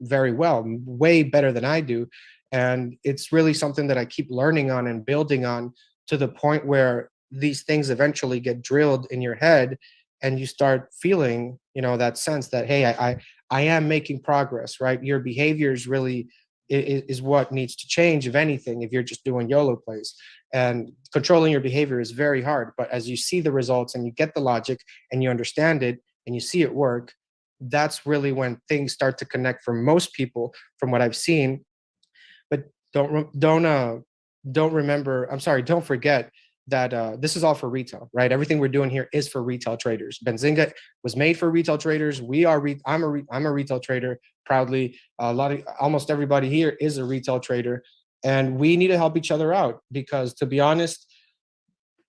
very well, way better than I do. And it's really something that I keep learning on and building on, to the point where these things eventually get drilled in your head and you start feeling, that sense that, hey, I am making progress, right? Your behaviors really is what needs to change, if anything, if you're just doing YOLO plays. And controlling your behavior is very hard, but as you see the results and you get the logic and you understand it and you see it work, that's really when things start to connect for most people, from what I've seen. But don't forget that this is all for retail, right? Everything we're doing here is for retail traders. Benzinga was made for retail traders. I'm a retail trader proudly. Almost everybody here is a retail trader, and we need to help each other out, because, to be honest,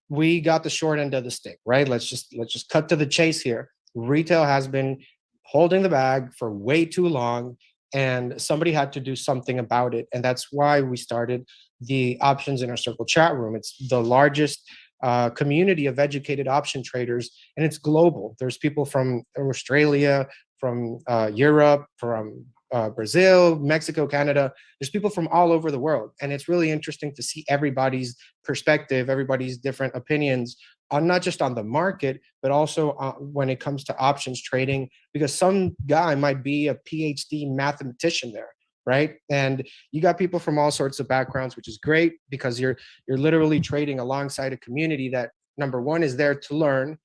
we got the short end of the stick, right? Let's just cut to the chase here. Retail has been holding the bag for way too long, and somebody had to do something about it. And that's why we started the Options Inner Circle chat room. It's the largest community of educated option traders, and it's global. There's people from Australia, from Europe, from Brazil, Mexico, Canada. There's people from all over the world. And it's really interesting to see everybody's perspective, everybody's different opinions on not just on the market, but also when it comes to options trading, because some guy might be a PhD mathematician there, right? And you got people from all sorts of backgrounds, which is great because you're literally trading alongside a community that, number one, is there to learn,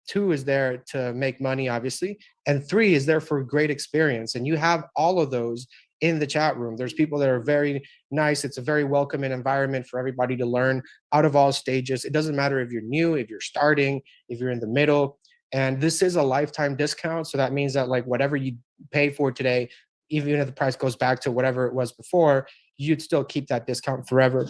two is there to make money, obviously, and three is there for great experience. And you have all of those in the chat room. There's people that are very nice. It's a very welcoming environment for everybody to learn out of all stages. It doesn't matter if you're new, if you're starting, if you're in the middle. And this is a lifetime discount. So that means that like whatever you pay for today, even if the price goes back to whatever it was before, you'd still keep that discount forever.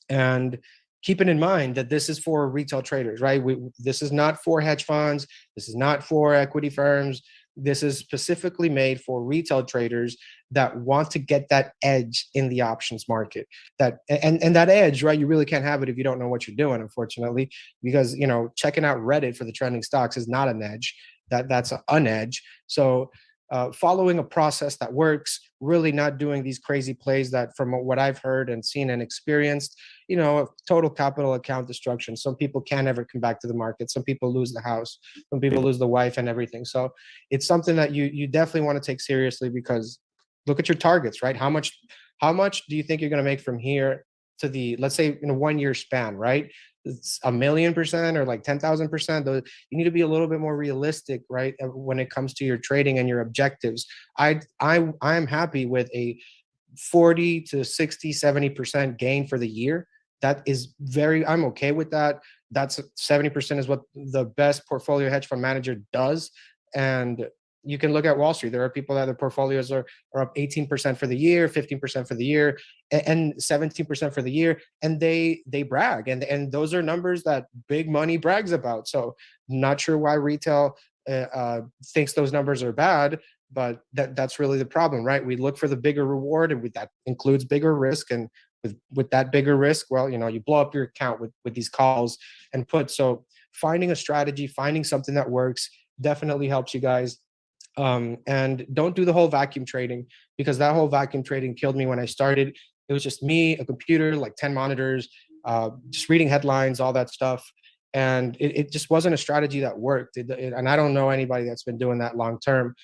And keeping in mind that this is for retail traders, right? This is not for hedge funds. This is not for equity firms. This is specifically made for retail traders that want to get that edge in the options market. And that edge, right? You really can't have it if you don't know what you're doing, unfortunately, because checking out Reddit for the trending stocks is not an edge. That's an edge. So following a process that works, really not doing these crazy plays that, from what I've heard and seen and experienced, total capital account destruction. Some people can't ever come back to the market. Some people lose the house. Some people lose the wife and everything. So it's something that you definitely want to take seriously, because look at your targets, right? How much do you think you're going to make from here to the, let's say, in a 1 year span, right? It's 1,000,000% or like 10,000%. You need to be a little bit more realistic, right? When it comes to your trading and your objectives. I'm happy with a 40 to 60, 70% gain for the year. That is I'm okay with that. That's 70% is what the best portfolio hedge fund manager does. And you can look at Wall Street. There are people that their portfolios are up 18% for the year, 15% for the year, and 17% for the year. And they brag. And those are numbers that big money brags about. So not sure why retail thinks those numbers are bad, but that's really the problem, right? We look for the bigger reward, and that includes bigger risk. And with that bigger risk, well, you blow up your account with these calls and puts. So finding a strategy, finding something that works definitely helps you guys. And don't do the whole vacuum trading, because that whole vacuum trading killed me when I started. It was just me, a computer, like 10 monitors, just reading headlines, all that stuff. And it just wasn't a strategy that worked. And I don't know anybody that's been doing that long term.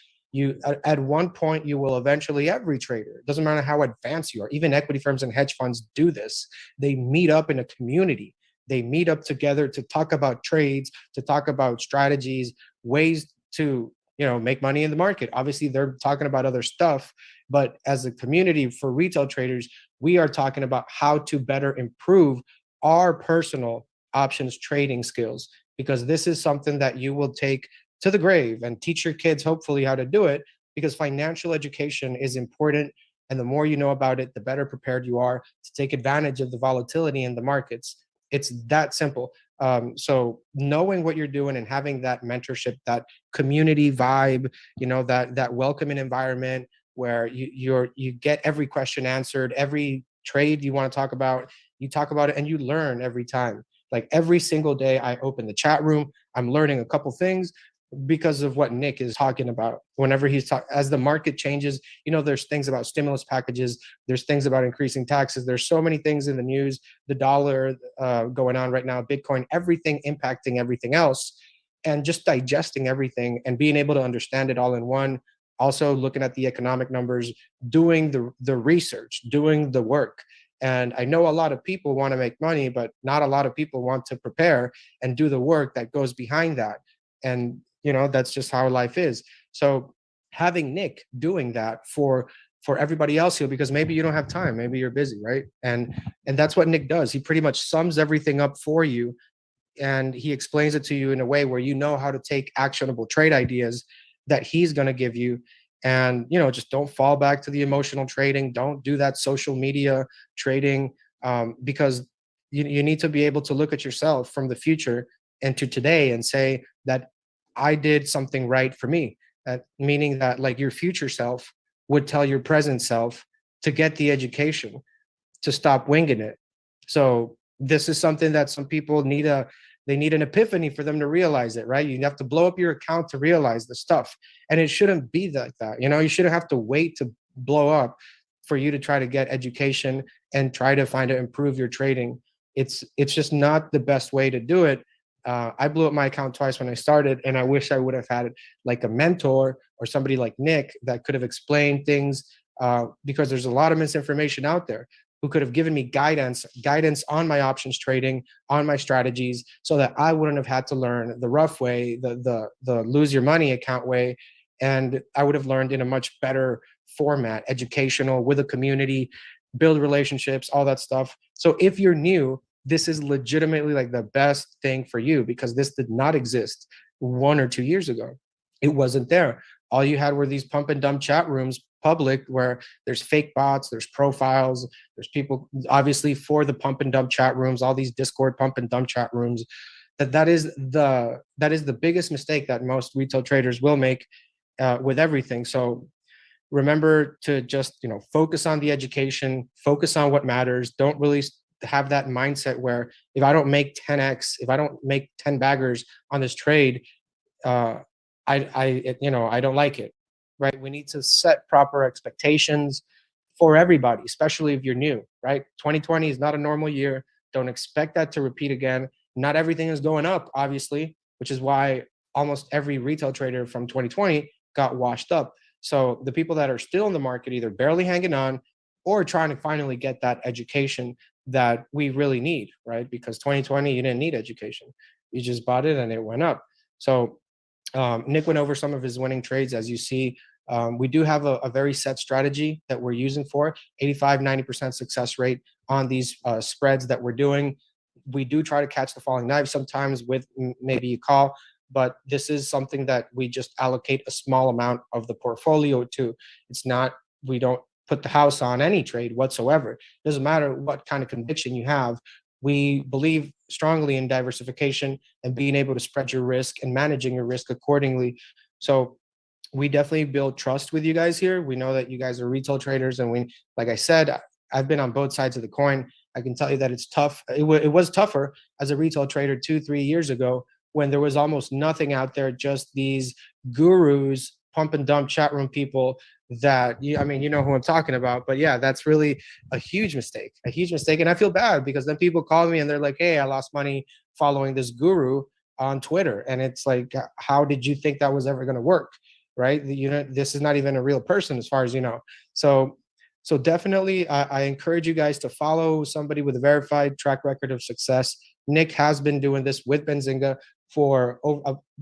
At one point, you will eventually, every trader, it doesn't matter how advanced you are, even equity firms and hedge funds do this. They meet up in a community. They meet up together to talk about trades, to talk about strategies, ways to make money in the market. Obviously, they're talking about other stuff, but as a community for retail traders, we are talking about how to better improve our personal options trading skills, because this is something that you will take to the grave and teach your kids, hopefully, how to do it, because financial education is important. And the more you know about it, the better prepared you are to take advantage of the volatility in the markets. It's that simple. So knowing what you're doing and having that mentorship, that community vibe, that welcoming environment where you get every question answered, every trade you want to talk about, you talk about it and you learn every time. Like every single day I open the chat room, I'm learning a couple things because of what Nic is talking about. Whenever he's as the market changes, there's things about stimulus packages, there's things about increasing taxes, there's so many things in the news, the dollar going on right now, Bitcoin, everything impacting everything else, and just digesting everything and being able to understand it all in one. Also looking at the economic numbers, doing the research, doing the work. And I know a lot of people want to make money, but not a lot of people want to prepare and do the work that goes behind that. And that's just how life is. So having Nic doing that for everybody else here, because maybe you don't have time, maybe you're busy, right? And that's what Nic does. He pretty much sums everything up for you, and he explains it to you in a way where you know how to take actionable trade ideas that he's going to give you. And just don't fall back to the emotional trading. Don't do that social media trading, because you need to be able to look at yourself from the future and to today and say that I did something right for me. Meaning that like your future self would tell your present self to get the education. to stop winging it. So this is something that some people need an epiphany for them to realize it, right? You have to blow up your account to realize the stuff. And it shouldn't be like that. You shouldn't have to wait to blow up for you to try to get education and try to find to improve your trading. It's just not the best way to do it. I blew up my account twice when I started, and I wish I would have had like a mentor or somebody like Nic that could have explained things, because there's a lot of misinformation out there, who could have given me guidance on my options trading, on my strategies, so that I wouldn't have had to learn the rough way, the lose your money account way. And I would have learned in a much better format, educational, with a community, build relationships, all that stuff. So if you're new, this is legitimately like the best thing for you, because this did not exist 1 or 2 years ago. It wasn't there. All you had were these pump and dump chat rooms, public, where there's fake bots, there's profiles, there's people obviously for the pump and dump chat rooms, all these Discord pump and dump chat rooms. That is the biggest mistake that most retail traders will make with everything. So remember to just focus on the education, focus on what matters. Don't really have that mindset where if I don't make 10x, if I don't make 10 baggers on this trade, I don't like it, right? We need to set proper expectations for everybody, especially if you're new, right? 2020 is not a normal year. Don't expect that to repeat again. Not everything is going up, obviously, which is why almost every retail trader from 2020 got washed up. So the people that are still in the market, either barely hanging on or trying to finally get that education that we really need, right? Because 2020, you didn't need education. You just bought it and it went up. So Nic went over some of his winning trades. As you see, we do have a very set strategy that we're using for 85, 90% success rate on these spreads that we're doing. We do try to catch the falling knife sometimes with maybe a call, but this is something that we just allocate a small amount of the portfolio to. It's not, we don't put the house on any trade whatsoever. It doesn't matter what kind of conviction you have. We believe strongly in diversification and being able to spread your risk and managing your risk accordingly. So we definitely build trust with you guys here. We know that you guys are retail traders, and we, like I said, I've been on both sides of the coin. I can tell you that it's tough. It was tougher as a retail trader 2-3 years ago, when there was almost nothing out there, just these gurus, pump and dump chat room people that you know who I'm talking about. But yeah, that's really a huge mistake. And I feel bad, because then people call me and they're like, hey, I lost money following this guru on Twitter. And it's like, how did you think that was ever going to work? Right? This is not even a real person as far as you know. So definitely, I encourage you guys to follow somebody with a verified track record of success. Nic has been doing this with Benzinga for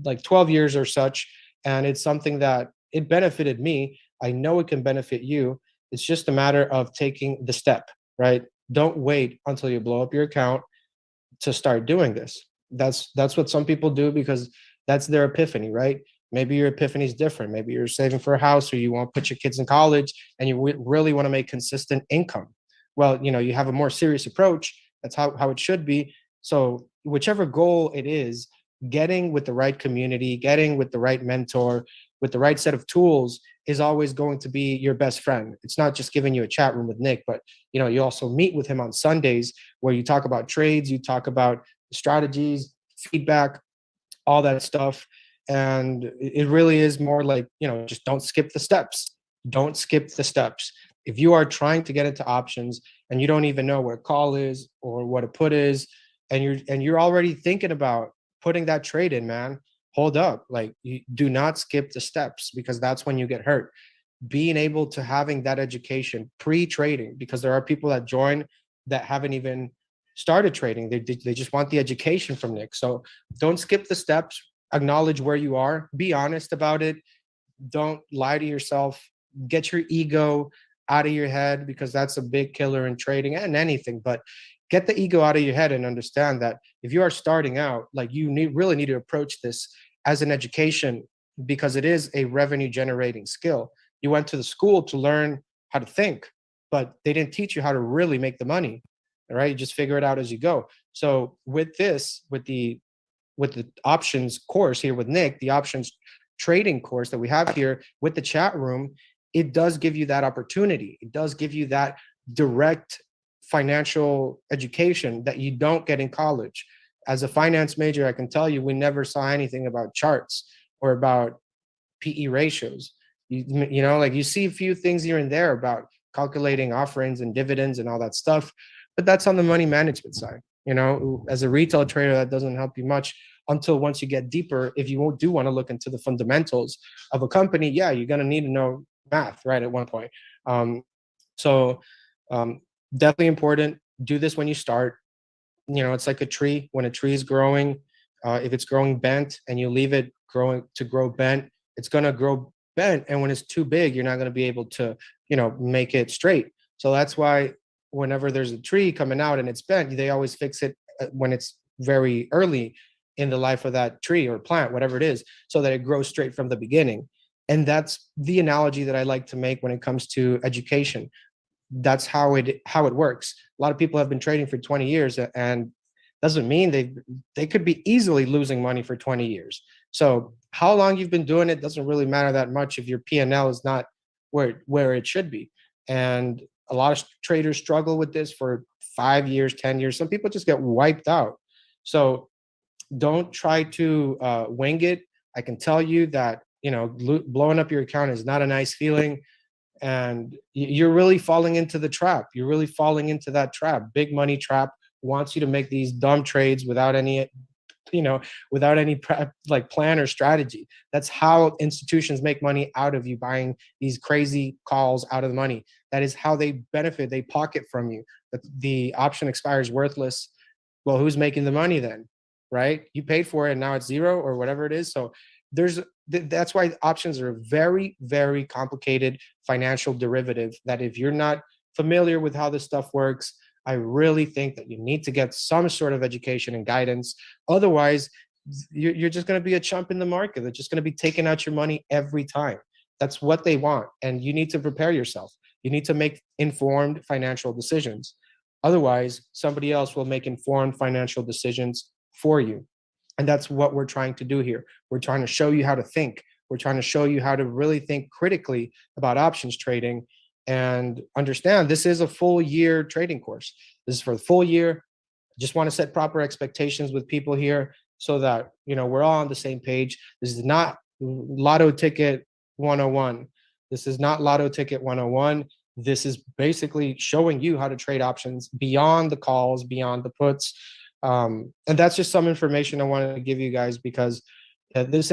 like 12 years or such. And it's something that it benefited me. I know it can benefit you. It's just a matter of taking the step, right? Don't wait until you blow up your account to start doing this. That's what some people do, because that's their epiphany, right? Maybe your epiphany is different. Maybe you're saving for a house, or you want to put your kids in college and you really want to make consistent income. Well, you have a more serious approach. That's how it should be. So whichever goal it is, getting with the right community, getting with the right mentor, with the right set of tools is always going to be your best friend. It's not just giving you a chat room with Nic, but you also meet with him on Sundays, where you talk about trades, you talk about strategies, feedback, all that stuff. And it really is more like, just don't skip the steps. Don't skip the steps. If you are trying to get into options and you don't even know what a call is or what a put is, and you're already thinking about putting that trade in, man, hold up. Like, you do not skip the steps, because that's when you get hurt. Being able to having that education pre-trading, because there are people that join that haven't even started trading. They just want the education from Nic. So don't skip the steps. Acknowledge where you are. Be honest about it. Don't lie to yourself. Get your ego out of your head, because that's a big killer in trading and anything. But get the ego out of your head and understand that if you are starting out, like, you really need to approach this as an education, because it is a revenue generating skill. You went to the school to learn how to think, but they didn't teach you how to really make the money. All right. You just figure it out as you go. So with this, with the options course here with Nic, the options trading course that we have here with the chat room, it does give you that opportunity. It does give you that direct financial education that you don't get in college. As a finance major, I can tell you, we never saw anything about charts or about PE ratios. You know, like you see a few things here and there about calculating offerings and dividends and all that stuff, but that's on the money management side. You know, as a retail trader, that doesn't help you much until once you get deeper. If you do want to look into the fundamentals of a company, yeah, you're going to need to know math, right, at one point. So definitely important. Do this when you start. You know, it's like a tree. When a tree is growing, if it's growing bent and you leave it growing to grow bent, it's going to grow bent. And when it's too big, you're not going to be able to, you know, make it straight. So that's why whenever there's a tree coming out and it's bent, they always fix it when it's very early in the life of that tree or plant, whatever it is, so that it grows straight from the beginning. And that's the analogy that I like to make when it comes to education. That's how it works. A lot of people have been trading for 20 years, and doesn't mean they could be easily losing money for 20 years. So how long you've been doing it doesn't really matter that much if your P&L is not where it should be. And a lot of traders struggle with this for 5 years, 10 years. Some people just get wiped out. So don't try to wing it. I can tell you that, you know, blowing up your account is not a nice feeling. And you're really falling into the trap. You're really falling into that trap. Big money trap wants you to make these dumb trades without any, you know, without any like plan or strategy. That's how institutions make money out of you, buying these crazy calls out of the money. That is how they benefit. They pocket from you. The option expires worthless. Well, who's making the money then? Right? You paid for it and now it's zero or whatever it is. So that's why options are a very, very complicated financial derivative that if you're not familiar with how this stuff works, I really think that you need to get some sort of education and guidance. Otherwise, you're just going to be a chump in the market. They're just going to be taking out your money every time. That's what they want. And you need to prepare yourself. You need to make informed financial decisions. Otherwise, somebody else will make informed financial decisions for you. And that's what we're trying to do here. We're trying to show you how to think. We're trying to show you how to really think critically about options trading and understand this is a full year trading course. This is for the full year. Just want to set proper expectations with people here so that, you know, we're all on the same page. This is not Lotto Ticket 101. This is not Lotto Ticket 101. This is basically showing you how to trade options beyond the calls, beyond the puts. And that's just some information I wanted to give you guys because this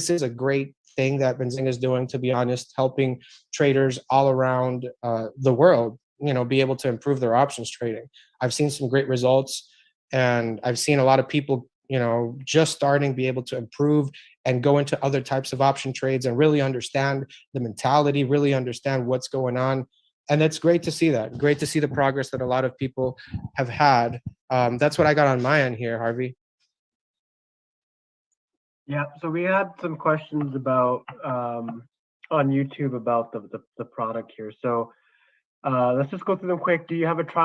is a great thing that Benzinga is doing, to be honest, helping traders all around the world, you know, be able to improve their options trading. I've seen some great results, and I've seen a lot of people, you know, just starting be able to improve and go into other types of option trades and really understand the mentality, really understand what's going on. And it's great to see that. Great to see the progress that a lot of people have had. That's what I got on my end here, Harvey. Yeah, so we had some questions about on YouTube about the product here. So let's just go through them quick. Do you have a trial